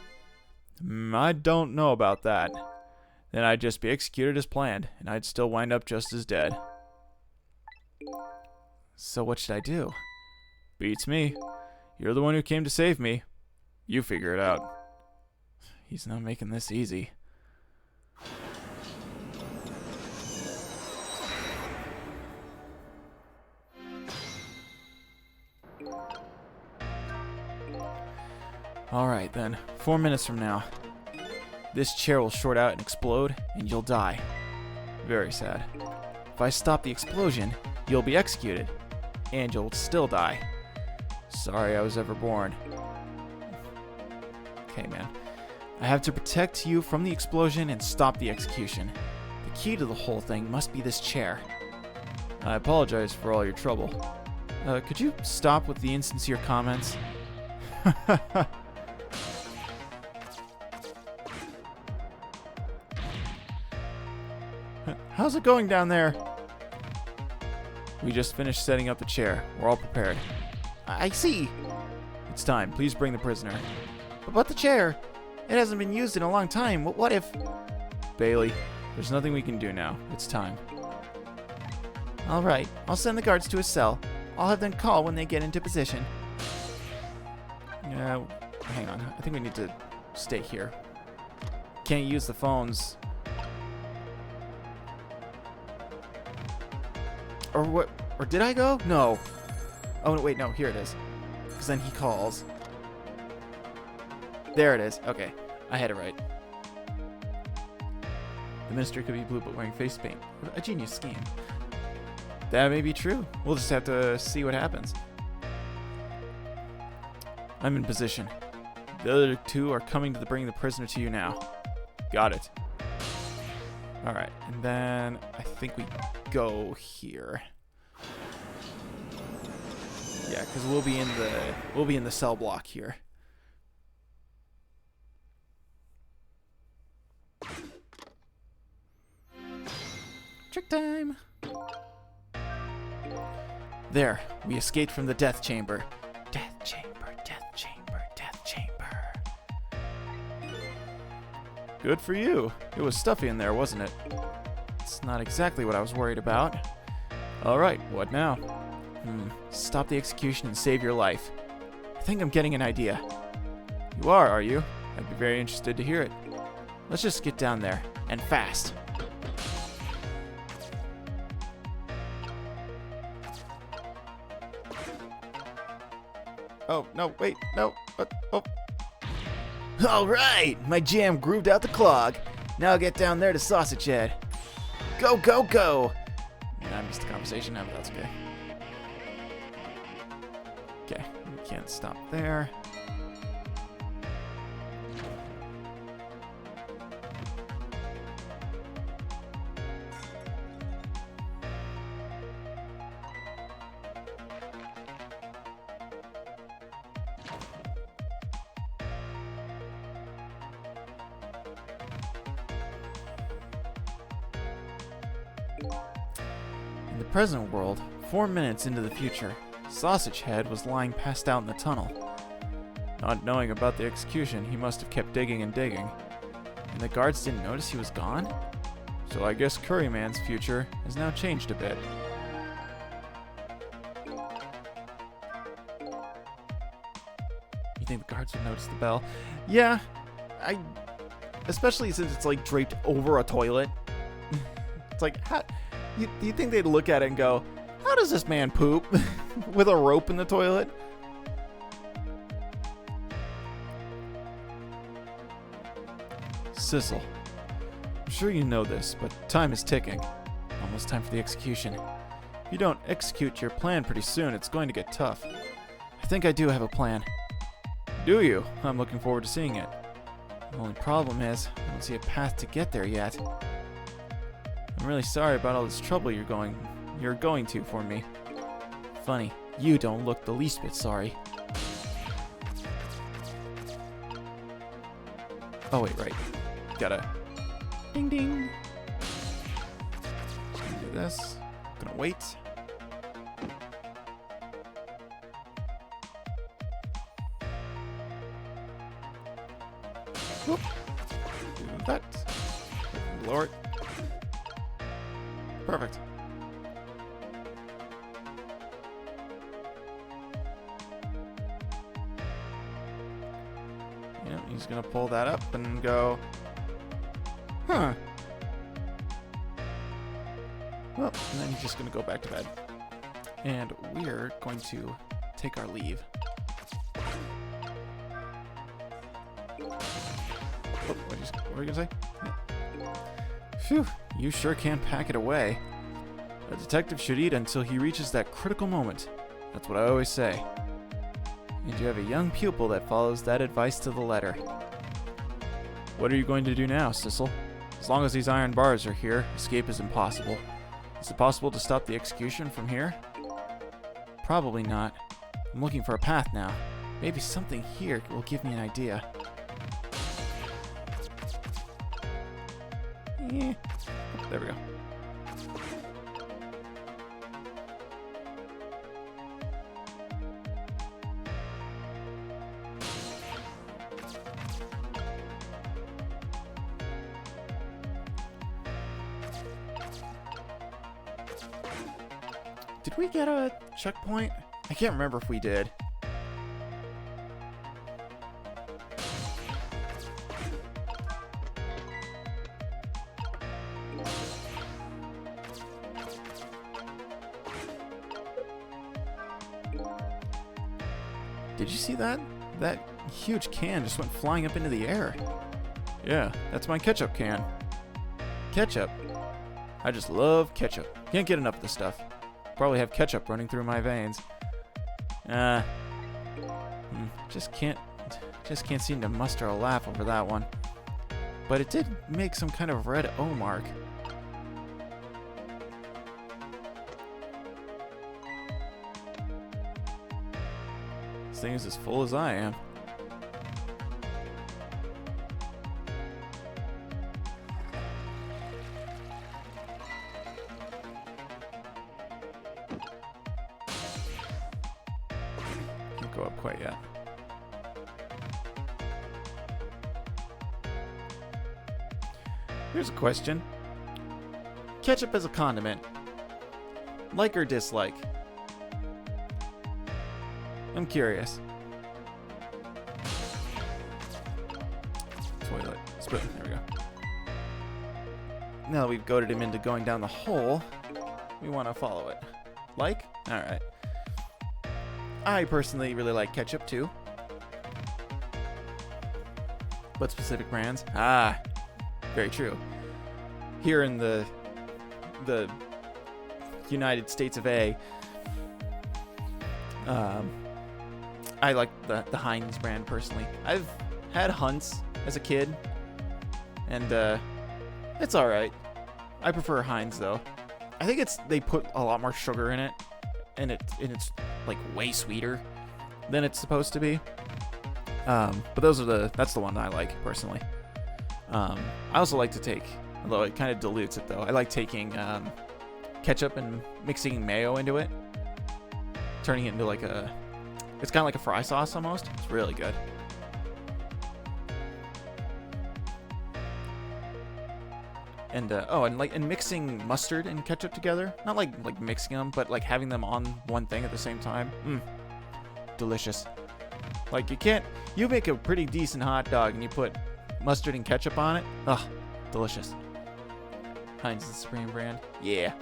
I don't know about that. Then I'd just be executed as planned, and I'd still wind up just as dead. So what should I do? Beats me. You're the one who came to save me. You figure it out. He's not making this easy. Alright then, 4 minutes from now. This chair will short out and explode, and you'll die. Very sad. If I stop the explosion, you'll be executed, and you'll still die. Sorry I was ever born. Okay, man. I have to protect you from the explosion and stop the execution. The key to the whole thing must be this chair. I apologize for all your trouble. Could you stop with the insincere comments? How's it going down there? We just finished setting up the chair. We're all prepared. I see. It's time. Please bring the prisoner. But the chair. It hasn't been used in a long time. What if... Bailey, there's nothing we can do now. It's time. All right. I'll send the guards to his cell. I'll have them call when they get into position. Hang on. I think we need to stay here. Can't use the phones. Or what? Or did I go? No. Oh, no, wait, no. Here it is. Because then he calls. There it is. Okay. I had it right. The minister could be blue but wearing face paint. A genius scheme. That may be true. We'll just have to see what happens. I'm in position. The other two are coming to bring the prisoner to you now. Got it. Alright, and then I think we go here. Yeah, because we'll be in the cell block here. Trick time. There, we escaped from the death chamber. Death chamber, death chamber, death chamber. Good for you. It was stuffy in there, wasn't it? It's not exactly what I was worried about. Alright, what now? Stop the execution and save your life. I think I'm getting an idea. You are you? I'd be very interested to hear it. Let's just get down there, and fast. Oh, no, wait, no, oh. Alright, my jam grooved out the clog. Now I'll get down there to Sausage Head. Go, go, go! Yeah, I missed the conversation now, but that's okay. Okay, we can't stop there. In the present world, 4 minutes into the future, Sausage Head was lying passed out in the tunnel. Not knowing about the execution, he must have kept digging and digging. And the guards didn't notice he was gone? So I guess Curryman's future has now changed a bit. You think the guards would notice the bell? Yeah, especially since it's like draped over a toilet. It's like, how, you think they'd look at it and go, how does this man poop? With a rope in the toilet? Sissel, I'm sure you know this, but time is ticking. Almost time for the execution. If you don't execute your plan pretty soon, it's going to get tough. I think I do have a plan. Do you? I'm looking forward to seeing it. The only problem is, I don't see a path to get there yet. I'm really sorry about all this trouble you're going to for me. Funny, you don't look the least bit sorry. Oh wait, right. Gotta ding ding. Just gonna do this. Gonna wait. Whoop. Do that. Lower it. Perfect. Yeah, he's gonna pull that up and go, huh. Well, and then he's just gonna go back to bed. And we're going to take our leave. Oh, what were you gonna say? Phew, you sure can pack it away. A detective should eat until he reaches that critical moment. That's what I always say. And you have a young pupil that follows that advice to the letter. What are you going to do now, Sissel? As long as these iron bars are here, escape is impossible. Is it possible to stop the execution from here? Probably not. I'm looking for a path now. Maybe something here will give me an idea. Yeah. There we go. Did we get a checkpoint? I can't remember if we did. Did you see that? That huge can just went flying up into the air. Yeah, that's my ketchup can. Ketchup? I just love ketchup. Can't get enough of this stuff. Probably have ketchup running through my veins. Just can't seem to muster a laugh over that one. But it did make some kind of red O mark. This thing is as full as I am. Can't go up quite yet. Here's a question. Ketchup as a condiment. Like or dislike? I'm curious. Toilet. Spoon. There we go. Now that we've goaded him into going down the hole, we want to follow it. Like? Alright. I personally really like ketchup too. What specific brands? Ah, very true. Here in the United States of A, I like the Heinz brand personally. I've had Hunt's as a kid, and it's all right. I prefer Heinz though. I think they put a lot more sugar in it, and it's like way sweeter than it's supposed to be. But that's the one I like personally. I also like to take, although it kind of dilutes it though. I like taking ketchup and mixing mayo into it, turning it into like it's kind of like a fry sauce almost. It's really good. And and mixing mustard and ketchup together, not like mixing them, but like having them on one thing at the same time. Delicious. Like you make a pretty decent hot dog and you put mustard and ketchup on it. Ugh, delicious. Heinz is the Supreme brand. Yeah.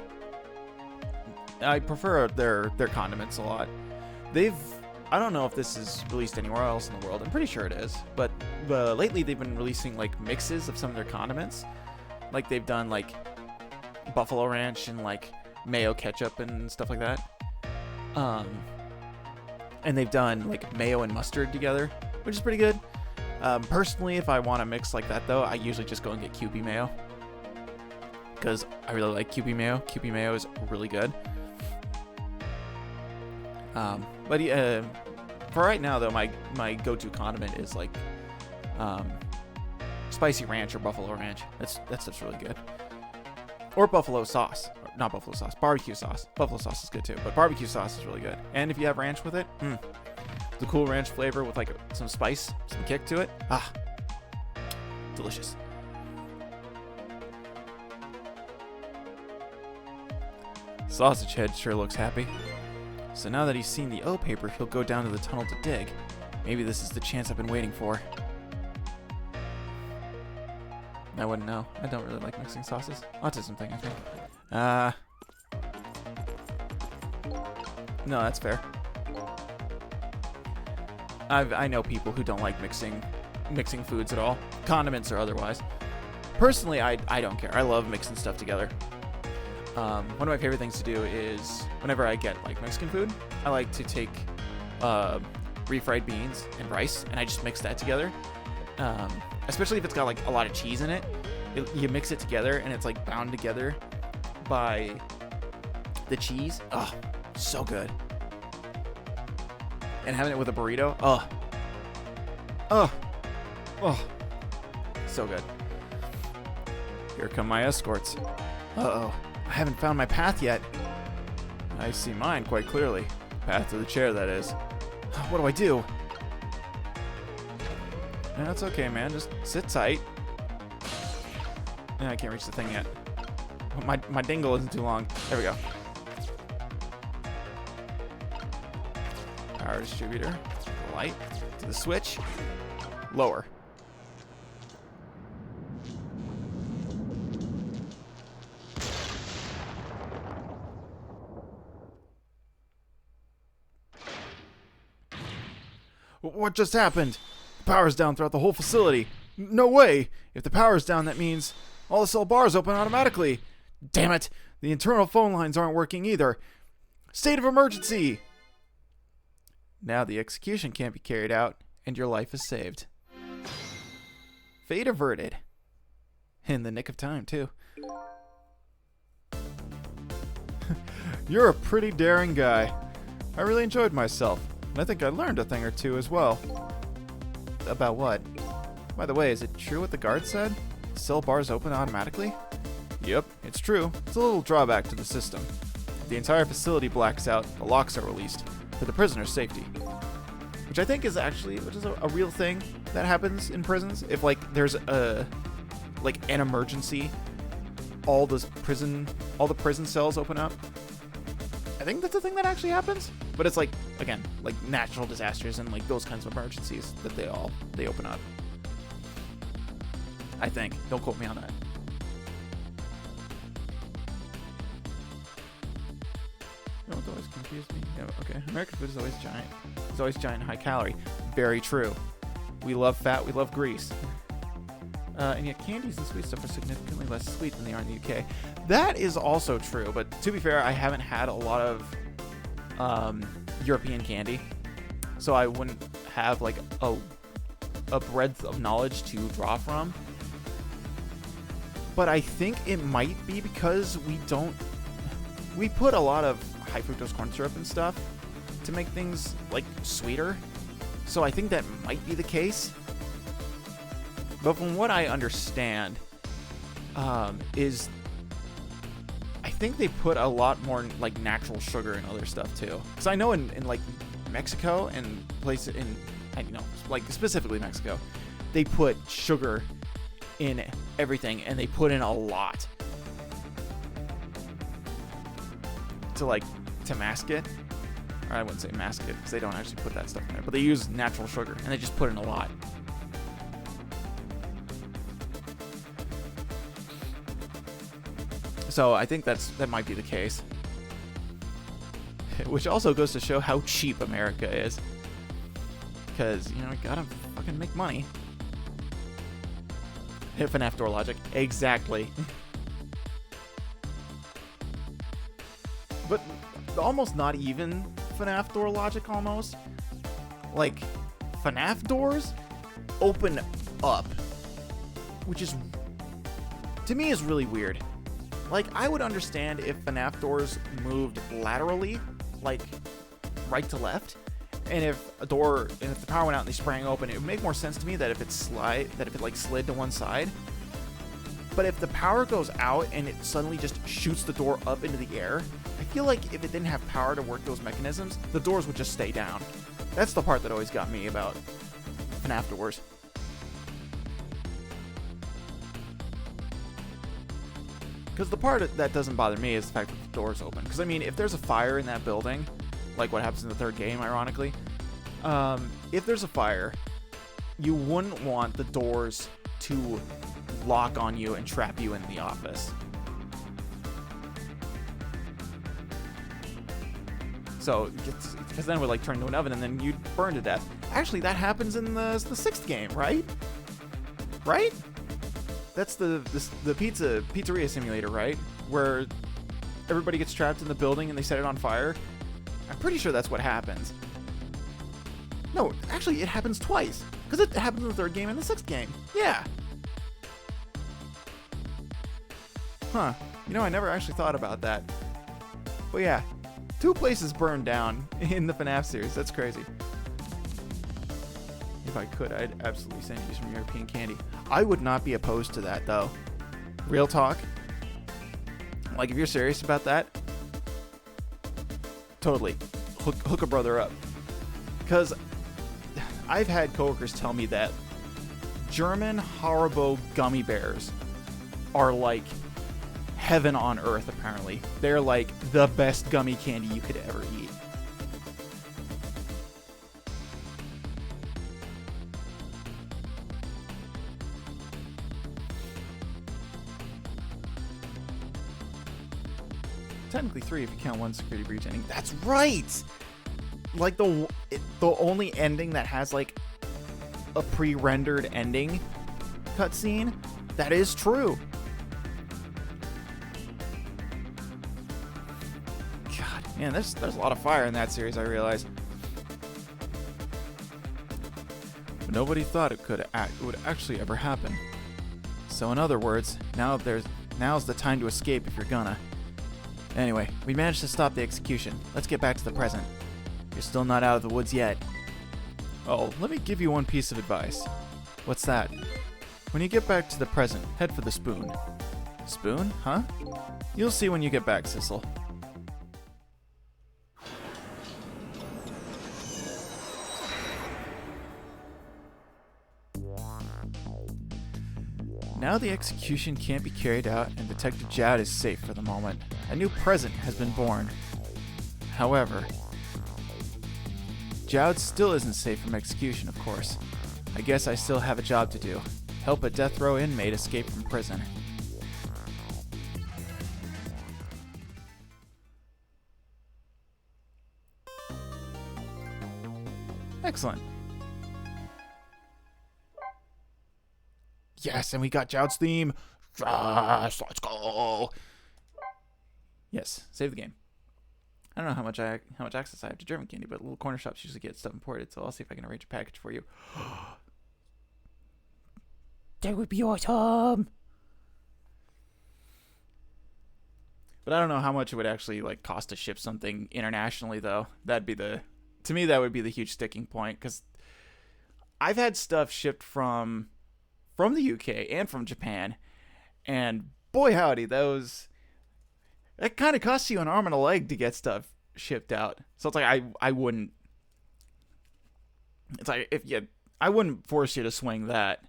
I prefer their condiments a lot. I don't know if this is released anywhere else in the world. I'm pretty sure it is. But lately they've been releasing like mixes of some of their condiments. Like they've done like buffalo ranch and like mayo ketchup and stuff like that. And they've done like mayo and mustard together, which is pretty good. Personally, if I want to mix like that though, I usually just go and get Kewpie mayo. Because I really like Kewpie mayo. Kewpie mayo is really good. But for right now though, my go-to condiment is like spicy ranch or buffalo ranch. That's just really good. Or buffalo sauce. Not buffalo sauce, barbecue sauce. Buffalo sauce is good too, but barbecue sauce is really good. And if you have ranch with it, the cool ranch flavor with like some spice, some kick to it. Delicious. Sausage Head sure looks happy. So now that he's seen the O paper, he'll go down to the tunnel to dig. Maybe this is the chance I've been waiting for. I wouldn't know. I don't really like mixing sauces. Autism thing, I think. No, that's fair. I know people who don't like mixing foods at all, condiments or otherwise. Personally, I don't care. I love mixing stuff together. One of my favorite things to do is whenever I get like Mexican food, I like to take refried beans and rice, and I just mix that together. Especially if it's got like a lot of cheese in it. You mix it together and it's like bound together by the cheese. Oh, so good. And having it with a burrito. Oh, so good. Here come my escorts. Uh-oh, I haven't found my path yet. I see mine quite clearly. Path to the chair, that is. What do I do? That's okay, man. Just sit tight. I can't reach the thing yet. My dingle isn't too long. There we go. Power distributor. To the light. To the switch. Lower. What just happened? The power's down throughout the whole facility. No way! If the power's down, that means all the cell bars open automatically. Damn it! The internal phone lines aren't working either. State of emergency! Now the execution can't be carried out, and your life is saved. Fate averted. In the nick of time, too. You're a pretty daring guy. I really enjoyed myself, and I think I learned a thing or two as well. About what? By the way, is it true what the guard said? Cell bars open automatically? Yep, it's true. It's a little drawback to the system. If the entire facility blacks out, the locks are released for the prisoner's safety. Which I think is actually a real thing that happens in prisons. If like there's an emergency, all the prison cells open up. I think that's a thing that actually happens. But it's like, again, like natural disasters and like those kinds of emergencies that they open up. I think. Don't quote me on that. You know what always confused me? Yeah, okay. American food is always giant. It's always giant and high calorie. Very true. We love fat. We love grease. And yet candies and sweet stuff are significantly less sweet than they are in the UK. That is also true. But to be fair, I haven't had a lot of European candy. So I wouldn't have like a breadth of knowledge to draw from. But I think it might be because we put a lot of high fructose corn syrup and stuff to make things like sweeter. So I think that might be the case. But from what I understand, is I think they put a lot more like natural sugar and other stuff too. Because I know in like Mexico and places in, you know, like specifically Mexico, they put sugar in everything, and they put in a lot to mask it. Or I wouldn't say mask it, because they don't actually put that stuff in there, but they use natural sugar, and they just put in a lot. So I think that might be the case. Which also goes to show how cheap America is. Because, you know, we gotta fucking make money. FNAF door logic. Exactly. But almost not even FNAF door logic, almost. Like, FNAF doors open up. Which is, to me, is really weird. Like, I would understand if FNAF doors moved laterally, like, right to left. And if the power went out and they sprang open, it would make more sense to me that if it slid to one side. But if the power goes out and it suddenly just shoots the door up into the air, I feel like if it didn't have power to work those mechanisms, the doors would just stay down. That's the part that always got me about FNAF doors. Because the part that doesn't bother me is the fact that the door's open. Because, I mean, if there's a fire in that building, like what happens in the third game, ironically, if there's a fire, you wouldn't want the doors to lock on you and trap you in the office. So, because then it would, like, turn into an oven and then you'd burn to death. Actually, that happens in the sixth game, right? Right? That's the pizzeria simulator, right? Where everybody gets trapped in the building and they set it on fire. I'm pretty sure that's what happens. No, actually, it happens twice. Because it happens in the third game and the sixth game. Yeah. Huh. You know, I never actually thought about that. But yeah, 2 places burned down in the FNAF series. That's crazy. If I could, I'd absolutely send you some European candy. I would not be opposed to that, though. Real talk. Like, if you're serious about that, totally. Hook a brother up. Because I've had coworkers tell me that German Haribo gummy bears are like heaven on earth, apparently. They're like the best gummy candy you could ever eat. Technically 3 if you count one security breach ending. That's right! Like the only ending that has like a pre-rendered ending cutscene. That is true. God, man, there's a lot of fire in that series, I realize. But nobody thought it would actually ever happen. So in other words, now's the time to escape if you're gonna. Anyway, we managed to stop the execution. Let's get back to the present. You're still not out of the woods yet. Oh, let me give you one piece of advice. What's that? When you get back to the present, head for the spoon. Spoon? Huh? You'll see when you get back, Sissel. Now the execution can't be carried out and Detective Jowd is safe for the moment. A new present has been born. However, Jowd still isn't safe from execution, of course. I guess I still have a job to do. Help a death row inmate escape from prison. Excellent. Yes, and we got Jowd's theme. Yes, let's go. Yes, save the game. I don't know how much access I have to German candy, but little corner shops usually get stuff imported, so I'll see if I can arrange a package for you. That would be awesome. But I don't know how much it would actually like cost to ship something internationally, though. To me, that would be the huge sticking point, because I've had stuff shipped from the UK and from Japan, and boy howdy, It kind of costs you an arm and a leg to get stuff shipped out. So it's like I wouldn't. It's like I wouldn't force you to swing that,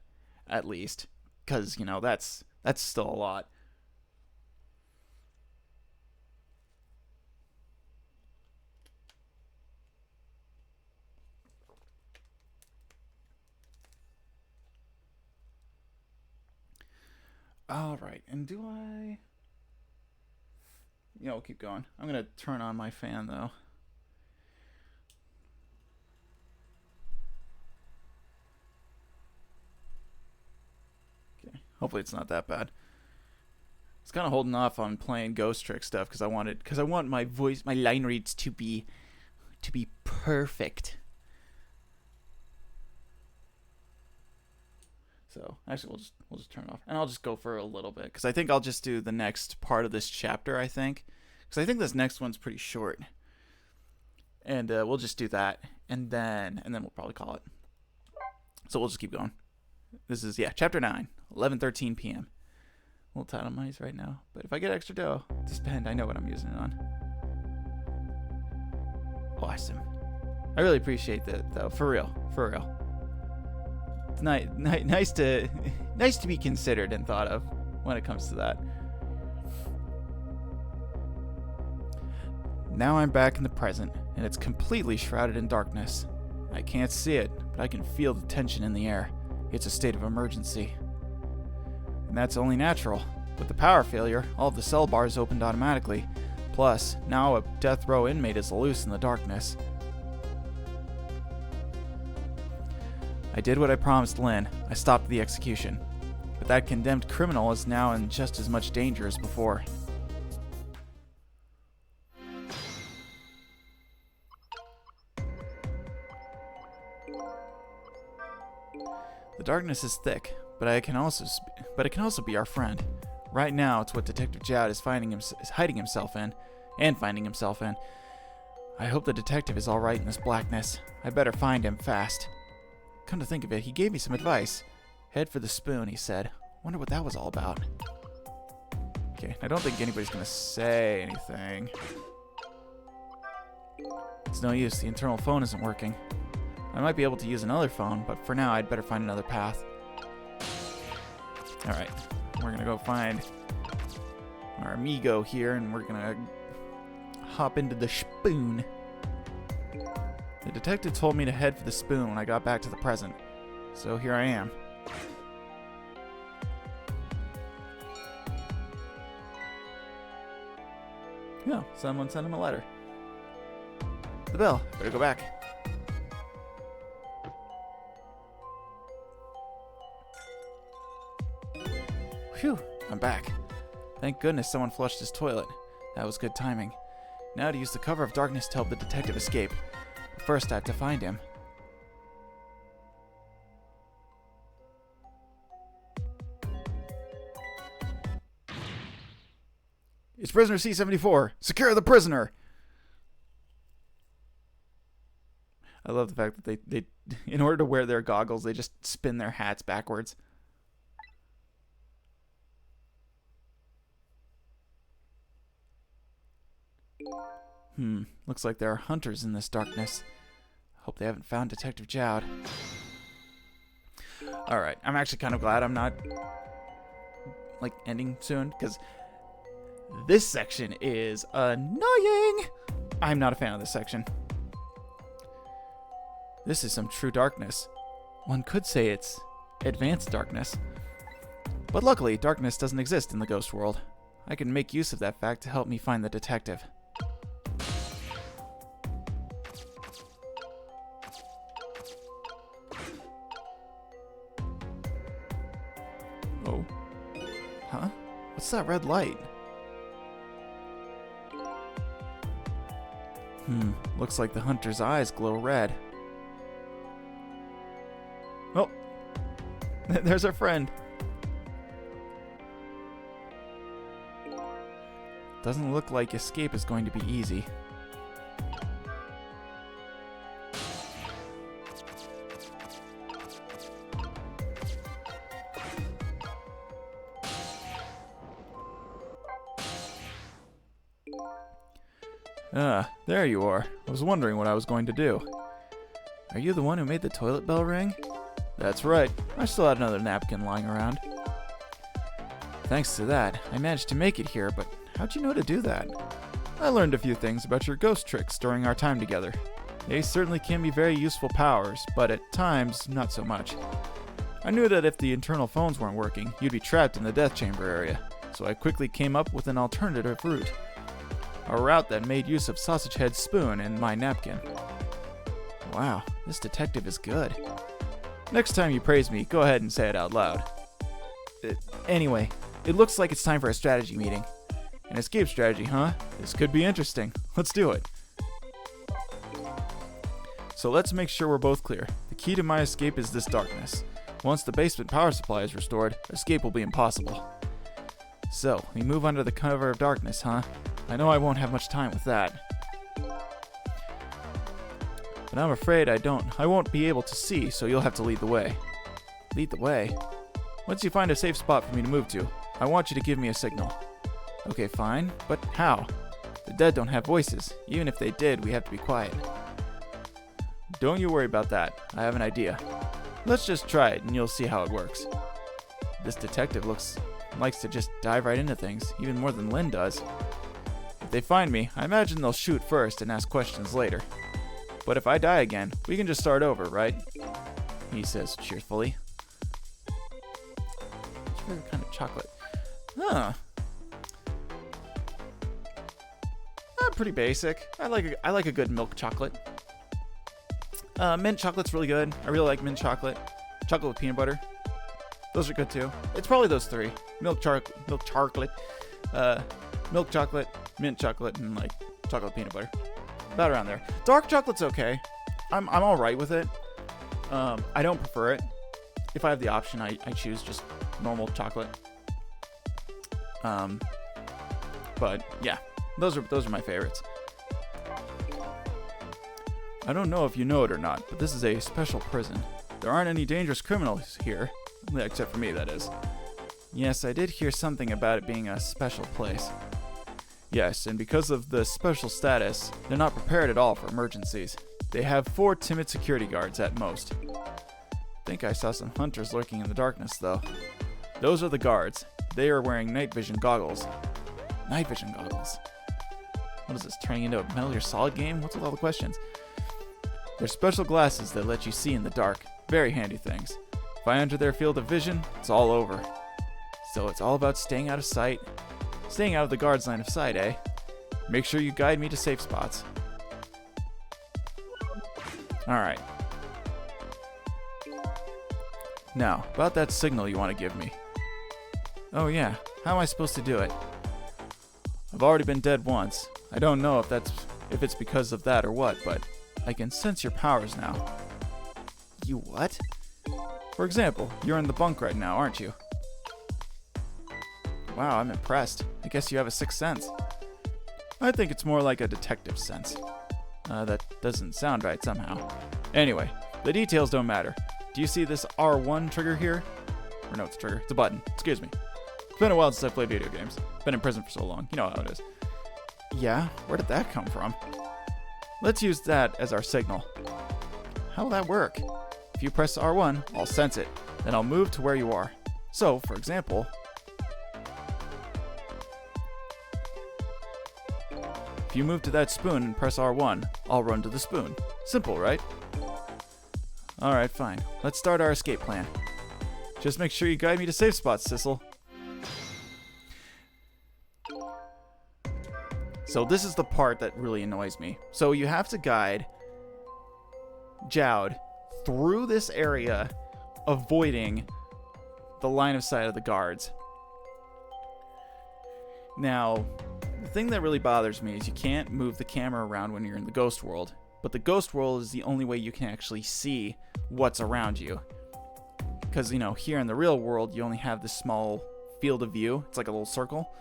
at least, because that's still a lot. All right, and do I? We'll keep going. I'm gonna turn on my fan though. Okay, hopefully it's not that bad. I was kind of holding off on playing Ghost Trick stuff because I want my voice, my line reads to be perfect. So actually, we'll just turn it off, and I'll just go for a little bit because I think I'll just do the next part of this chapter. I think because I think this next one's pretty short, and we'll just do that, and then we'll probably call it. So we'll just keep going. This is chapter 9, 11:13 p.m. A little tight on mice right now, but if I get extra dough to spend, I know what I'm using it on. Awesome. I really appreciate that though, for real. It's nice to be considered and thought of when it comes to that. Now I'm back in the present, and it's completely shrouded in darkness. I can't see it, but I can feel the tension in the air. It's a state of emergency. And that's only natural. With the power failure, all of the cell bars opened automatically. Plus, now a death row inmate is loose in the darkness. I did what I promised Lynn. I stopped the execution. But that condemned criminal is now in just as much danger as before. The darkness is thick, but it can also be our friend. Right now, it's what Detective Jowd is hiding himself in. I hope the detective is alright in this blackness. I better find him fast. Come to think of it, he gave me some advice. Head for the spoon, he said. Wonder what that was all about. Okay, I don't think anybody's gonna say anything. It's no use, the internal phone isn't working. I might be able to use another phone, but for now I'd better find another path. Alright, we're gonna go find our amigo here, and we're gonna hop into the spoon. The detective told me to head for the spoon when I got back to the present, so here I am. Yeah, someone sent him a letter. The bell. Better go back. Phew, I'm back. Thank goodness someone flushed his toilet. That was good timing. Now to use the cover of darkness to help the detective escape. But first I have to find him. It's prisoner C-74. Secure the prisoner. I love the fact that they in order to wear their goggles, they just spin their hats backwards. Looks like there are hunters in this darkness. Hope they haven't found Detective Jowd. Alright, I'm actually kind of glad I'm not, ending soon, because this section is annoying! I'm not a fan of this section. This is some true darkness. One could say it's advanced darkness. But luckily, darkness doesn't exist in the ghost world. I can make use of that fact to help me find the detective. Oh. Huh? What's that red light? Looks like the hunter's eyes glow red. Oh. There's our friend. Doesn't look like escape is going to be easy. There you are. I was wondering what I was going to do. Are you the one who made the toilet bell ring? That's right. I still had another napkin lying around. Thanks to that, I managed to make it here, but how'd you know to do that? I learned a few things about your ghost tricks during our time together. They certainly can be very useful powers, but at times, not so much. I knew that if the internal phones weren't working, you'd be trapped in the death chamber area, so I quickly came up with an alternative route. A route that made use of Sausage Head's spoon and my napkin. Wow, this detective is good. Next time you praise me, go ahead and say it out loud. Anyway, it looks like it's time for a strategy meeting. An escape strategy, huh? This could be interesting. Let's do it. So let's make sure we're both clear. The key to my escape is this darkness. Once the basement power supply is restored, escape will be impossible. So, we move under the cover of darkness, huh? I know I won't have much time with that. But I'm afraid I won't be able to see, so you'll have to lead the way. Lead the way? Once you find a safe spot for me to move to, I want you to give me a signal. Okay, fine, but how? The dead don't have voices. Even if they did, we have to be quiet. Don't you worry about that. I have an idea. Let's just try it and you'll see how it works. This detective likes to just dive right into things, even more than Lynn does. If they find me, I imagine they'll shoot first and ask questions later. But if I die again, we can just start over, right? He says cheerfully. What's your favorite kind of chocolate? Huh. Pretty basic. I like a good milk chocolate. Mint chocolate's really good. I really like mint chocolate. Chocolate with peanut butter. Those are good too. It's probably those three. Milk chocolate, milk chocolate, mint chocolate, and like chocolate with peanut butter. About around there. Dark chocolate's okay. I'm all right with it. I don't prefer it. If I have the option, I choose just normal chocolate. But yeah. Those are my favorites. I don't know if you know it or not, but this is a special prison. There aren't any dangerous criminals here, except for me, that is. Yes, I did hear something about it being a special place. Yes, and because of the special status, they're not prepared at all for emergencies. They have 4 timid security guards at most. I think I saw some hunters lurking in the darkness, though. Those are the guards. They are wearing night vision goggles. Night vision goggles? What is this, turning into a Metal Gear Solid game? What's with all the questions? They're special glasses that let you see in the dark. Very handy things. If I enter their field of vision, it's all over. So it's all about staying out of sight. Staying out of the guard's line of sight, eh? Make sure you guide me to safe spots. Alright. Now, about that signal you want to give me. Oh yeah, how am I supposed to do it? I've already been dead once. I don't know if it's because of that or what, but I can sense your powers now. You what? For example, you're in the bunk right now, aren't you? Wow, I'm impressed. I guess you have a sixth sense. I think it's more like a detective sense. That doesn't sound right somehow. Anyway, the details don't matter. Do you see this R1 trigger here? Or no, it's a trigger. It's a button. Excuse me. It's been a while since I've played video games. Been in prison for so long. You know how it is. Yeah? Where did that come from? Let's use that as our signal. How will that work? If you press R1, I'll sense it. Then I'll move to where you are. So, for example... if you move to that spoon and press R1, I'll run to the spoon. Simple, right? Alright, fine. Let's start our escape plan. Just make sure you guide me to safe spots, Sissel. So this is the part that really annoys me. So you have to guide Jowd through this area, avoiding the line of sight of the guards. Now, the thing that really bothers me is you can't move the camera around when you're in the ghost world. But the ghost world is the only way you can actually see what's around you. Because, you know, here in the real world, you only have this small field of view. It's like a little circle.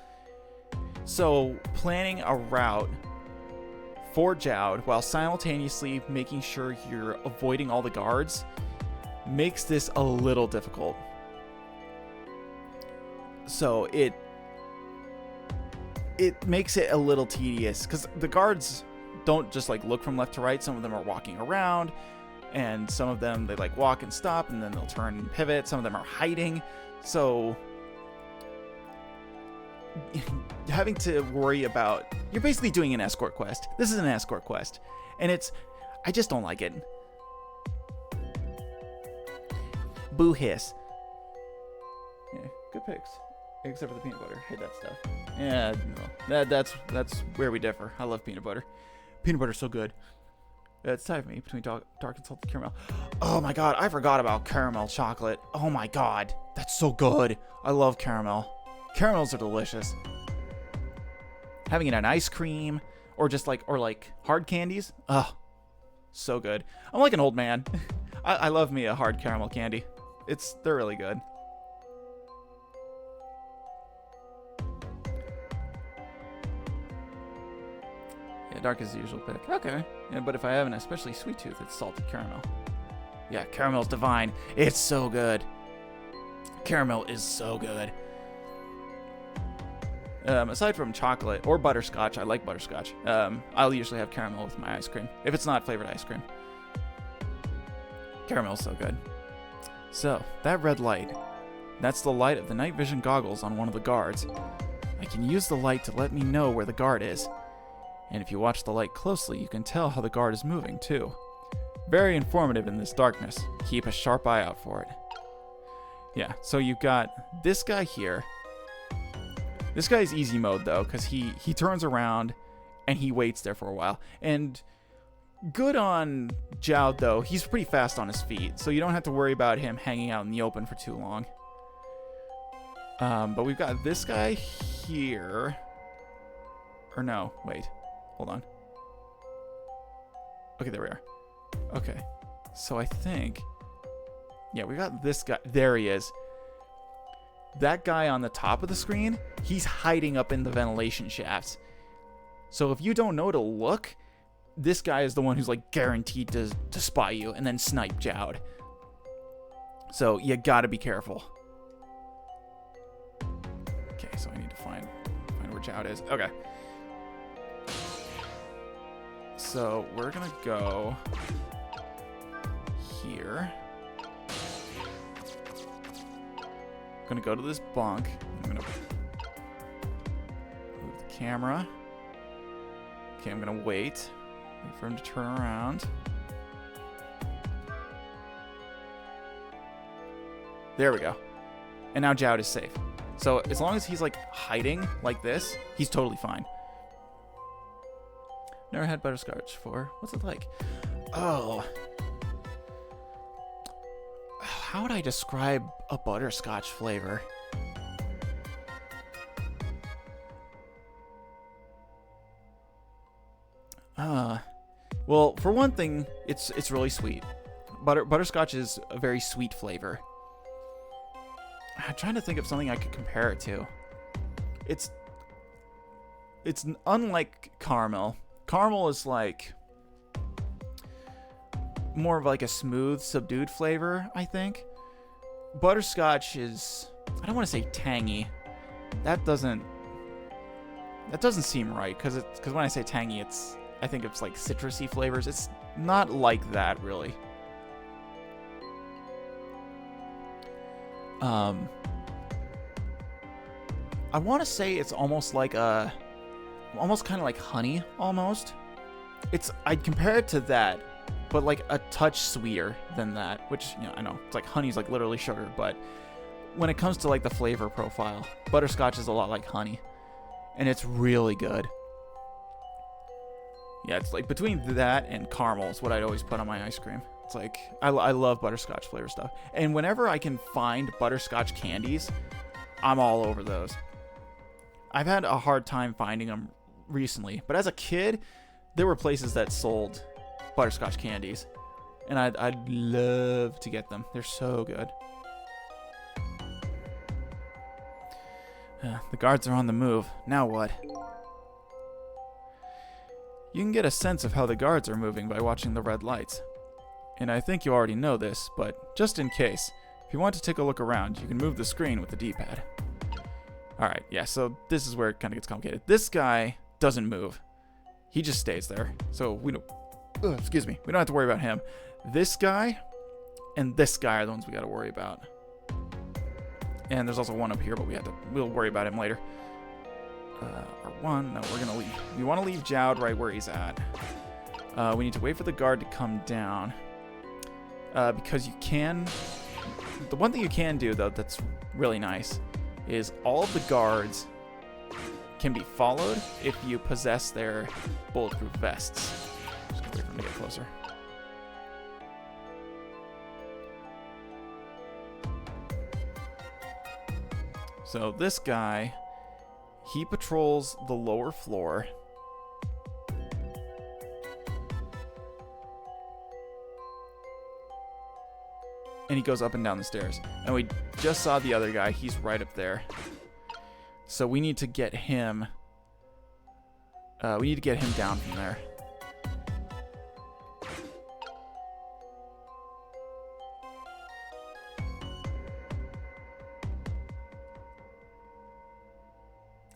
So, planning a route for Jowd while simultaneously making sure you're avoiding all the guards makes this a little difficult. So, it makes it a little tedious because the guards don't just like look from left to right. Some of them are walking around, and some of them they like walk and stop, and then they'll turn and pivot. Some of them are hiding, so having to worry about, you're basically doing an escort quest. This is an escort quest, and I just don't like it. Boo hiss. Yeah, good picks. Except for the peanut butter. Hate that stuff. Yeah, no. That's where we differ. I love peanut butter. Peanut butter's so good. It's time for me between dark and salted caramel. Oh my god, I forgot about caramel chocolate. Oh my god, that's so good. I love caramel. Caramels are delicious. Having it on ice cream or just like hard candies. Oh, so good. I'm like an old man. I love me a hard caramel candy. They're really good. Yeah, dark is the usual pick. Okay. Yeah, but if I have an especially sweet tooth, it's salted caramel. Yeah, caramel's divine. It's so good. Caramel is so good. Aside from chocolate or butterscotch, I like butterscotch. I'll usually have caramel with my ice cream. If it's not flavored ice cream. Caramel's so good. So, that red light. That's the light of the night vision goggles on one of the guards. I can use the light to let me know where the guard is. And if you watch the light closely, you can tell how the guard is moving, too. Very informative in this darkness. Keep a sharp eye out for it. Yeah, so you've got this guy here. This guy's easy mode, though, because he turns around and he waits there for a while. And good on Jowd, though. He's pretty fast on his feet, so you don't have to worry about him hanging out in the open for too long. But we've got this guy here. Or no, wait. Hold on. Okay, there we are. Okay. So I think... yeah, we got this guy. There he is. That guy on the top of the screen, he's hiding up in the ventilation shafts. So if you don't know to look, this guy is the one who's like guaranteed to spy you and then snipe Jowd. So you gotta be careful. Okay, so I need to find where Jowd is. Okay. So we're gonna go here. I'm gonna go to this bunk. I'm gonna move the camera. Okay, I'm gonna wait for him to turn around. There we go. And now Jowd is safe. So as long as he's like hiding like this, he's totally fine. Never had butterscotch before. What's it like? Oh. How would I describe a butterscotch flavor? Well, for one thing, it's really sweet. Butterscotch is a very sweet flavor. I'm trying to think of something I could compare it to. It's unlike caramel. Caramel is like more of like a smooth, subdued flavor, I think. Butterscotch is, I don't want to say tangy. That doesn't seem right because when I say tangy, I think it's like citrusy flavors. It's not like that really. I want to say it's almost like almost kind of like honey almost. I'd compare it to that, but like a touch sweeter than that, which, you know, I know it's like honey's like literally sugar, but when it comes to like the flavor profile, butterscotch is a lot like honey, and it's really good. Yeah, it's like between that and caramel is what I'd always put on my ice cream. It's like, I love butterscotch flavor stuff. And whenever I can find butterscotch candies, I'm all over those. I've had a hard time finding them recently, but as a kid, there were places that sold butterscotch candies, and I'd love to get them. They're so good. The guards are on the move. Now what? You can get a sense of how the guards are moving by watching the red lights. And I think you already know this, but just in case, if you want to take a look around, you can move the screen with the D-pad. All right, yeah, so this is where it kind of gets complicated. This guy doesn't move. He just stays there. So we don't, excuse me, we don't have to worry about him. This guy and this guy are the ones we got to worry about. And there's also one up here, but we'll worry about him later. R1, no, we're gonna leave. We want to leave Jowd right where he's at. We need to wait for the guard to come down. Because you can, the one thing you can do though that's really nice is all of the guards can be followed if you possess their bulletproof vests. Just gonna wait for him to get closer. So this guy, he patrols the lower floor. And he goes up and down the stairs. And we just saw the other guy. He's right up there. So we need to get him. We need to get him down from there.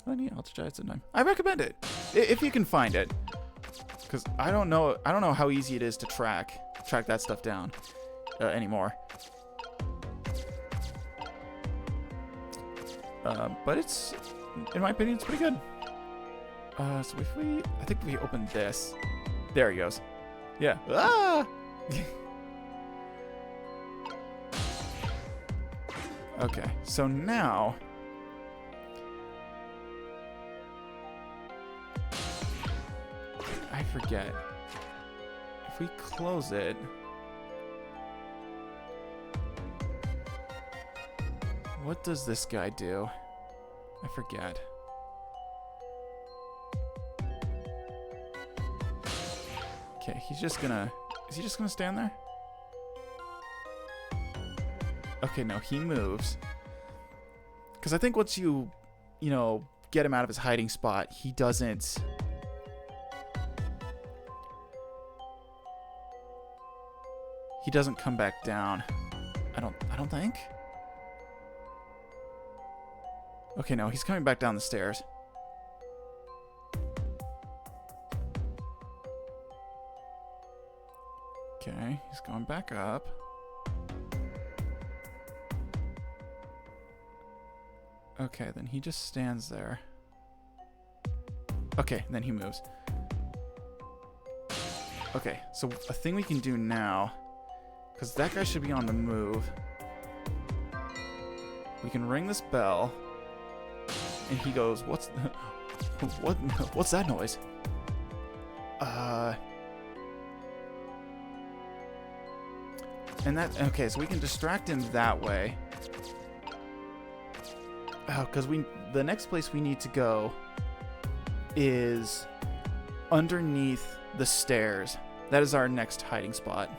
Oh, yeah, I'll try it sometime. I recommend it if you can find it, because I don't know how easy it is to track that stuff down anymore. But it's, in my opinion, it's pretty good. So I think if we open this, there he goes. Yeah. Ah! Okay, so now I forget. If we close it, what does this guy do? I forget. Okay, is he just gonna stand there? Okay, no, he moves. Because I think once you get him out of his hiding spot, he doesn't come back down. I don't think. Okay, no, he's coming back down the stairs. Okay, he's going back up. Okay, then he just stands there. Okay, then he moves. Okay, so a thing we can do now, because that guy should be on the move. We can ring this bell, and he goes, what's that noise? And that, okay, so we can distract him that way. Oh, because the next place we need to go is underneath the stairs. That is our next hiding spot.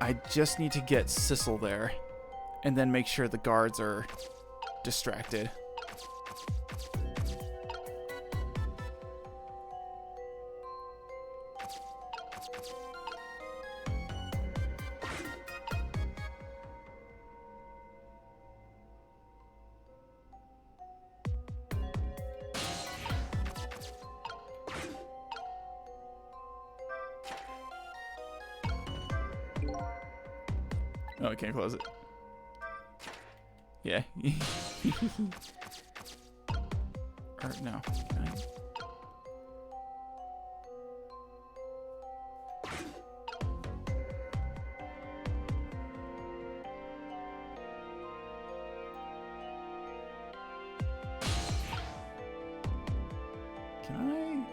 I just need to get Sissel there and then make sure the guards are distracted. Oh, I can't close it. Yeah. Or no. Can I?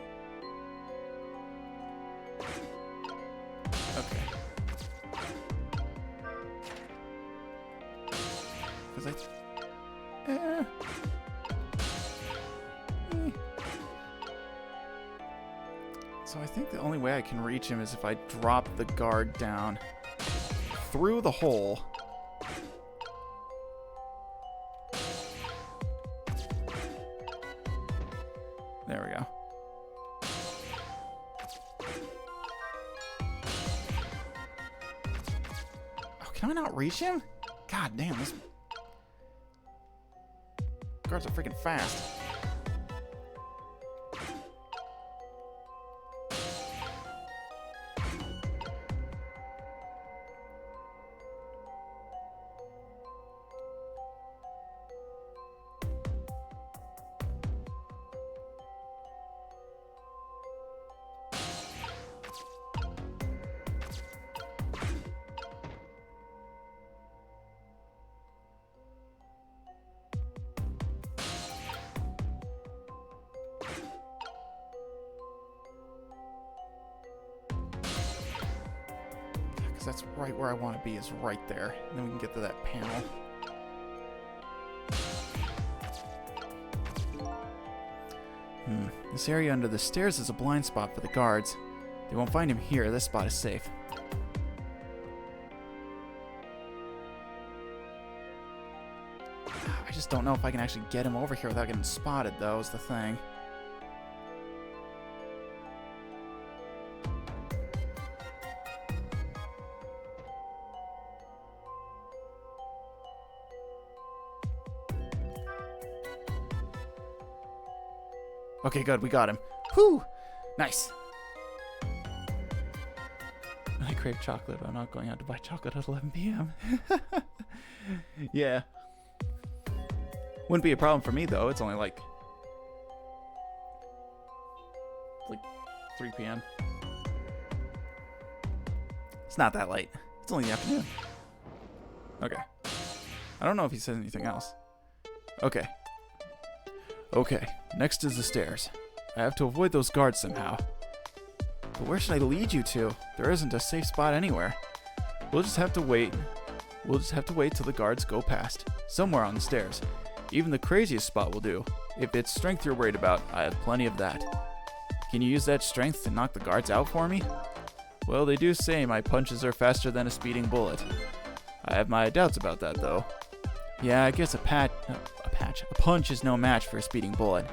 Okay. Because So I think the only way I can reach him is if I drop the guard down through the hole. There we go. Oh, can I not reach him? God damn this. Guards are freaking fast. That's right where I want to be, is right there. And then we can get to that panel. This area under the stairs is a blind spot for the guards. They won't find him here. This spot is safe. I just don't know if I can actually get him over here without getting spotted, though, is the thing. Okay, good. We got him. Whew! Nice. I crave chocolate, but I'm not going out to buy chocolate at 11 p.m. Yeah. Wouldn't be a problem for me, though. It's only like 3 p.m. It's not that late. It's only the afternoon. Okay. I don't know if he says anything else. Okay. Okay, next is the stairs. I have to avoid those guards somehow. But where should I lead you to? There isn't a safe spot anywhere. We'll just have to wait. We'll just have to wait till the guards go past. Somewhere on the stairs. Even the craziest spot will do. If it's strength you're worried about, I have plenty of that. Can you use that strength to knock the guards out for me? Well, they do say my punches are faster than a speeding bullet. I have my doubts about that, though. Yeah, I guess a punch is no match for a speeding bullet.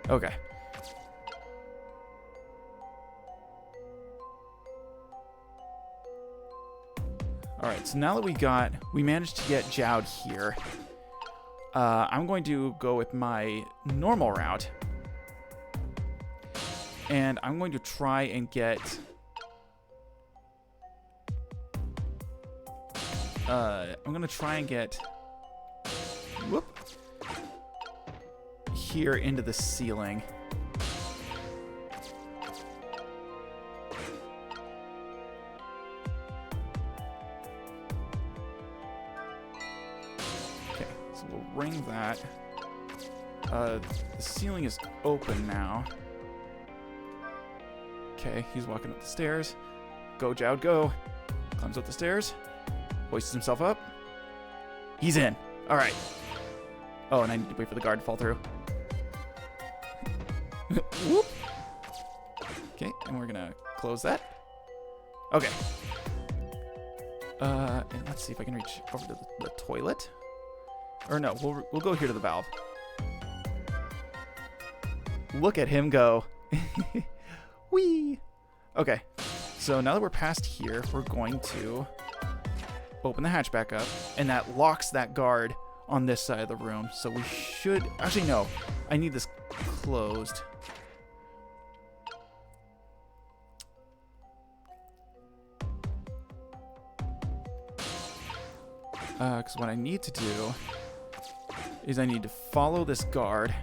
Okay. Alright, so now that we managed to get Jowd here, I'm going to go with my normal route. And I'm going to try and get... I'm going to try and get... Whoop! Here into the ceiling. Okay, so we'll ring that. The ceiling is open now. Okay, he's walking up the stairs. Go, Jowd, go. Climbs up the stairs. Hoists himself up. He's in. All right. Oh, and I need to wait for the guard to fall through. Whoop. Okay, and we're gonna close that. Okay. And let's see if I can reach over to the toilet. Or no, we'll go here to the valve. Look at him go. Whee! Okay, so now that we're past here, we're going to open the hatch back up, and that locks that guard on this side of the room. So we should... Actually, no. I need this closed. Because what I need to do is I need to follow this guard.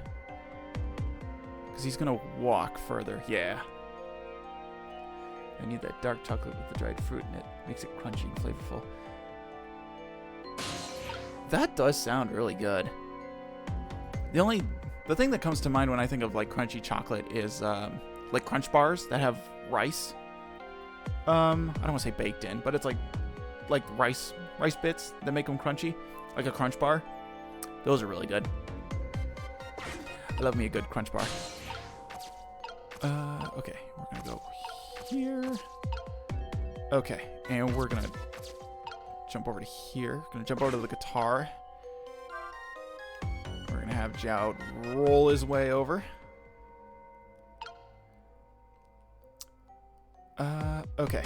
Because he's going to walk further. Yeah. I need that dark chocolate with the dried fruit in it. Makes it crunchy and flavorful. That does sound really good. The thing that comes to mind when I think of like crunchy chocolate is like Crunch bars that have rice. I don't want to say baked in, but it's like rice bits that make them crunchy, like a Crunch bar. Those are really good. I love me a good Crunch bar. Okay, we're gonna go here. Okay, and we're gonna jump over to here. Gonna jump over to the guitar. We're gonna have Jowd roll his way over. Okay.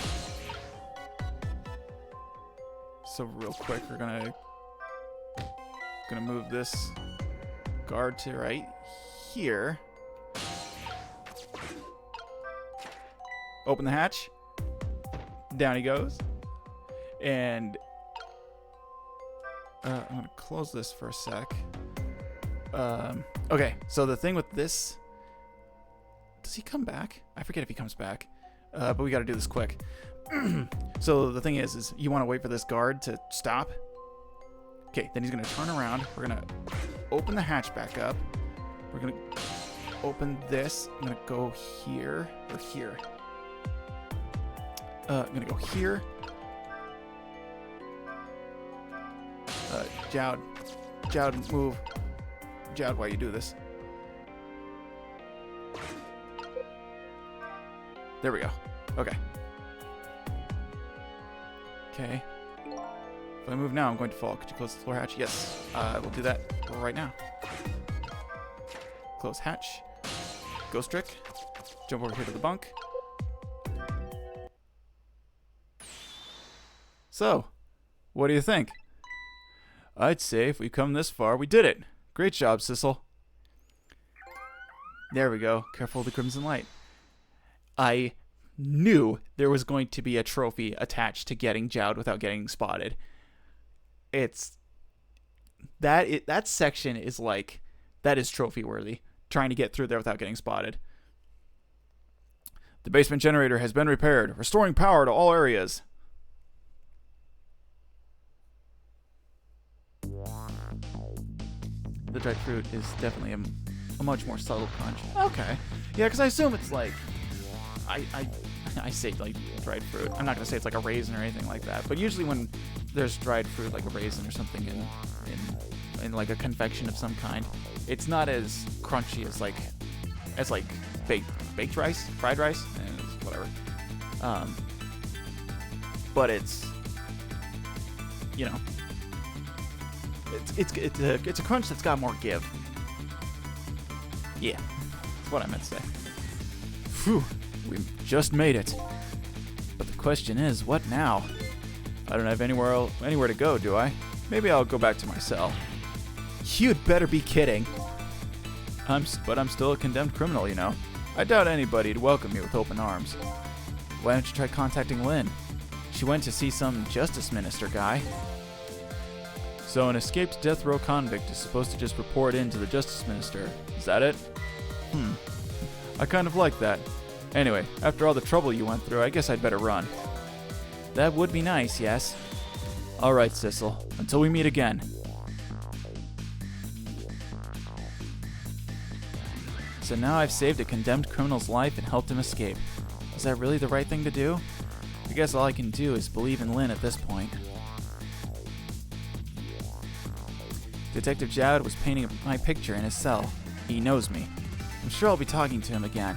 So real quick, we're gonna Gonna move this guard to right here. Open the hatch. Down he goes. And I'm gonna close this for a sec. Okay, so the thing with this, does he come back? I forget if he comes back, but we gotta do this quick. So the thing is you want to wait for this guard to stop. Okay, then he's gonna turn around. We're gonna open the hatch back up. We're gonna open this. I'm gonna go here or here. I'm gonna go here. Jowd, move. Jowd, why you do this? There we go. Okay. Okay. If I move now, I'm going to fall. Could you close the floor hatch? Yes. We'll do that right now. Close hatch. Ghost trick. Jump over here to the bunk. So, what do you think? I'd say if we've come this far, we did it. Great job, Sissel. There we go. Careful of the crimson light. I knew there was going to be a trophy attached to getting Jowd without getting spotted. That section is like, that is trophy worthy. Trying to get through there without getting spotted. The basement generator has been repaired, restoring power to all areas. The dried fruit is definitely a much more subtle crunch. Okay. Yeah, because I assume it's like, I say like dried fruit. I'm not going to say it's like a raisin or anything like that. But usually when there's dried fruit, like a raisin or something in like a confection of some kind, it's not as crunchy as like baked rice, fried rice, whatever. But it's, you know, it's a crunch that's got more give. Yeah, that's what I meant to say. Phew, we just made it. But the question is, what now? I don't have anywhere to go, do I? Maybe I'll go back to my cell. You'd better be kidding. But I'm still a condemned criminal, you know. I doubt anybody'd welcome me with open arms. Why don't you try contacting Lynn? She went to see some justice minister guy. So an escaped death row convict is supposed to just report in to the justice minister. Is that it? I kind of like that. Anyway, after all the trouble you went through, I guess I'd better run. That would be nice, yes. Alright, Sissel. Until we meet again. So now I've saved a condemned criminal's life and helped him escape. Is that really the right thing to do? I guess all I can do is believe in Lynn at this point. Detective Jowd was painting my picture in his cell. He knows me. I'm sure I'll be talking to him again.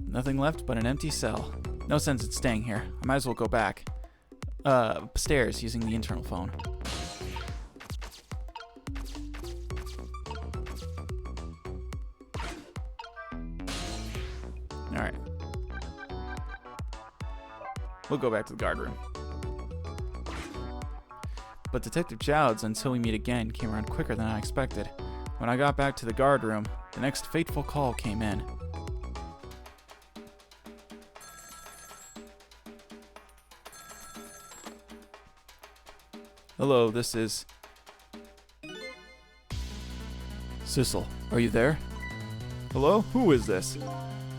Nothing left but an empty cell. No sense in staying here. I might as well go back. Upstairs using the internal phone. Alright. We'll go back to the guard room. But Detective Jowd's Until We Meet Again came around quicker than I expected. When I got back to the guard room, the next fateful call came in. Hello, this is... Sissel, are you there? Hello? Who is this?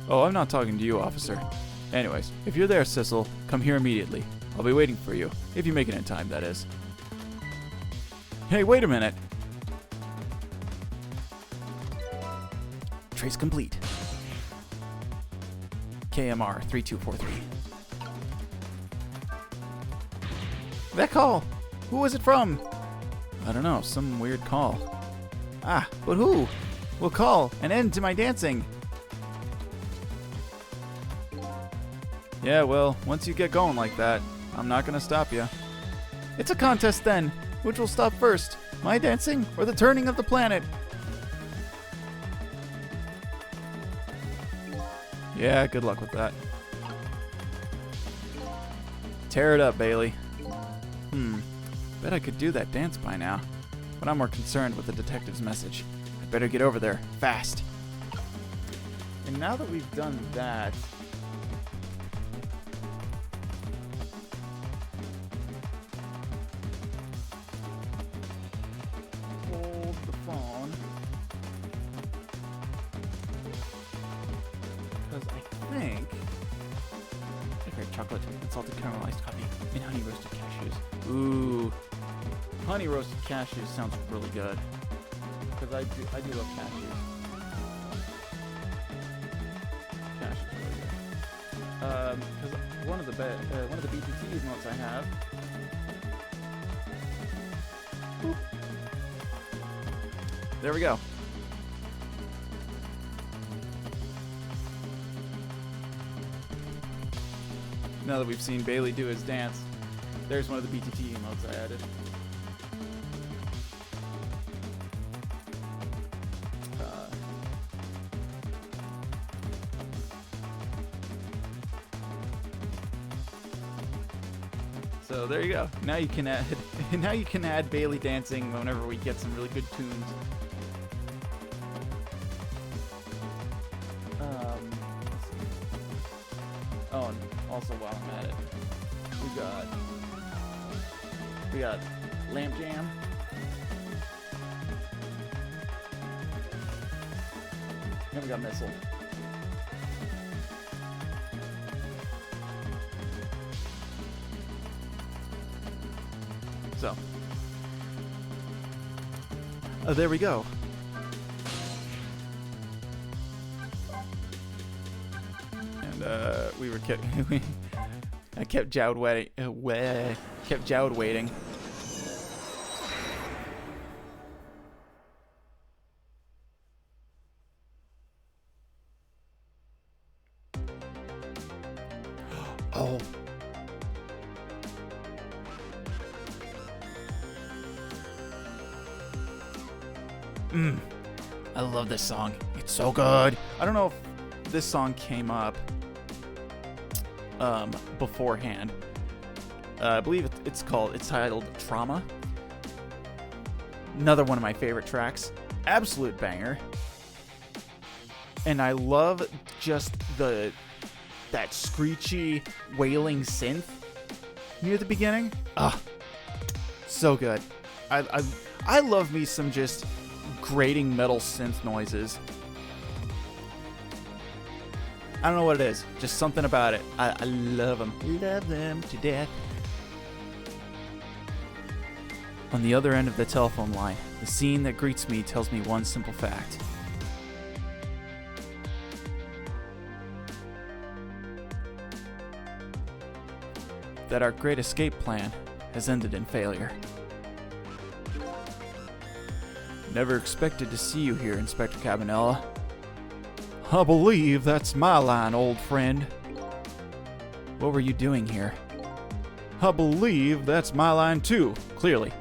Oh, I'm not talking to you, officer. Anyways, if you're there, Sissel, come here immediately. I'll be waiting for you. If you make it in time, that is. Hey, wait a minute! Trace complete. KMR 3243. That call! Who was it from? I don't know, some weird call. Ah, but who? Will call an end to my dancing. Yeah, well, once you get going like that, I'm not gonna stop you. It's a contest then. Which will stop first? My dancing or the turning of the planet? Yeah, good luck with that. Tear it up, Bailey. Bet I could do that dance by now. But I'm more concerned with the detective's message. I better get over there, fast. And now that we've done that, hold the phone. Because I think Great chocolate and salted caramelized coffee and honey roasted cashews. ooh, honey roasted cashews sounds really good. Because I do love cashews. Cashews are really good. Because one of the BTT notes I have. Boop. There we go. Now that we've seen Bailey do his dance, there's one of the BTT emotes I added. So there you go. Now you can add Bailey dancing whenever we get some really good tunes. Let's see. Oh, and also while I'm at it, we got Lamp Jam. And we got Missile. So, there we go. And we were kept. I kept Jowd waiting. Kept Jowd waiting. Oh. I love this song. It's so good. I don't know if this song came up beforehand. I believe it's titled Trauma. Another one of my favorite tracks. Absolute banger. And I love just that screechy wailing synth near the beginning. So good. I love me some just grating metal synth noises. I don't know what it is. Just something about it. I love them. Love them to death. On the other end of the telephone line, the scene that greets me tells me one simple fact. That our great escape plan has ended in failure. Never expected to see you here, Inspector Cabanella. I believe that's my line, old friend. What were you doing here? I believe that's my line too, clearly.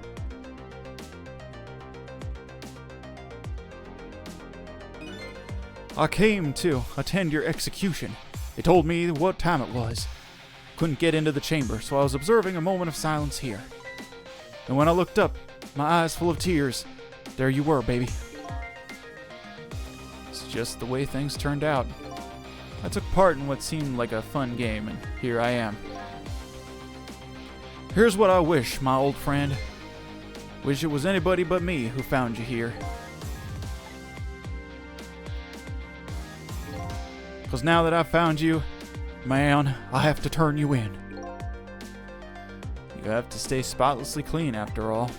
I came to attend your execution. They told me what time it was. Couldn't get into the chamber, so I was observing a moment of silence here. And when I looked up, my eyes full of tears, there you were, baby. It's just the way things turned out. I took part in what seemed like a fun game, and here I am. Here's what I wish, my old friend. Wish it was anybody but me who found you here. 'Cause now that I've found you, man, I have to turn you in. You have to stay spotlessly clean after all.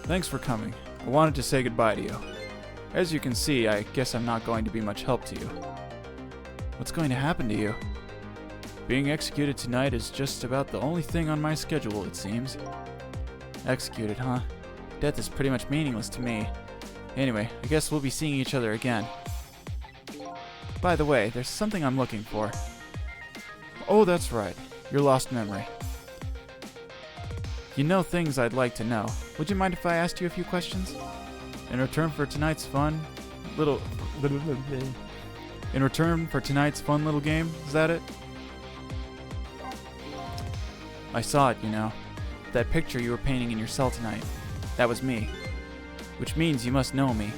Thanks for coming. I wanted to say goodbye to you. As you can see, I guess I'm not going to be much help to you. What's going to happen to you? Being executed tonight is just about the only thing on my schedule, it seems. Executed, huh? Death is pretty much meaningless to me. Anyway, I guess we'll be seeing each other again. By the way, there's something I'm looking for. Oh, that's right. Your lost memory. You know things I'd like to know. Would you mind if I asked you a few questions? In return for tonight's fun little game, is that it? I saw it, you know. That picture you were painting in your cell tonight. That was me. Which means you must know me.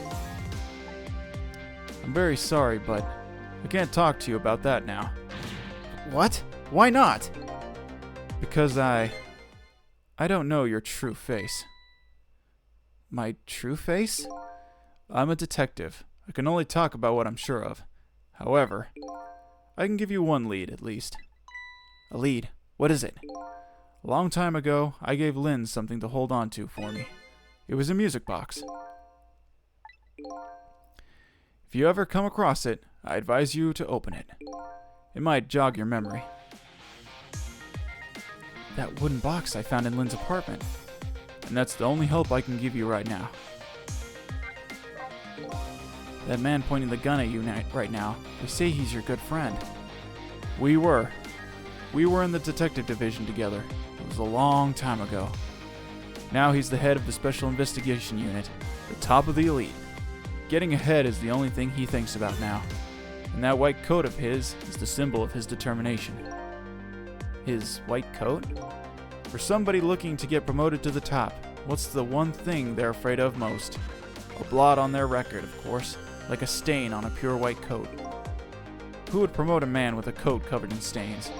I'm very sorry, but I can't talk to you about that now. What? Why not? Because I don't know your true face. My true face? I'm a detective. I can only talk about what I'm sure of. However, I can give you one lead, at least. A lead? What is it? A long time ago, I gave Lynn something to hold on to for me. It was a music box. If you ever come across it, I advise you to open it. It might jog your memory. That wooden box I found in Lynn's apartment. And that's the only help I can give you right now. That man pointing the gun at you right now, they say he's your good friend. We were in the detective division together. It was a long time ago. Now he's the head of the Special Investigation Unit, the top of the elite. Getting ahead is the only thing he thinks about now. And that white coat of his is the symbol of his determination. His white coat? For somebody looking to get promoted to the top, what's the one thing they're afraid of most? A blot on their record, of course, like a stain on a pure white coat. Who would promote a man with a coat covered in stains?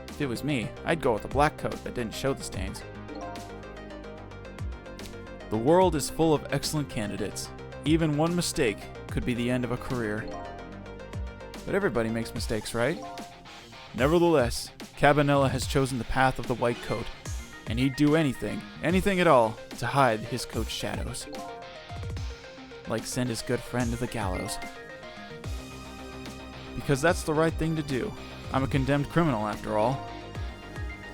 If it was me, I'd go with a black coat that didn't show the stains. The world is full of excellent candidates. Even one mistake could be the end of a career. But everybody makes mistakes, right? Nevertheless, Cabanela has chosen the path of the white coat, and he'd do anything at all, to hide his coat's shadows. Like send his good friend to the gallows. Because that's the right thing to do. I'm a condemned criminal after all.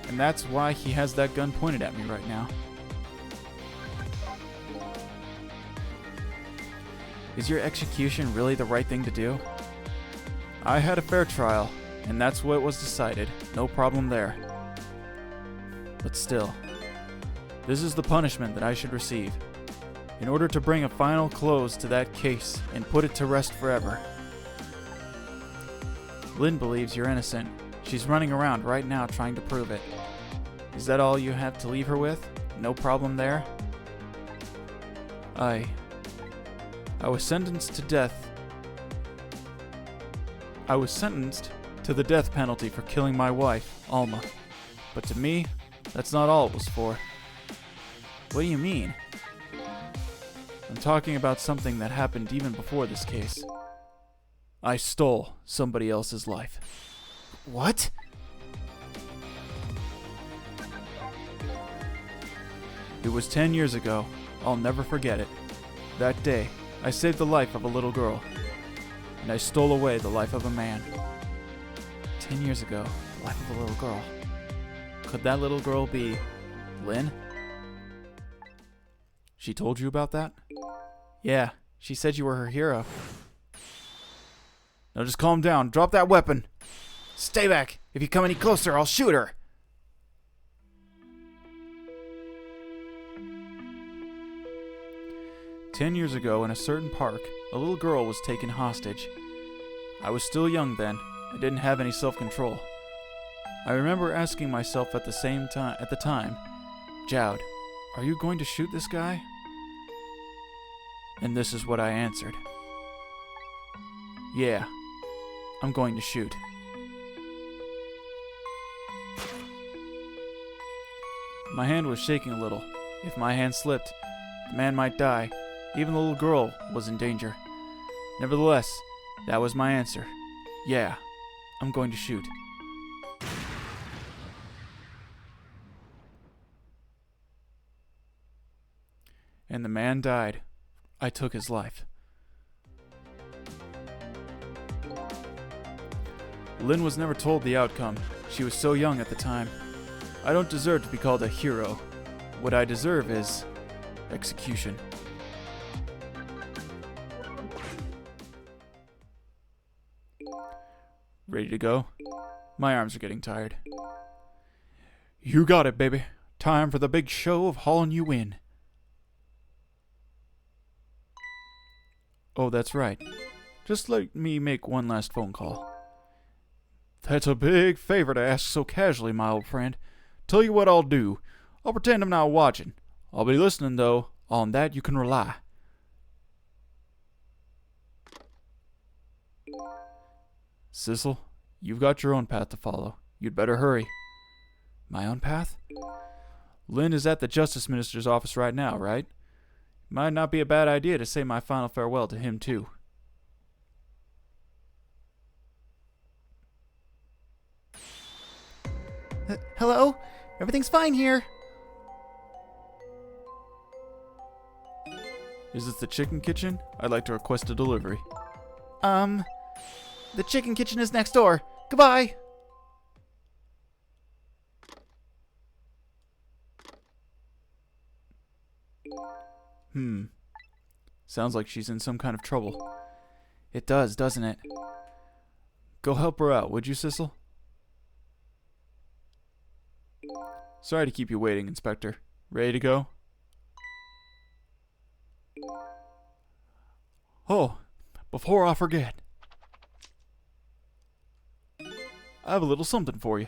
And that's why he has that gun pointed at me right now. Is your execution really the right thing to do? I had a fair trial, and that's what was decided. No problem there. But still, this is the punishment that I should receive. In order to bring a final close to that case and put it to rest forever. Lynn believes you're innocent. She's running around right now trying to prove it. Is that all you have to leave her with? No problem there? I was sentenced to death. I was sentenced to the death penalty for killing my wife, Alma. But to me, that's not all it was for. What do you mean? I'm talking about something that happened even before this case. I stole somebody else's life. What? It was 10 years ago. I'll never forget it. That day, I saved the life of a little girl. And I stole away the life of a man. 10 years ago, the life of a little girl. Could that little girl be Lynn? She told you about that? Yeah, she said you were her hero. Now just calm down. Drop that weapon. Stay back. If you come any closer, I'll shoot her. "10 years ago, in a certain park, a little girl was taken hostage. I was still young then. I didn't have any self-control. I remember asking myself at the time, Jowd, are you going to shoot this guy? And this is what I answered. Yeah, I'm going to shoot. My hand was shaking a little. If my hand slipped, the man might die. Even the little girl was in danger. Nevertheless, that was my answer. Yeah, I'm going to shoot. And the man died. I took his life. Lynn was never told the outcome. She was so young at the time. I don't deserve to be called a hero. What I deserve is execution. Ready to go? My arms are getting tired. You got it, baby. Time for the big show of hauling you in. Oh, that's right. Just let me make one last phone call. That's a big favor to ask so casually, my old friend. Tell you what I'll do. I'll pretend I'm not watching. I'll be listening, though. On that you can rely. Sissel, you've got your own path to follow. You'd better hurry. My own path? Lynn is at the Justice Minister's office right now, right? Might not be a bad idea to say my final farewell to him, too. Hello? Everything's fine here. Is this the chicken kitchen? I'd like to request a delivery. The chicken kitchen is next door. Goodbye. Sounds like she's in some kind of trouble. It does, doesn't it? Go help her out, would you, Sissel? Sorry to keep you waiting, Inspector. Ready to go? Oh, before I forget, I have a little something for you.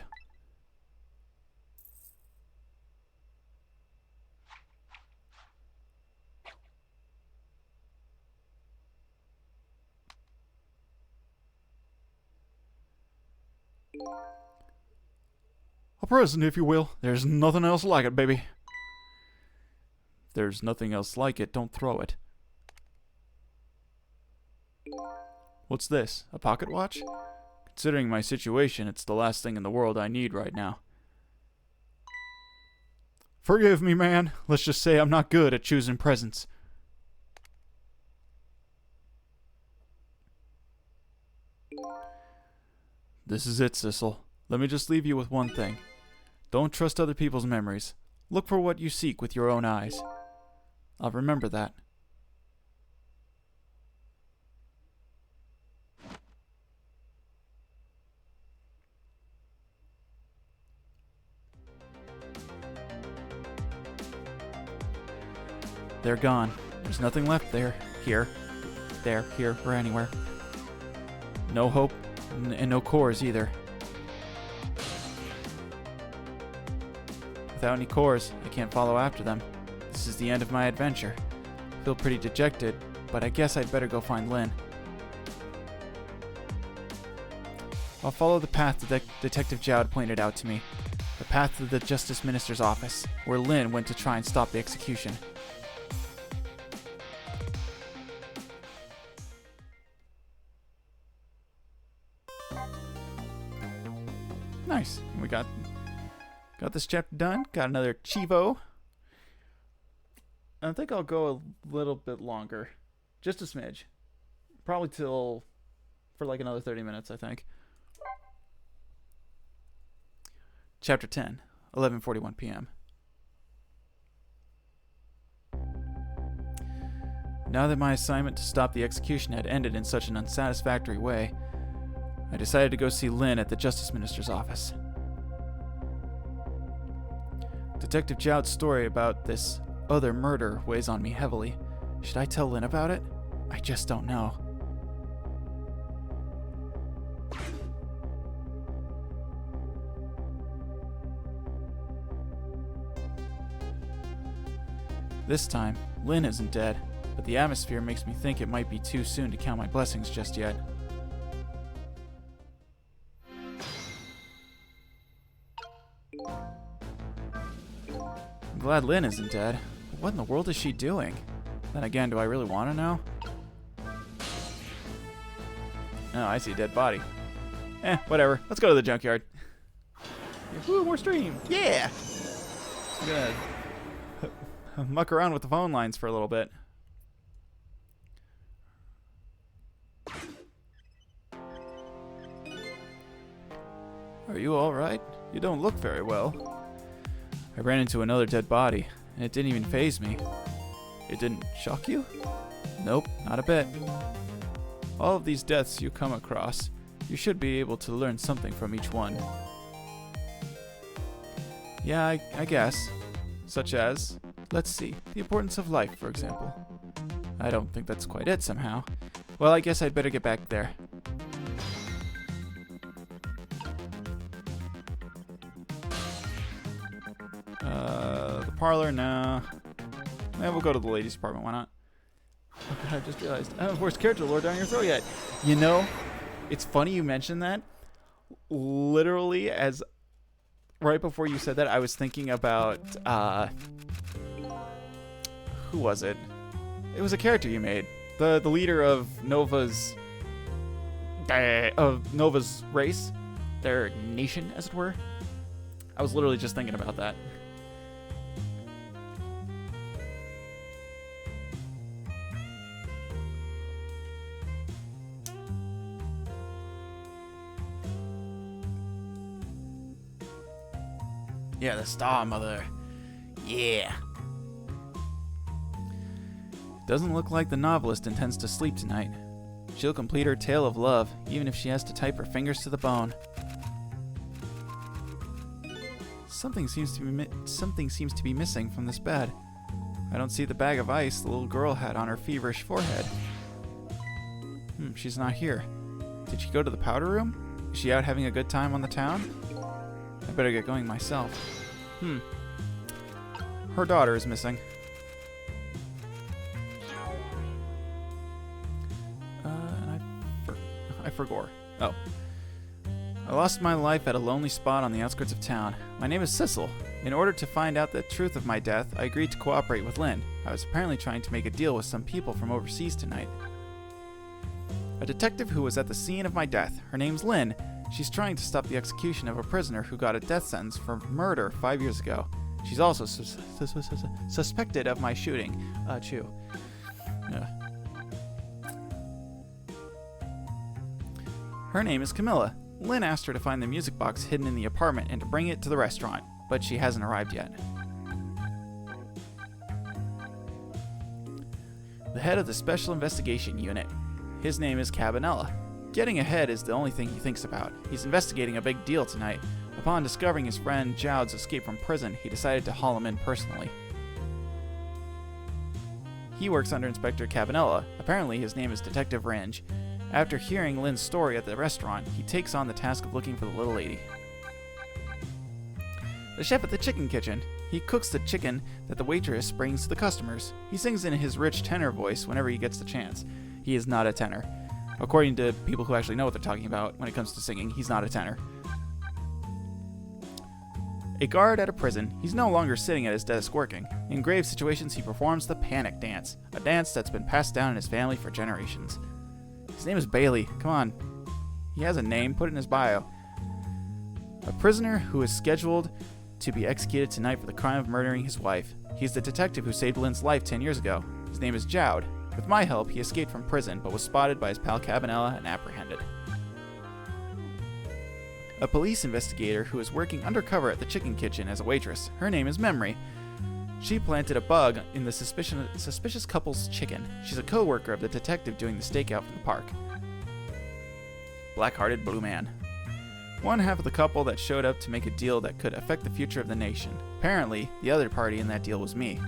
A present, if you will. There's nothing else like it, baby. If there's nothing else like it, don't throw it. What's this? A pocket watch? Considering my situation, it's the last thing in the world I need right now. Forgive me, man. Let's just say I'm not good at choosing presents. This is it, Sissel. Let me just leave you with one thing. Don't trust other people's memories. Look for what you seek with your own eyes. I'll remember that. They're gone. There's nothing left there, here, or anywhere. No hope, and no cores either. Without any cores, I can't follow after them. This is the end of my adventure. I feel pretty dejected, but I guess I'd better go find Lynn. I'll follow the path that Detective Jowd pointed out to me. The path to the Justice Minister's office, where Lynn went to try and stop the execution. Nice. We got this chapter done. Got another Chivo. I think I'll go a little bit longer. Just a smidge. Probably for like another 30 minutes, I think. Chapter 10, 11:41 p.m. Now that my assignment to stop the execution had ended in such an unsatisfactory way, I decided to go see Lynn at the Justice Minister's office. Detective Jowd's story about this other murder weighs on me heavily. Should I tell Lynn about it? I just don't know. This time, Lynn isn't dead, but the atmosphere makes me think it might be too soon to count my blessings just yet. I'm glad Lynn isn't dead, but what in the world is she doing? Then again, do I really want to know? Oh, I see a dead body. Whatever. Let's go to the junkyard. Ooh, more stream. Yeah! I'm gonna muck around with the phone lines for a little bit. Are you alright? You don't look very well. I ran into another dead body, and it didn't even faze me. It didn't shock you? Nope, not a bit. All of these deaths you come across, you should be able to learn something from each one. Yeah, I guess. Such as, let's see, the importance of life, for example. I don't think that's quite it somehow. Well, I guess I'd better get back there. The parlor, no. Maybe we'll go to the ladies' department, why not? Oh God, I just realized I haven't forced character lore down your throat yet. You know, it's funny you mentioned that. Literally, as right before you said that, I was thinking about, who was it? It was a character you made. The leader of Nova's race, their nation, as it were. I was literally just thinking about that. Yeah, the Star Mother. Yeah. Doesn't look like the novelist intends to sleep tonight. She'll complete her tale of love, even if she has to type her fingers to the bone. Something seems to be missing from this bed. I don't see the bag of ice the little girl had on her feverish forehead. She's not here. Did she go to the powder room? Is she out having a good time on the town? I better get going myself. Her daughter is missing. I forgot. Oh. I lost my life at a lonely spot on the outskirts of town. My name is Sissel. In order to find out the truth of my death, I agreed to cooperate with Lynn. I was apparently trying to make a deal with some people from overseas tonight. A detective who was at the scene of my death. Her name's Lynn. She's trying to stop the execution of a prisoner who got a death sentence for murder 5 years ago. She's also suspected of my shooting. Chew. Her name is Camilla. Lynn asked her to find the music box hidden in the apartment and to bring it to the restaurant, but she hasn't arrived yet. The head of the Special Investigation Unit. His name is Cabanella. Getting ahead is the only thing he thinks about. He's investigating a big deal tonight. Upon discovering his friend Jowd's escape from prison, he decided to haul him in personally. He works under Inspector Cabanella. Apparently his name is Detective Range. After hearing Lynn's story at the restaurant, he takes on the task of looking for the little lady. The chef at the chicken kitchen. He cooks the chicken that the waitress brings to the customers. He sings in his rich tenor voice whenever he gets the chance. He is not a tenor. According to people who actually know what they're talking about when it comes to singing, he's not a tenor. A guard at a prison. He's no longer sitting at his desk working. In grave situations, he performs the panic dance, a dance that's been passed down in his family for generations. His name is Bailey. Come on. He has a name. Put it in his bio. A prisoner who is scheduled to be executed tonight for the crime of murdering his wife. He's the detective who saved Lynn's life 10 years ago. His name is Jowd. With my help, he escaped from prison, but was spotted by his pal Cabanella and apprehended. A police investigator who is working undercover at the chicken kitchen as a waitress. Her name is Memory. She planted a bug in the suspicious couple's chicken. She's a co-worker of the detective doing the stakeout from the park. Black-hearted blue man. One half of the couple that showed up to make a deal that could affect the future of the nation. Apparently, the other party in that deal was me.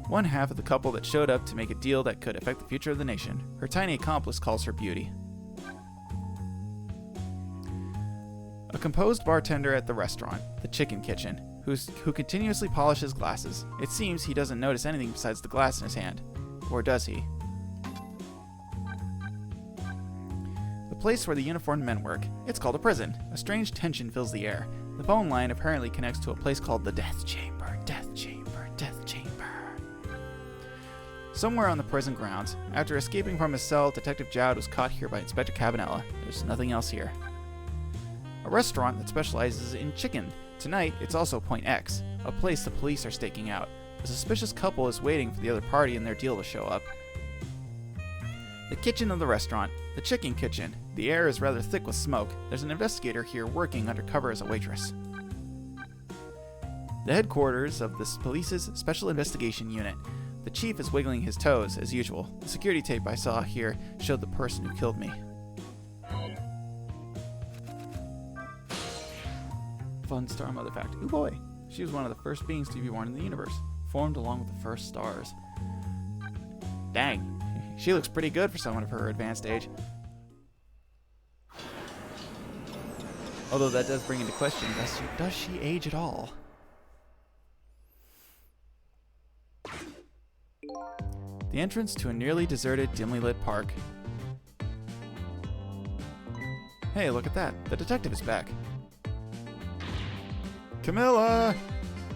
One half of the couple that showed up to make a deal that could affect the future of the nation. Her tiny accomplice calls her Beauty. A composed bartender at the restaurant, the chicken kitchen, who continuously polishes glasses. It seems he doesn't notice anything besides the glass in his hand. Or does he? The place where the uniformed men work. It's called a prison. A strange tension fills the air. The phone line apparently connects to a place called the Death Chamber. Death Chamber. Death Chamber. Somewhere on the prison grounds. After escaping from his cell, Detective Jowd was caught here by Inspector Cabanella. There's nothing else here. A restaurant that specializes in chicken. Tonight, it's also Point X, a place the police are staking out. A suspicious couple is waiting for the other party in their deal to show up. The kitchen of the restaurant. The chicken kitchen. The air is rather thick with smoke. There's an investigator here working undercover as a waitress. The headquarters of the police's Special Investigation Unit. The chief is wiggling his toes, as usual. The security tape I saw here showed the person who killed me. Fun star mother fact. Ooh boy. She was one of the first beings to be born in the universe, formed along with the first stars. Dang, she looks pretty good for someone of her advanced age. Although that does bring into question, does she age at all? The entrance to a nearly deserted, dimly lit park. Hey, look at that. The detective is back. Camilla!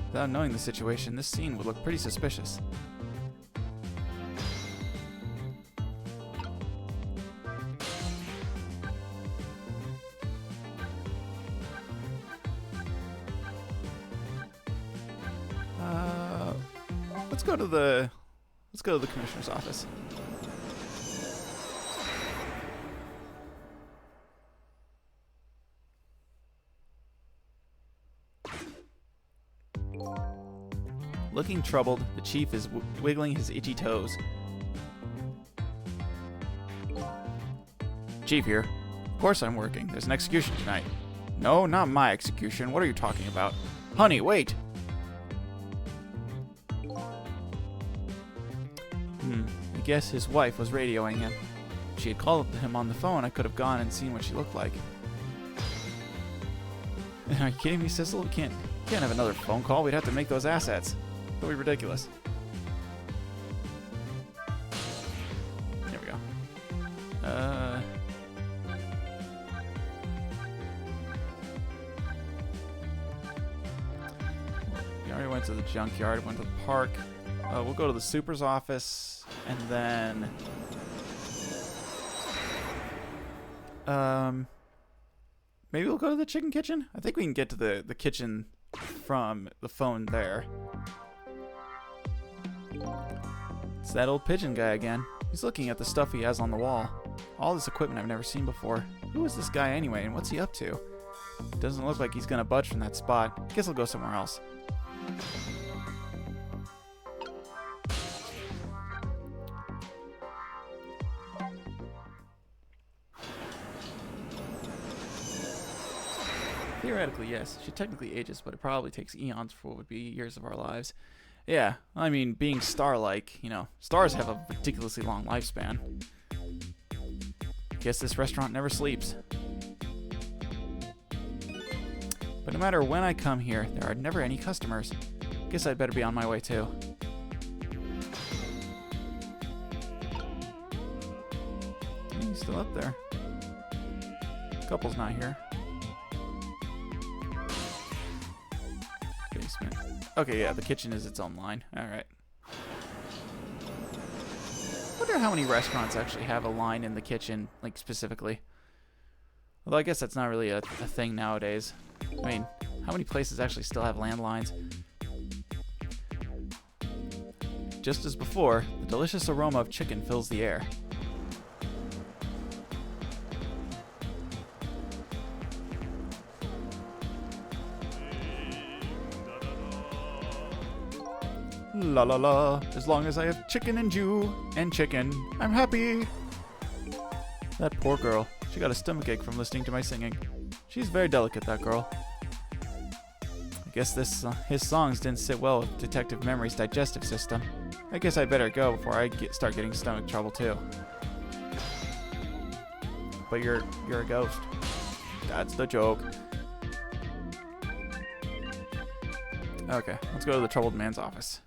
Without knowing the situation, this scene would look pretty suspicious. Let's go to the commissioner's office. Looking troubled, the chief is wiggling his itchy toes. Chief here. Of course I'm working. There's an execution tonight. No, not my execution. What are you talking about? Honey, wait! I guess his wife was radioing him. If she had called him on the phone, I could have gone and seen what she looked like. Are you kidding me, Sissel? We can't have another phone call. We'd have to make those assets. That would be ridiculous. There we go. We already went to the junkyard, went to the park. We'll go to the super's office, and then... maybe we'll go to the chicken kitchen? I think we can get to the kitchen from the phone there. It's that old pigeon guy again. He's looking at the stuff he has on the wall. All this equipment I've never seen before. Who is this guy anyway, and what's he up to? Doesn't look like he's gonna budge from that spot. Guess I'll go somewhere else. Theoretically, yes. She technically ages, but it probably takes eons for what would be years of our lives. Yeah, I mean, being star-like, you know, stars have a ridiculously long lifespan. Guess this restaurant never sleeps. But no matter when I come here, there are never any customers. Guess I'd better be on my way too. He's still up there. Couple's not here. Basement. Okay, yeah, the kitchen is its own line. Alright. Wonder how many restaurants actually have a line in the kitchen, like, specifically. Although I guess that's not really a thing nowadays. I mean, how many places actually still have landlines? Just as before, the delicious aroma of chicken fills the air. La la la, as long as I have chicken and Jew and chicken, I'm happy. That poor girl. She got a stomachache from listening to my singing. She's very delicate, that girl. I guess his songs didn't sit well with Detective Memory's digestive system. I guess I better go before I start getting stomach trouble too. But you're a ghost. That's the joke. Okay, let's go to the troubled man's office.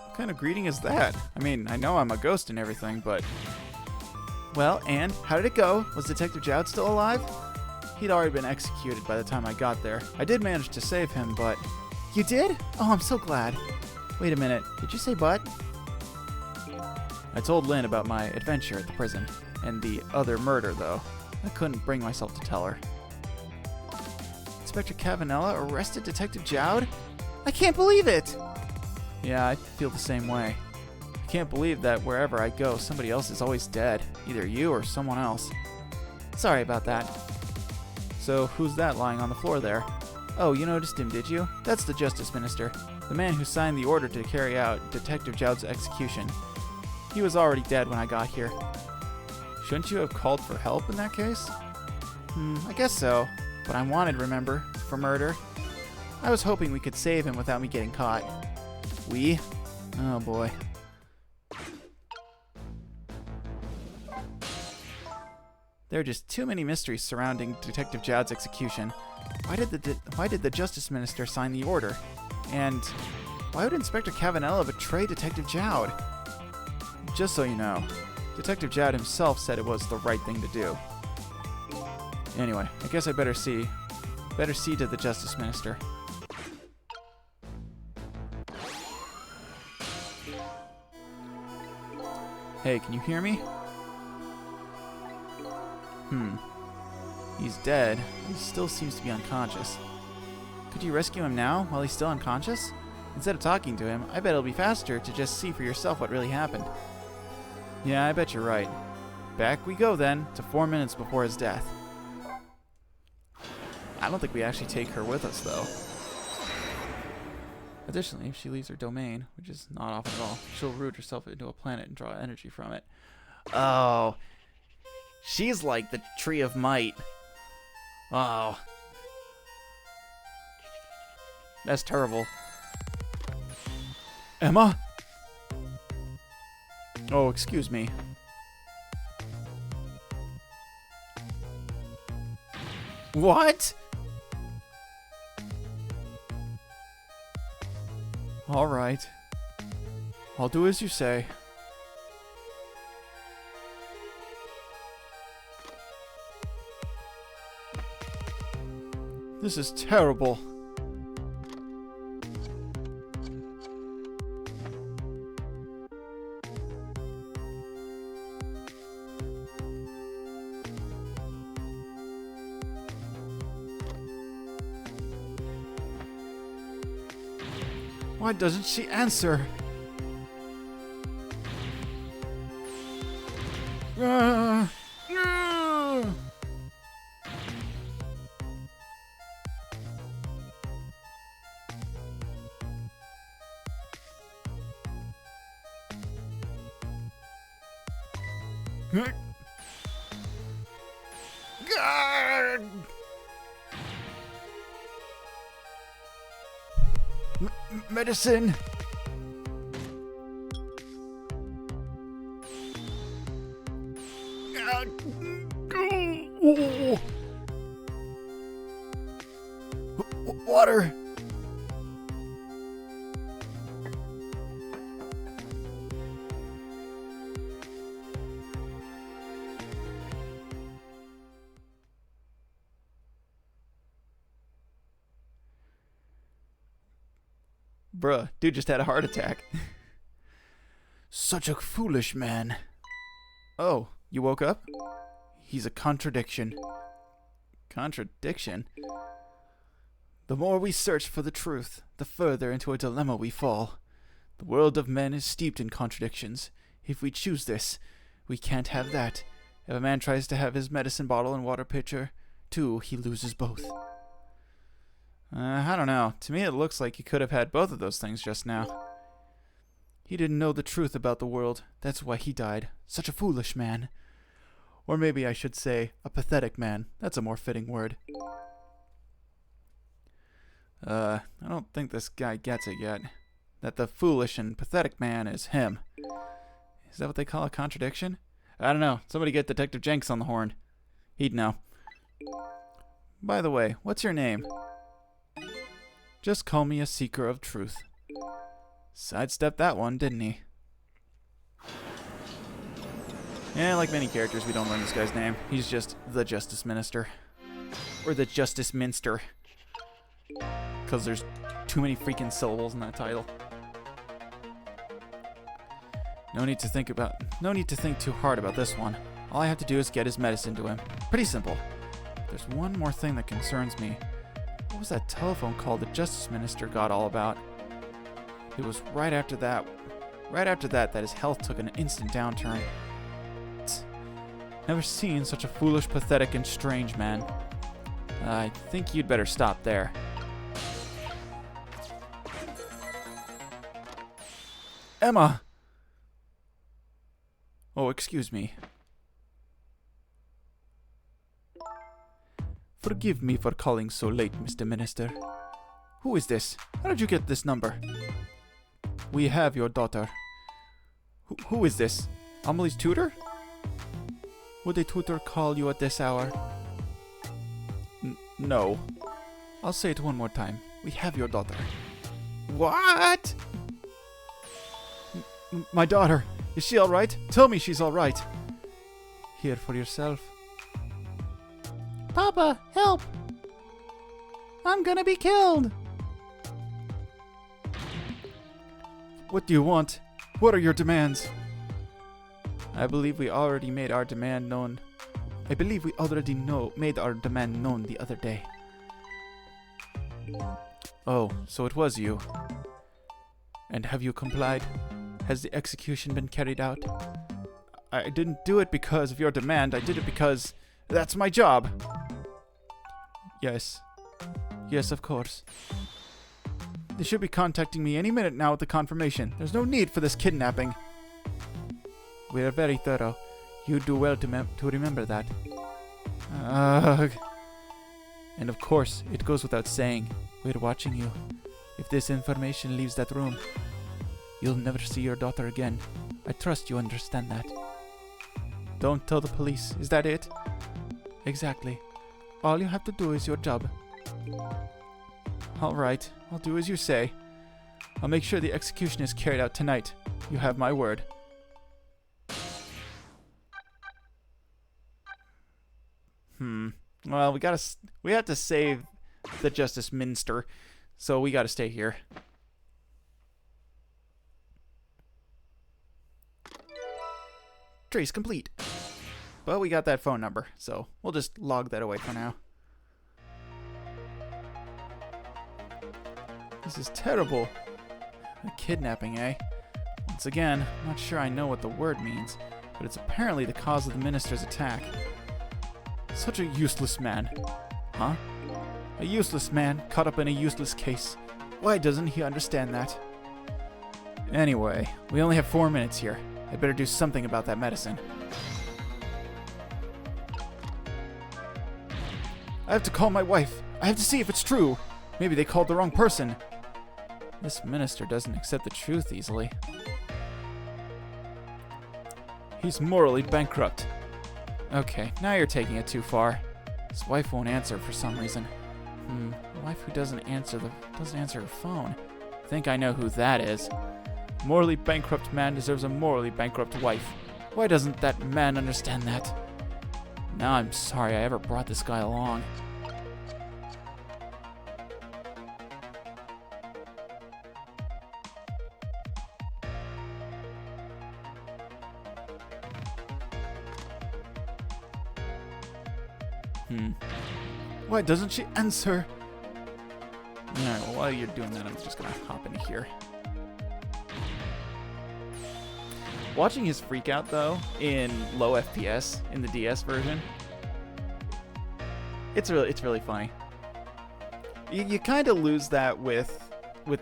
What kind of greeting is that? I mean, I know I'm a ghost and everything, but... Well, and how did it go? Was Detective Jowd still alive? He'd already been executed by the time I got there. I did manage to save him, but... You did? Oh, I'm so glad. Wait a minute, did you say but? I told Lynn about my adventure at the prison, and the other murder, though. I couldn't bring myself to tell her. Inspector Cavanella arrested Detective Jowd? I can't believe it! Yeah, I feel the same way. I can't believe that wherever I go, somebody else is always dead. Either you or someone else. Sorry about that. So, who's that lying on the floor there? Oh, you noticed him, did you? That's the Justice Minister, the man who signed the order to carry out Detective Jowd's execution. He was already dead when I got here. Shouldn't you have called for help in that case? I guess so. But I'm wanted, remember, for murder. I was hoping we could save him without me getting caught. We? Oh boy. There are just too many mysteries surrounding Detective Jowd's execution. Why did the Justice Minister sign the order? And why would Inspector Cavanella betray Detective Jowd? Just so you know, Detective Jowd himself said it was the right thing to do. Anyway, I guess I better see to the Justice Minister. Hey, can you hear me? He's dead. He still seems to be unconscious. Could you rescue him now, while he's still unconscious? Instead of talking to him, I bet it'll be faster to just see for yourself what really happened. Yeah, I bet you're right. Back we go then, to 4 minutes before his death. I don't think we actually take her with us, though. Additionally, if she leaves her domain, which is not often at all, she'll root herself into a planet and draw energy from it. Oh. She's like the Tree of Might. Oh. That's terrible. Emma? Oh, excuse me. What? All right. I'll do as you say. This is terrible. Why doesn't she answer? Medicine. Water. Bruh, dude just had a heart attack. Such a foolish man. Oh, you woke up? He's a contradiction. Contradiction? The more we search for the truth, the further into a dilemma we fall. The world of men is steeped in contradictions. If we choose this, we can't have that. If a man tries to have his medicine bottle and water pitcher, too, he loses both. I don't know. To me, it looks like he could have had both of those things just now. He didn't know the truth about the world. That's why he died. Such a foolish man. Or maybe I should say, a pathetic man. That's a more fitting word. I don't think this guy gets it yet. That the foolish and pathetic man is him. Is that what they call a contradiction? I don't know. Somebody get Detective Jenks on the horn. He'd know. By the way, what's your name? Just call me a seeker of truth. Sidestepped that one, didn't he? Yeah, like many characters, we don't learn this guy's name. He's just the Justice Minister. Or the Justice Minster. Because there's too many freaking syllables in that title. No need to think too hard about this one. All I have to do is get his medicine to him. Pretty simple. There's one more thing that concerns me. What was that telephone call the Justice Minister got all about? It was right after that that his health took an instant downturn. Never seen such a foolish, pathetic, and strange man. I think you'd better stop there. Emma! Oh, excuse me. Forgive me for calling so late, Mr. Minister. Who is this? How did you get this number? We have your daughter. Who is this? Amelie's tutor? Would a tutor call you at this hour? No. I'll say it one more time. We have your daughter. What? My daughter. Is she alright? Tell me she's alright. Hear for yourself. Papa, help! I'm gonna be killed! What do you want? What are your demands? I believe we already made our demand known. Made our demand known the other day. Oh, so it was you. And have you complied? Has the execution been carried out? I didn't do it because of your demand. I did it because that's my job. Yes. Yes, of course. They should be contacting me any minute now with the confirmation. There's no need for this kidnapping. We are very thorough. You do well to remember that. Ugh. And of course, it goes without saying, we're watching you. If this information leaves that room, you'll never see your daughter again. I trust you understand that. Don't tell the police, is that it? Exactly. All you have to do is your job. Alright, I'll do as you say. I'll make sure the execution is carried out tonight. You have my word. Well, we have to save the Justice Minster, so we gotta stay here. Trace complete. But we got that phone number, so we'll just log that away for now. This is terrible. A kidnapping, eh? Once again, I'm not sure I know what the word means, but it's apparently the cause of the minister's attack. Such a useless man. Huh? A useless man caught up in a useless case. Why doesn't he understand that? Anyway, we only have 4 minutes here. I better do something about that medicine. I have to call my wife. I have to see if it's true. Maybe they called the wrong person. This minister doesn't accept the truth easily. He's morally bankrupt. Okay, now you're taking it too far. His wife won't answer for some reason. A wife who doesn't answer her phone. I think I know who that is. Morally bankrupt man deserves a morally bankrupt wife. Why doesn't that man understand that? Now I'm sorry I ever brought this guy along. Why doesn't she answer? Alright, well, while you're doing that, I'm just gonna hop into here. Watching his freak out, though, in low FPS, in the DS version, it's really funny. You kind of lose that with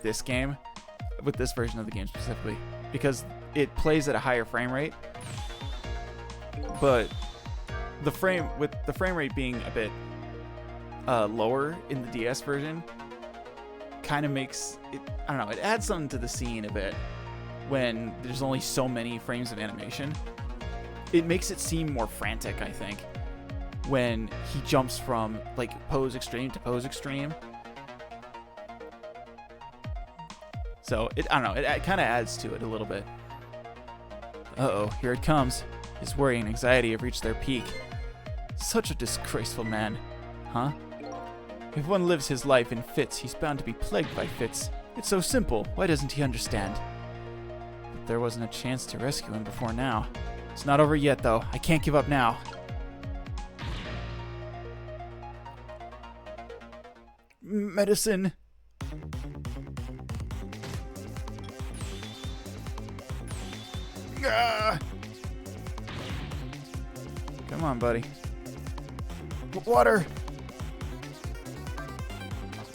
this game, with this version of the game specifically, because it plays at a higher frame rate, but the frame rate being a bit lower in the DS version kind of makes it, I don't know, it adds something to the scene a bit when there's only so many frames of animation. It makes it seem more frantic, I think, when he jumps from like pose extreme to pose extreme. So I don't know, it kind of adds to it a little bit. Uh-oh, here it comes. His worry and anxiety have reached their peak. Such a disgraceful man. Huh? If one lives his life in fits, he's bound to be plagued by fits. It's so simple. Why doesn't he understand? But there wasn't a chance to rescue him before now. It's not over yet, though. I can't give up now. Medicine. Ah! Come on, buddy. Water!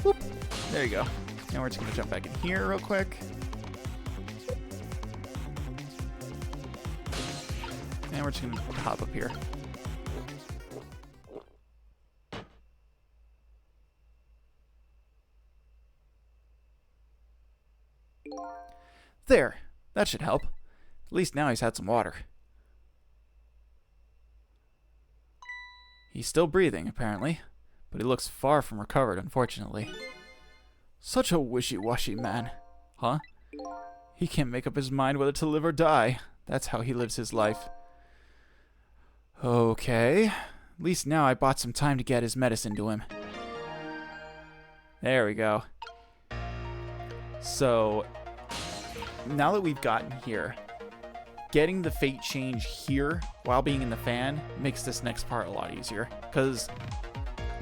Whoop. There you go. Now we're just going to jump back in here real quick. And we're just going to hop up here. There. That should help. At least now he's had some water. He's still breathing, apparently. But he looks far from recovered, unfortunately. Such a wishy-washy man. Huh? He can't make up his mind whether to live or die. That's how he lives his life. Okay. At least now I bought some time to get his medicine to him. There we go. So, now that we've gotten here, getting the fate change here while being in the fan makes this next part a lot easier. Because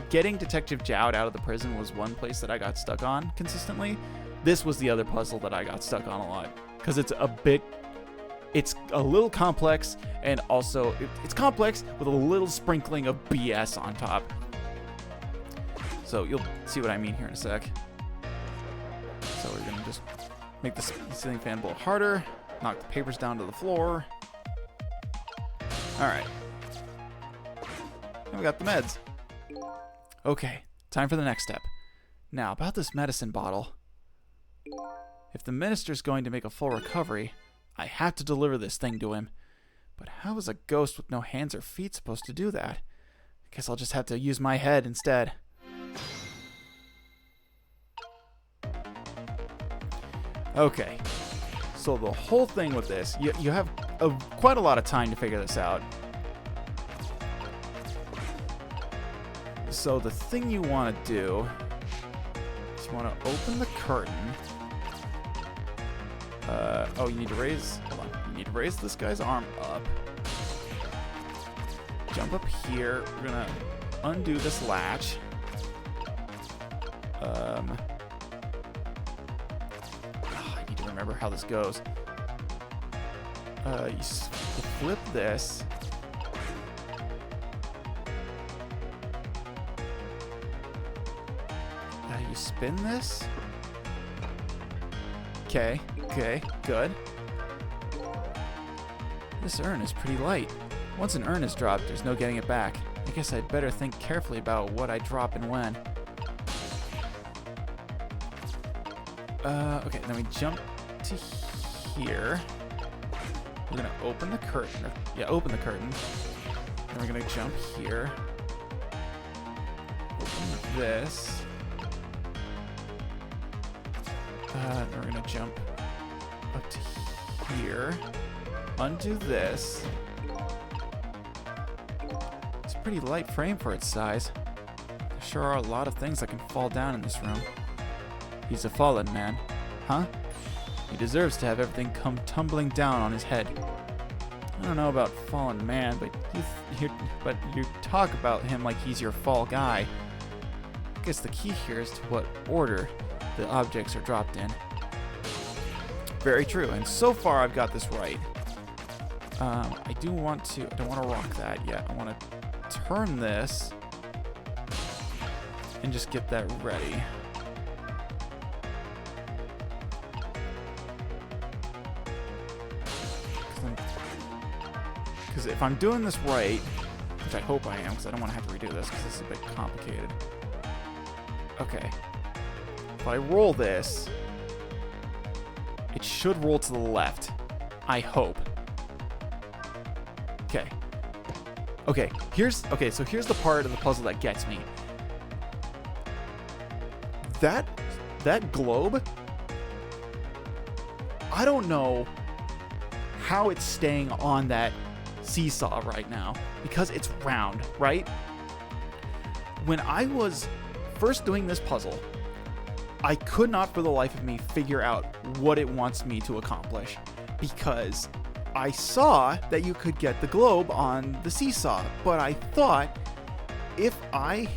getting Detective Jowd out of the prison was one place that I got stuck on consistently. This was the other puzzle that I got stuck on a lot. Because it's a little complex, and also it's complex with a little sprinkling of BS on top. So you'll see what I mean here in a sec. So we're gonna just make the ceiling fan blow harder, knock the papers down to the floor. All right. And we got the meds. Okay, time for the next step. Now, about this medicine bottle. If the minister's going to make a full recovery, I have to deliver this thing to him. But how is a ghost with no hands or feet supposed to do that? I guess I'll just have to use my head instead. Okay, so the whole thing with this, you have quite a lot of time to figure this out. So the thing you want to do is you want to open the curtain. Oh, you need to raise, hold on, you need to raise this guy's arm up. Jump up here, we're gonna undo this latch. I need to remember how this goes. You flip this. You spin this. Okay, good. This urn is pretty light. Once an urn is dropped, there's no getting it back. I guess I'd better think carefully about what I drop and when. Okay, then we jump to here. We're gonna open the curtain. Open the curtain. Then we're gonna jump here. Open this. Then we're gonna jump up to here. Undo this. It's a pretty light frame for its size. There sure are a lot of things that can fall down in this room. He's a fallen man. Huh? He deserves to have everything come tumbling down on his head. I don't know about fallen man, but you talk about him like he's your fall guy. I guess the key here is to what order the objects are dropped in. Very true, and so far I've got this right. I don't want to rock that yet. I want to turn this and just get that ready. Because if I'm doing this right, which I hope I am, because I don't want to have to redo this because this is a bit complicated. Okay. If I roll this, it should roll to the left. I hope. Okay. So here's the part of the puzzle that gets me. That globe, I don't know how it's staying on that seesaw right now because it's round, right? When I was first doing this puzzle, I could not for the life of me figure out what it wants me to accomplish because I saw that you could get the globe on the seesaw, but I thought if I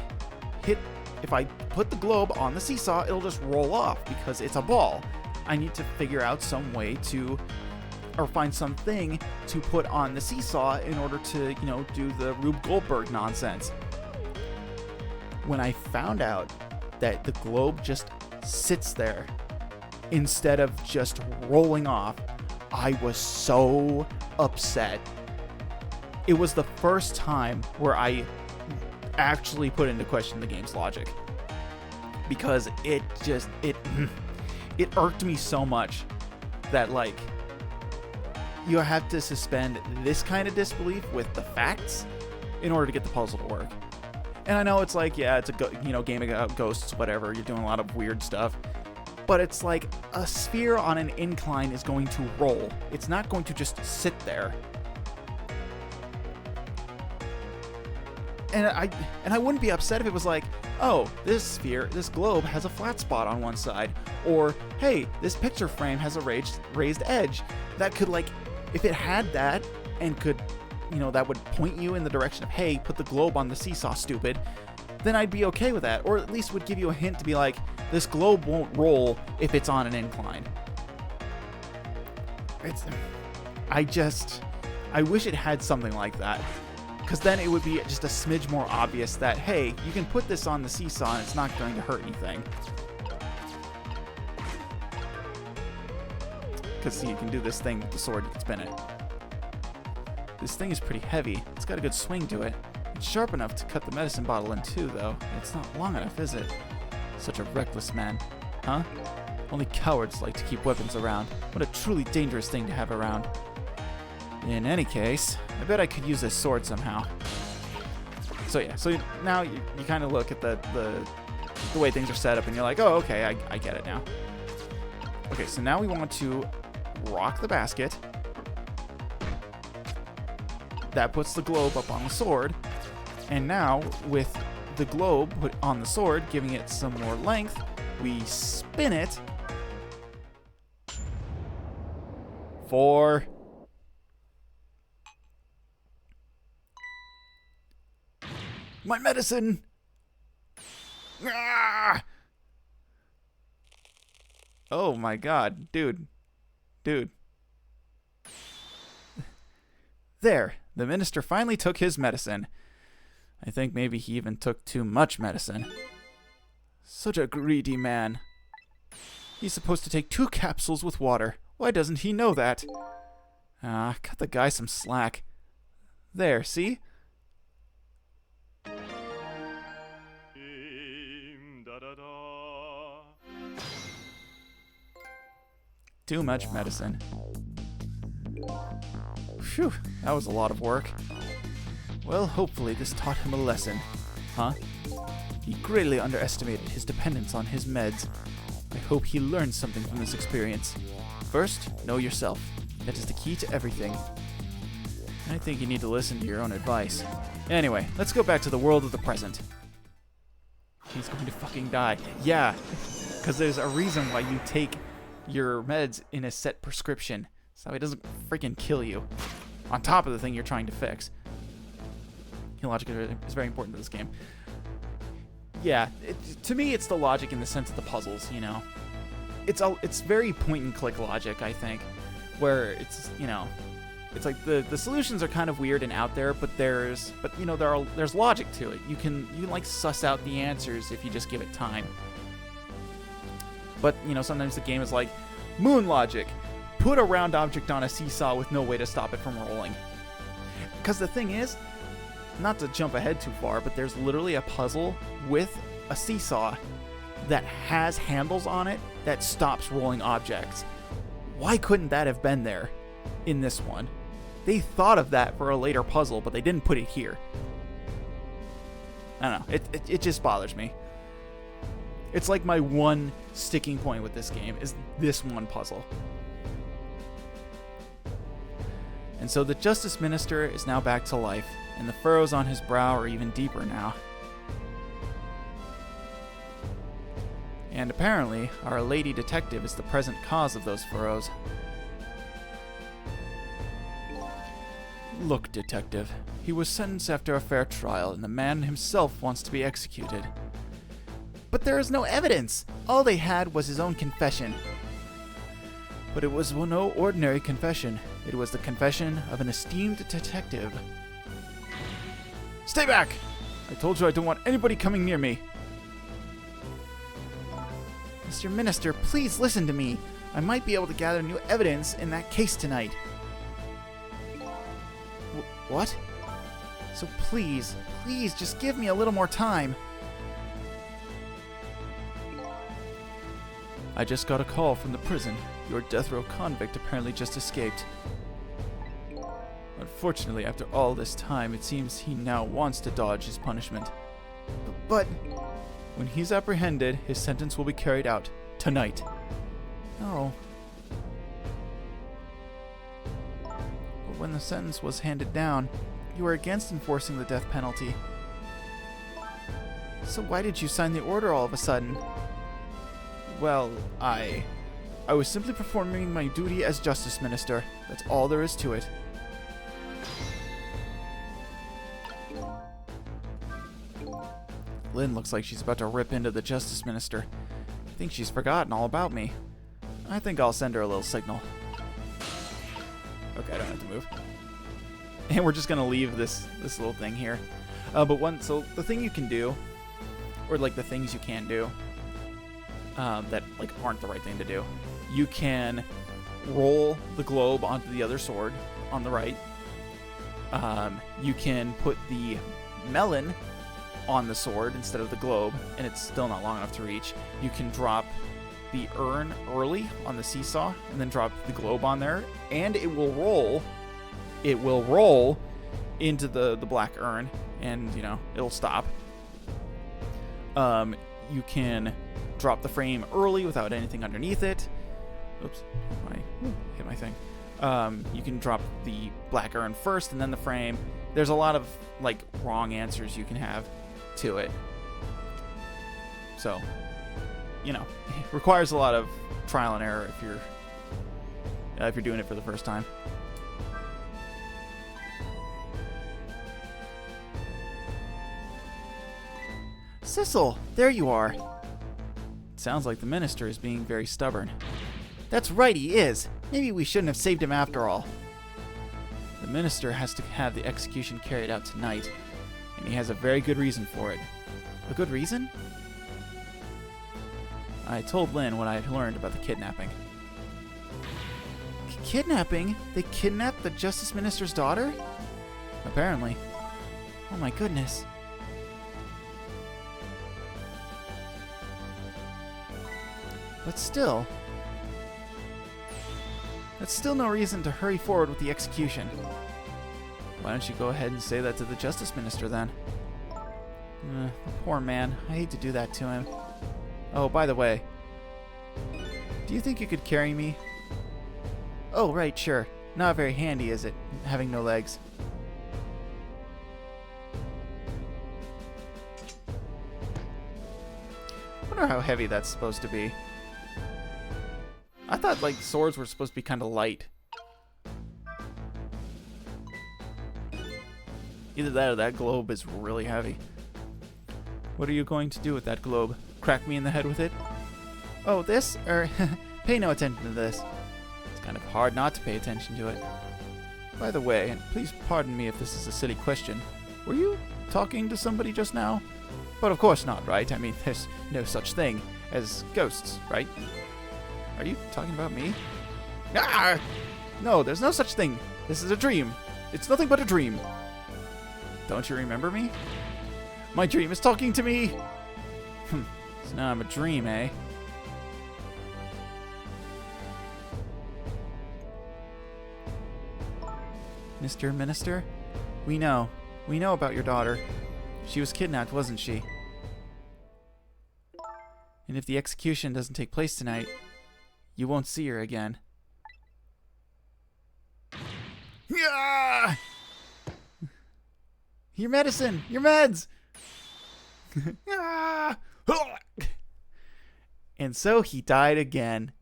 put the globe on the seesaw, it'll just roll off because it's a ball. I need to figure out some way to, or find something to put on the seesaw in order to, do the Rube Goldberg nonsense. When I found out that the globe just sits there instead of just rolling off, I was so upset. it was the first time where I actually put into question the game's logic. Because it irked me so much that, like, you have to suspend this kind of disbelief with the facts in order to get the puzzle to work. And I know it's like, yeah, it's a game about ghosts, whatever. You're doing a lot of weird stuff. But it's like a sphere on an incline is going to roll. It's not going to just sit there. And I wouldn't be upset if it was like, oh, this globe has a flat spot on one side. Or, hey, this picture frame has a raised edge. That could, like, if it had that and could, that would point you in the direction of, hey, put the globe on the seesaw, stupid, then I'd be okay with that. Or at least would give you a hint to be like, this globe won't roll if it's on an incline. I wish it had something like that. Because then it would be just a smidge more obvious that, hey, you can put this on the seesaw and it's not going to hurt anything. Because, see, you can do this thing with the sword, you can spin it. This thing is pretty heavy. It's got a good swing to it. It's sharp enough to cut the medicine bottle in two, though. It's not long enough, is it? Such a reckless man. Huh? Only cowards like to keep weapons around. What a truly dangerous thing to have around. In any case, I bet I could use this sword somehow. So yeah, so now you kind of look at the way things are set up and you're like, oh, okay, I get it now. Okay, so now we want to rock the basket. That puts the globe up on the sword. And now, with the globe put on the sword, giving it some more length, we spin it for my medicine. Ah! Oh my god, dude. There, the minister finally took his medicine. I think maybe he even took too much medicine. Such a greedy man. He's supposed to take 2 capsules with water. Why doesn't he know that? Cut the guy some slack. There, see? Too much medicine. Phew, that was a lot of work. Well, hopefully this taught him a lesson. Huh? He greatly underestimated his dependence on his meds. I hope he learned something from this experience. First, know yourself. That is the key to everything. I think you need to listen to your own advice. Anyway, let's go back to the world of the present. He's going to fucking die. Yeah, because there's a reason why you take your meds in a set prescription, so it doesn't freaking kill you. On top of the thing you're trying to fix. Logic is very important to this game. Yeah, to me it's the logic in the sense of the puzzles, It's very point and click logic, I think, where it's, it's like the solutions are kind of weird and out there, but there's logic to it. You can like suss out the answers if you just give it time. But, sometimes the game is like, moon logic. Put a round object on a seesaw with no way to stop it from rolling. Because the thing is, not to jump ahead too far, but there's literally a puzzle with a seesaw that has handles on it that stops rolling objects. Why couldn't that have been there in this one? They thought of that for a later puzzle, but they didn't put it here. I don't know. It just bothers me. It's like my one sticking point with this game is this one puzzle. And so the Justice Minister is now back to life, and the furrows on his brow are even deeper now. And apparently, our lady detective is the present cause of those furrows. Look, detective, he was sentenced after a fair trial, and the man himself wants to be executed. But there is no evidence! All they had was his own confession. But it was no ordinary confession. It was the confession of an esteemed detective. Stay back! I told you I don't want anybody coming near me. Mr. Minister, please listen to me. I might be able to gather new evidence in that case tonight. What? So please, please, just give me a little more time. I just got a call from the prison. Your death row convict apparently just escaped. Unfortunately, after all this time, it seems he now wants to dodge his punishment. But When he's apprehended, his sentence will be carried out tonight. no. But when the sentence was handed down, you were against enforcing the death penalty. So why did you sign the order all of a sudden? Well, I was simply performing my duty as Justice Minister. That's all there is to it. Lynn looks like she's about to rip into the Justice Minister. I think she's forgotten all about me. I think I'll send her a little signal. Okay, I don't have to move. And we're just gonna leave this little thing here. So the thing you can do, or like the things you can do, that like aren't the right thing to do, you can roll the globe onto the other sword on the right. You can put the melon on the sword instead of the globe, and it's still not long enough to reach. You can drop the urn early on the seesaw and then drop the globe on there, and it will roll. It will roll into the black urn, and it'll stop. You can drop the frame early without anything underneath it. Oops, hit my thing. You can drop the black urn first and then the frame. There's a lot of like wrong answers you can have to it. So, it requires a lot of trial and error if you're doing it for the first time. Sissel, there you are. Sounds like the minister is being very stubborn. That's right, he is. Maybe we shouldn't have saved him after all. The minister has to have the execution carried out tonight, and he has a very good reason for it. A good reason? I told Lynn what I had learned about the kidnapping. Kidnapping? They kidnapped the Justice Minister's daughter? Apparently. Oh my goodness. But still, that's still no reason to hurry forward with the execution. Why don't you go ahead and say that to the Justice Minister then? The poor man. I hate to do that to him. Oh, by the way, do you think you could carry me? Oh, right, sure. Not very handy, is it, having no legs? I wonder how heavy that's supposed to be. I thought, like, swords were supposed to be kind of light. Either that or that globe is really heavy. What are you going to do with that globe? Crack me in the head with it? Oh, this? Pay no attention to this. It's kind of hard not to pay attention to it. By the way, and please pardon me if this is a silly question, were you talking to somebody just now? But of course not, right? I mean, there's no such thing as ghosts, right? Are you talking about me? Ah! No, there's no such thing. This is a dream. It's nothing but a dream. Don't you remember me? My dream is talking to me. So now I'm a dream, eh? Mr. Minister, we know about your daughter. She was kidnapped, wasn't she? And if the execution doesn't take place tonight, you won't see her again. Yeah! Your medicine! Your meds! And so he died again.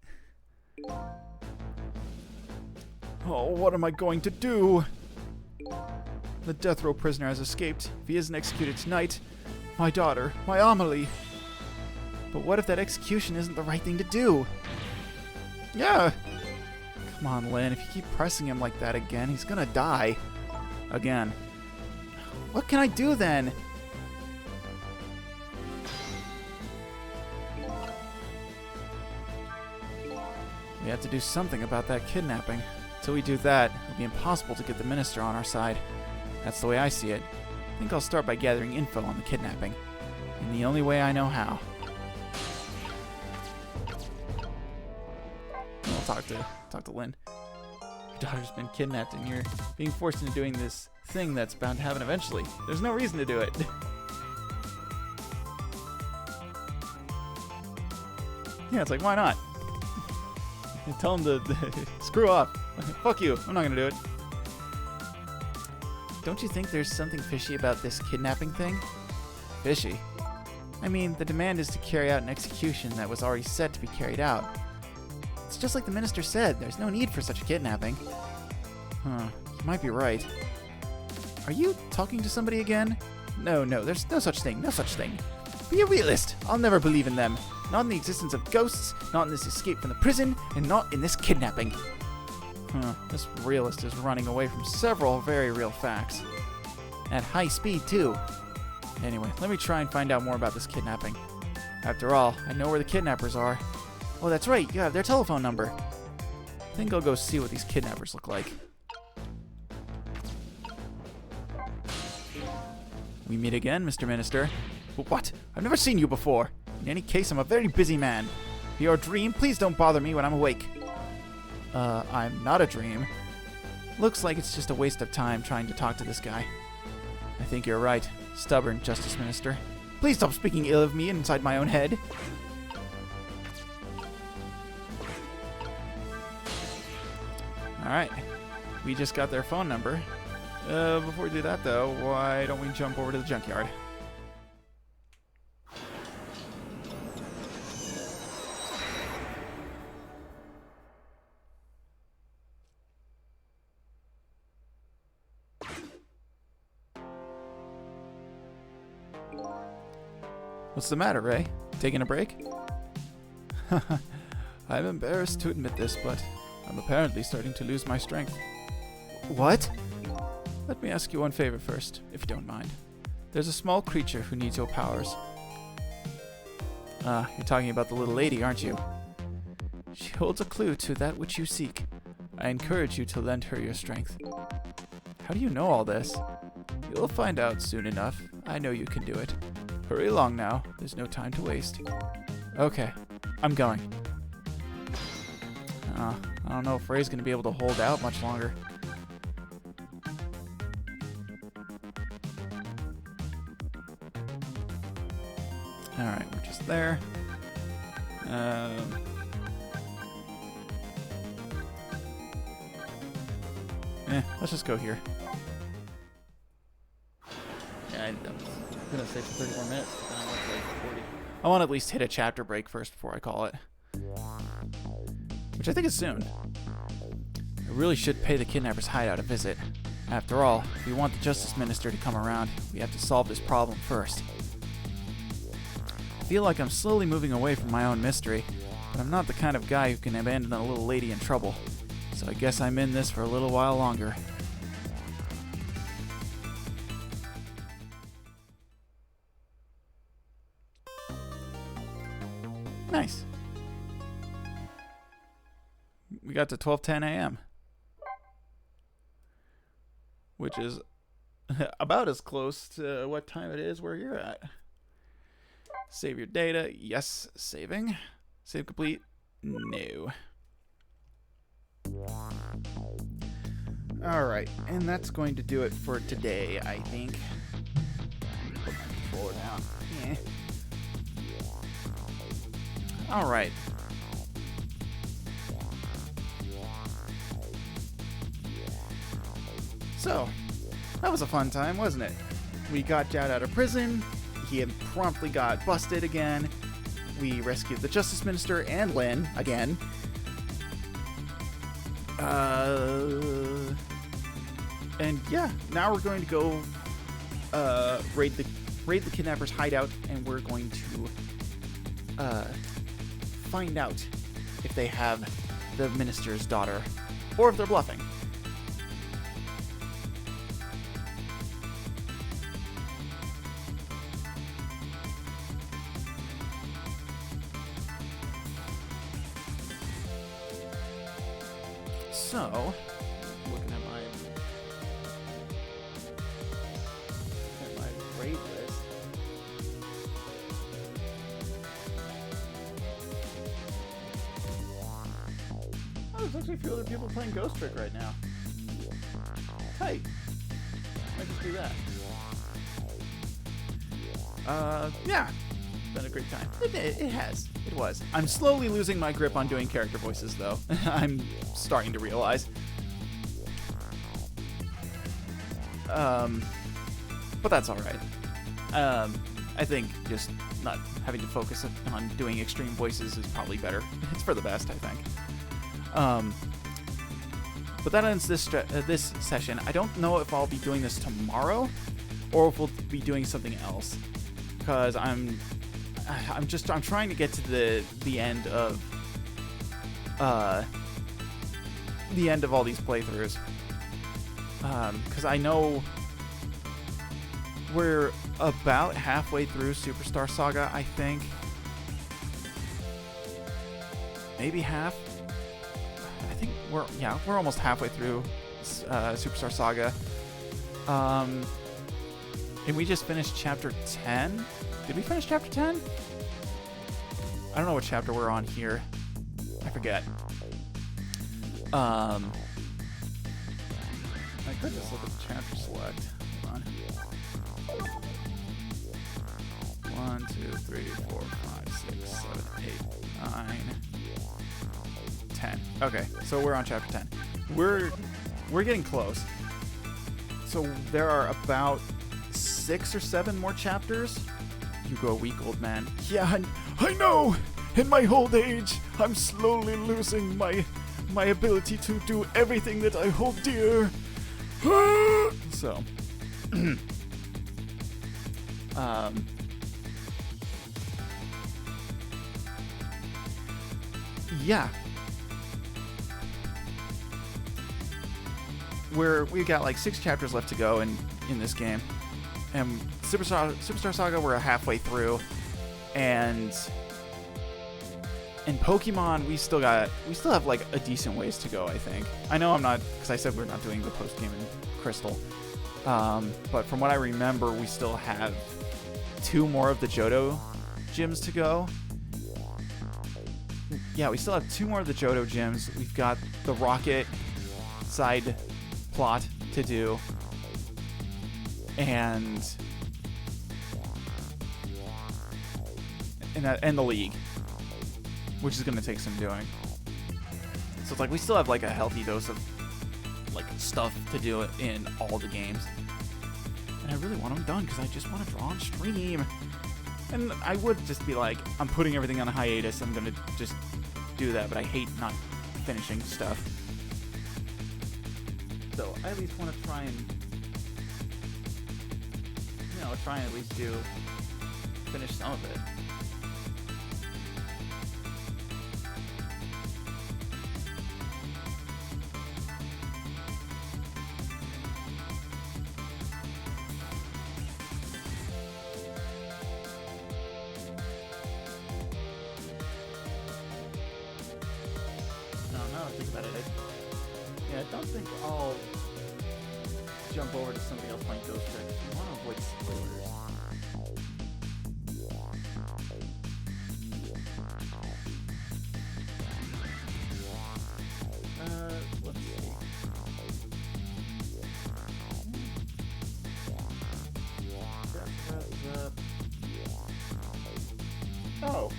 Oh, what am I going to do? The death row prisoner has escaped. If he isn't executed tonight, my daughter, my Amelie. But what if that execution isn't the right thing to do? Yeah. Come on, Lynn. If you keep pressing him like that again, he's gonna die. Again. What can I do then? We have to do something about that kidnapping. Till we do that, it'll be impossible to get the minister on our side. That's the way I see it. I think I'll start by gathering info on the kidnapping. In the only way I know how. I'll talk to Lynn. Your daughter's been kidnapped and you're being forced into doing this thing that's bound to happen eventually. There's no reason to do it. Yeah, it's like, why not? Tell him to screw off. Fuck you. I'm not gonna do it. Don't you think there's something fishy about this kidnapping thing? Fishy? I mean, the demand is to carry out an execution that was already set to be carried out. It's just like the minister said, there's no need for such a kidnapping. Huh, you might be right. Are you talking to somebody again? No, there's no such thing, no such thing. Be a realist. I'll never believe in them. Not in the existence of ghosts, not in this escape from the prison, and not in this kidnapping. This realist is running away from several very real facts. At high speed, too. Anyway, let me try and find out more about this kidnapping. After all, I know where the kidnappers are. Oh, that's right, you have their telephone number. I think I'll go see what these kidnappers look like. We meet again, Mr. Minister. What? I've never seen you before. In any case, I'm a very busy man. If you're a dream, please don't bother me when I'm awake. I'm not a dream. Looks like it's just a waste of time trying to talk to this guy. I think you're right. Stubborn, Justice Minister. Please stop speaking ill of me inside my own head. Alright. We just got their phone number. Before we do that, though, why don't we jump over to the junkyard? What's the matter, Ray? Taking a break? I'm embarrassed to admit this, but I'm apparently starting to lose my strength. What? Let me ask you one favor first, if you don't mind. There's a small creature who needs your powers. You're talking about the little lady, aren't you? She holds a clue to that which you seek. I encourage you to lend her your strength. How do you know all this? You'll find out soon enough. I know you can do it. Hurry along now. There's no time to waste. Okay, I'm going. I don't know if Ray's going to be able to hold out much longer. Alright, we're just there. Let's just go here. Yeah, I'm gonna say for 30 more minutes, but then I want like 40. I want to at least hit a chapter break first before I call it. Which I think is soon. I really should pay the kidnappers' hideout a visit. After all, if we want the Justice Minister to come around, we have to solve this problem first. I feel like I'm slowly moving away from my own mystery, but I'm not the kind of guy who can abandon a little lady in trouble. So I guess I'm in this for a little while longer. Nice. We got to 12:10 a.m. Which is about as close to what time it is where you're at. Save your data. Yes, saving. Save complete. No. Alright, and that's going to do it for today, I think. Put my controller down. Yeah. Alright. So, that was a fun time, wasn't it? We got Jad out of prison. He had promptly got busted again. We rescued the Justice Minister and Lynn again. And yeah, now we're going to go raid the kidnappers' hideout, and we're going to find out if they have the minister's daughter or if they're bluffing. So, looking at my Oh, there's actually a few other people playing Ghost Trick right now. Tight. Might just do that. Yeah. Been a great time. It has. It was. I'm slowly losing my grip on doing character voices, though. I'm starting to realize. But that's all right. I think just not having to focus on doing extreme voices is probably better. It's for the best, I think. But that ends this session. I don't know if I'll be doing this tomorrow, or if we'll be doing something else, because I'm trying to get to the end of all these playthroughs, because I know we're about halfway through Superstar Saga, I think. Maybe half. I think we're almost halfway through Superstar Saga. And we just finished chapter 10. Did we finish chapter 10? I don't know what chapter we're on here. I forget. I could just look at the chapter select. Hold on. 1, 2, 3, 4, 5, 6, 7, 8, 9, 10. Okay, so we're on chapter 10. We're getting close. So there are about 6 or 7 more chapters. You go weak, old man. Yeah, I know. In my old age, I'm slowly losing my ability to do everything that I hold dear. So, yeah. We've got like 6 chapters left to go in this game. And Superstar Saga we're halfway through. And in Pokemon we still have like a decent ways to go, I think. I know I'm not, because I said we're not doing the post game in Crystal. But from what I remember, we still have 2 more of the Johto gyms to go. Yeah, we still have 2 more of the Johto gyms. We've got the Rocket side plot to do. And the League, which is going to take some doing. So it's like we still have like a healthy dose of like stuff to do in all the games. And I really want them done because I just want to draw on stream. And I would just be like, I'm putting everything on a hiatus. I'm going to just do that, but I hate not finishing stuff. So I at least want to try and at least finish some of it. Now I think about it, I don't think I'll jump over to somebody else playing Ghost Trick. I want to avoid spoilers. Let's see. Oh.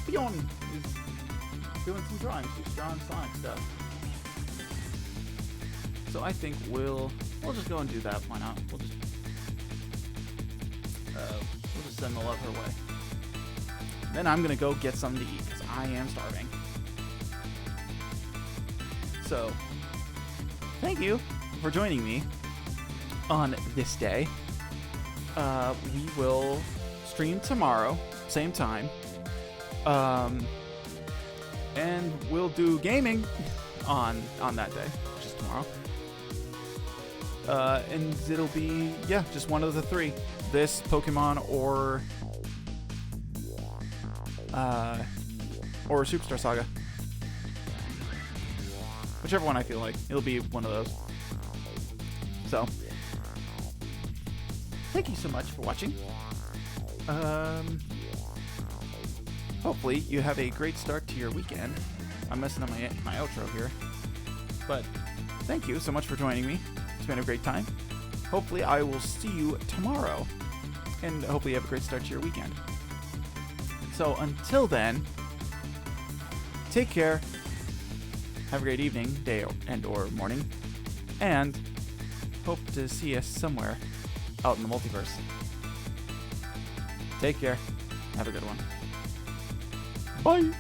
Bjorn is doing some drawings. She's drawing Sonic stuff. So I think we'll just go and do that. Why not? We'll just send the love her way. Then I'm gonna go get something to eat because I am starving. So thank you for joining me on this day. We will stream tomorrow, same time. And we'll do gaming on that day, which is tomorrow. And it'll be, just one of the 3. This, Pokemon, or Superstar Saga. Whichever one I feel like. It'll be one of those. So, thank you so much for watching. Hopefully you have a great start to your weekend. I'm messing up my outro here. But thank you so much for joining me. It's been a great time. Hopefully I will see you tomorrow. And hopefully you have a great start to your weekend. So until then, take care. Have a great evening, day, and or morning. And hope to see you somewhere out in the multiverse. Take care. Have a good one. Bye.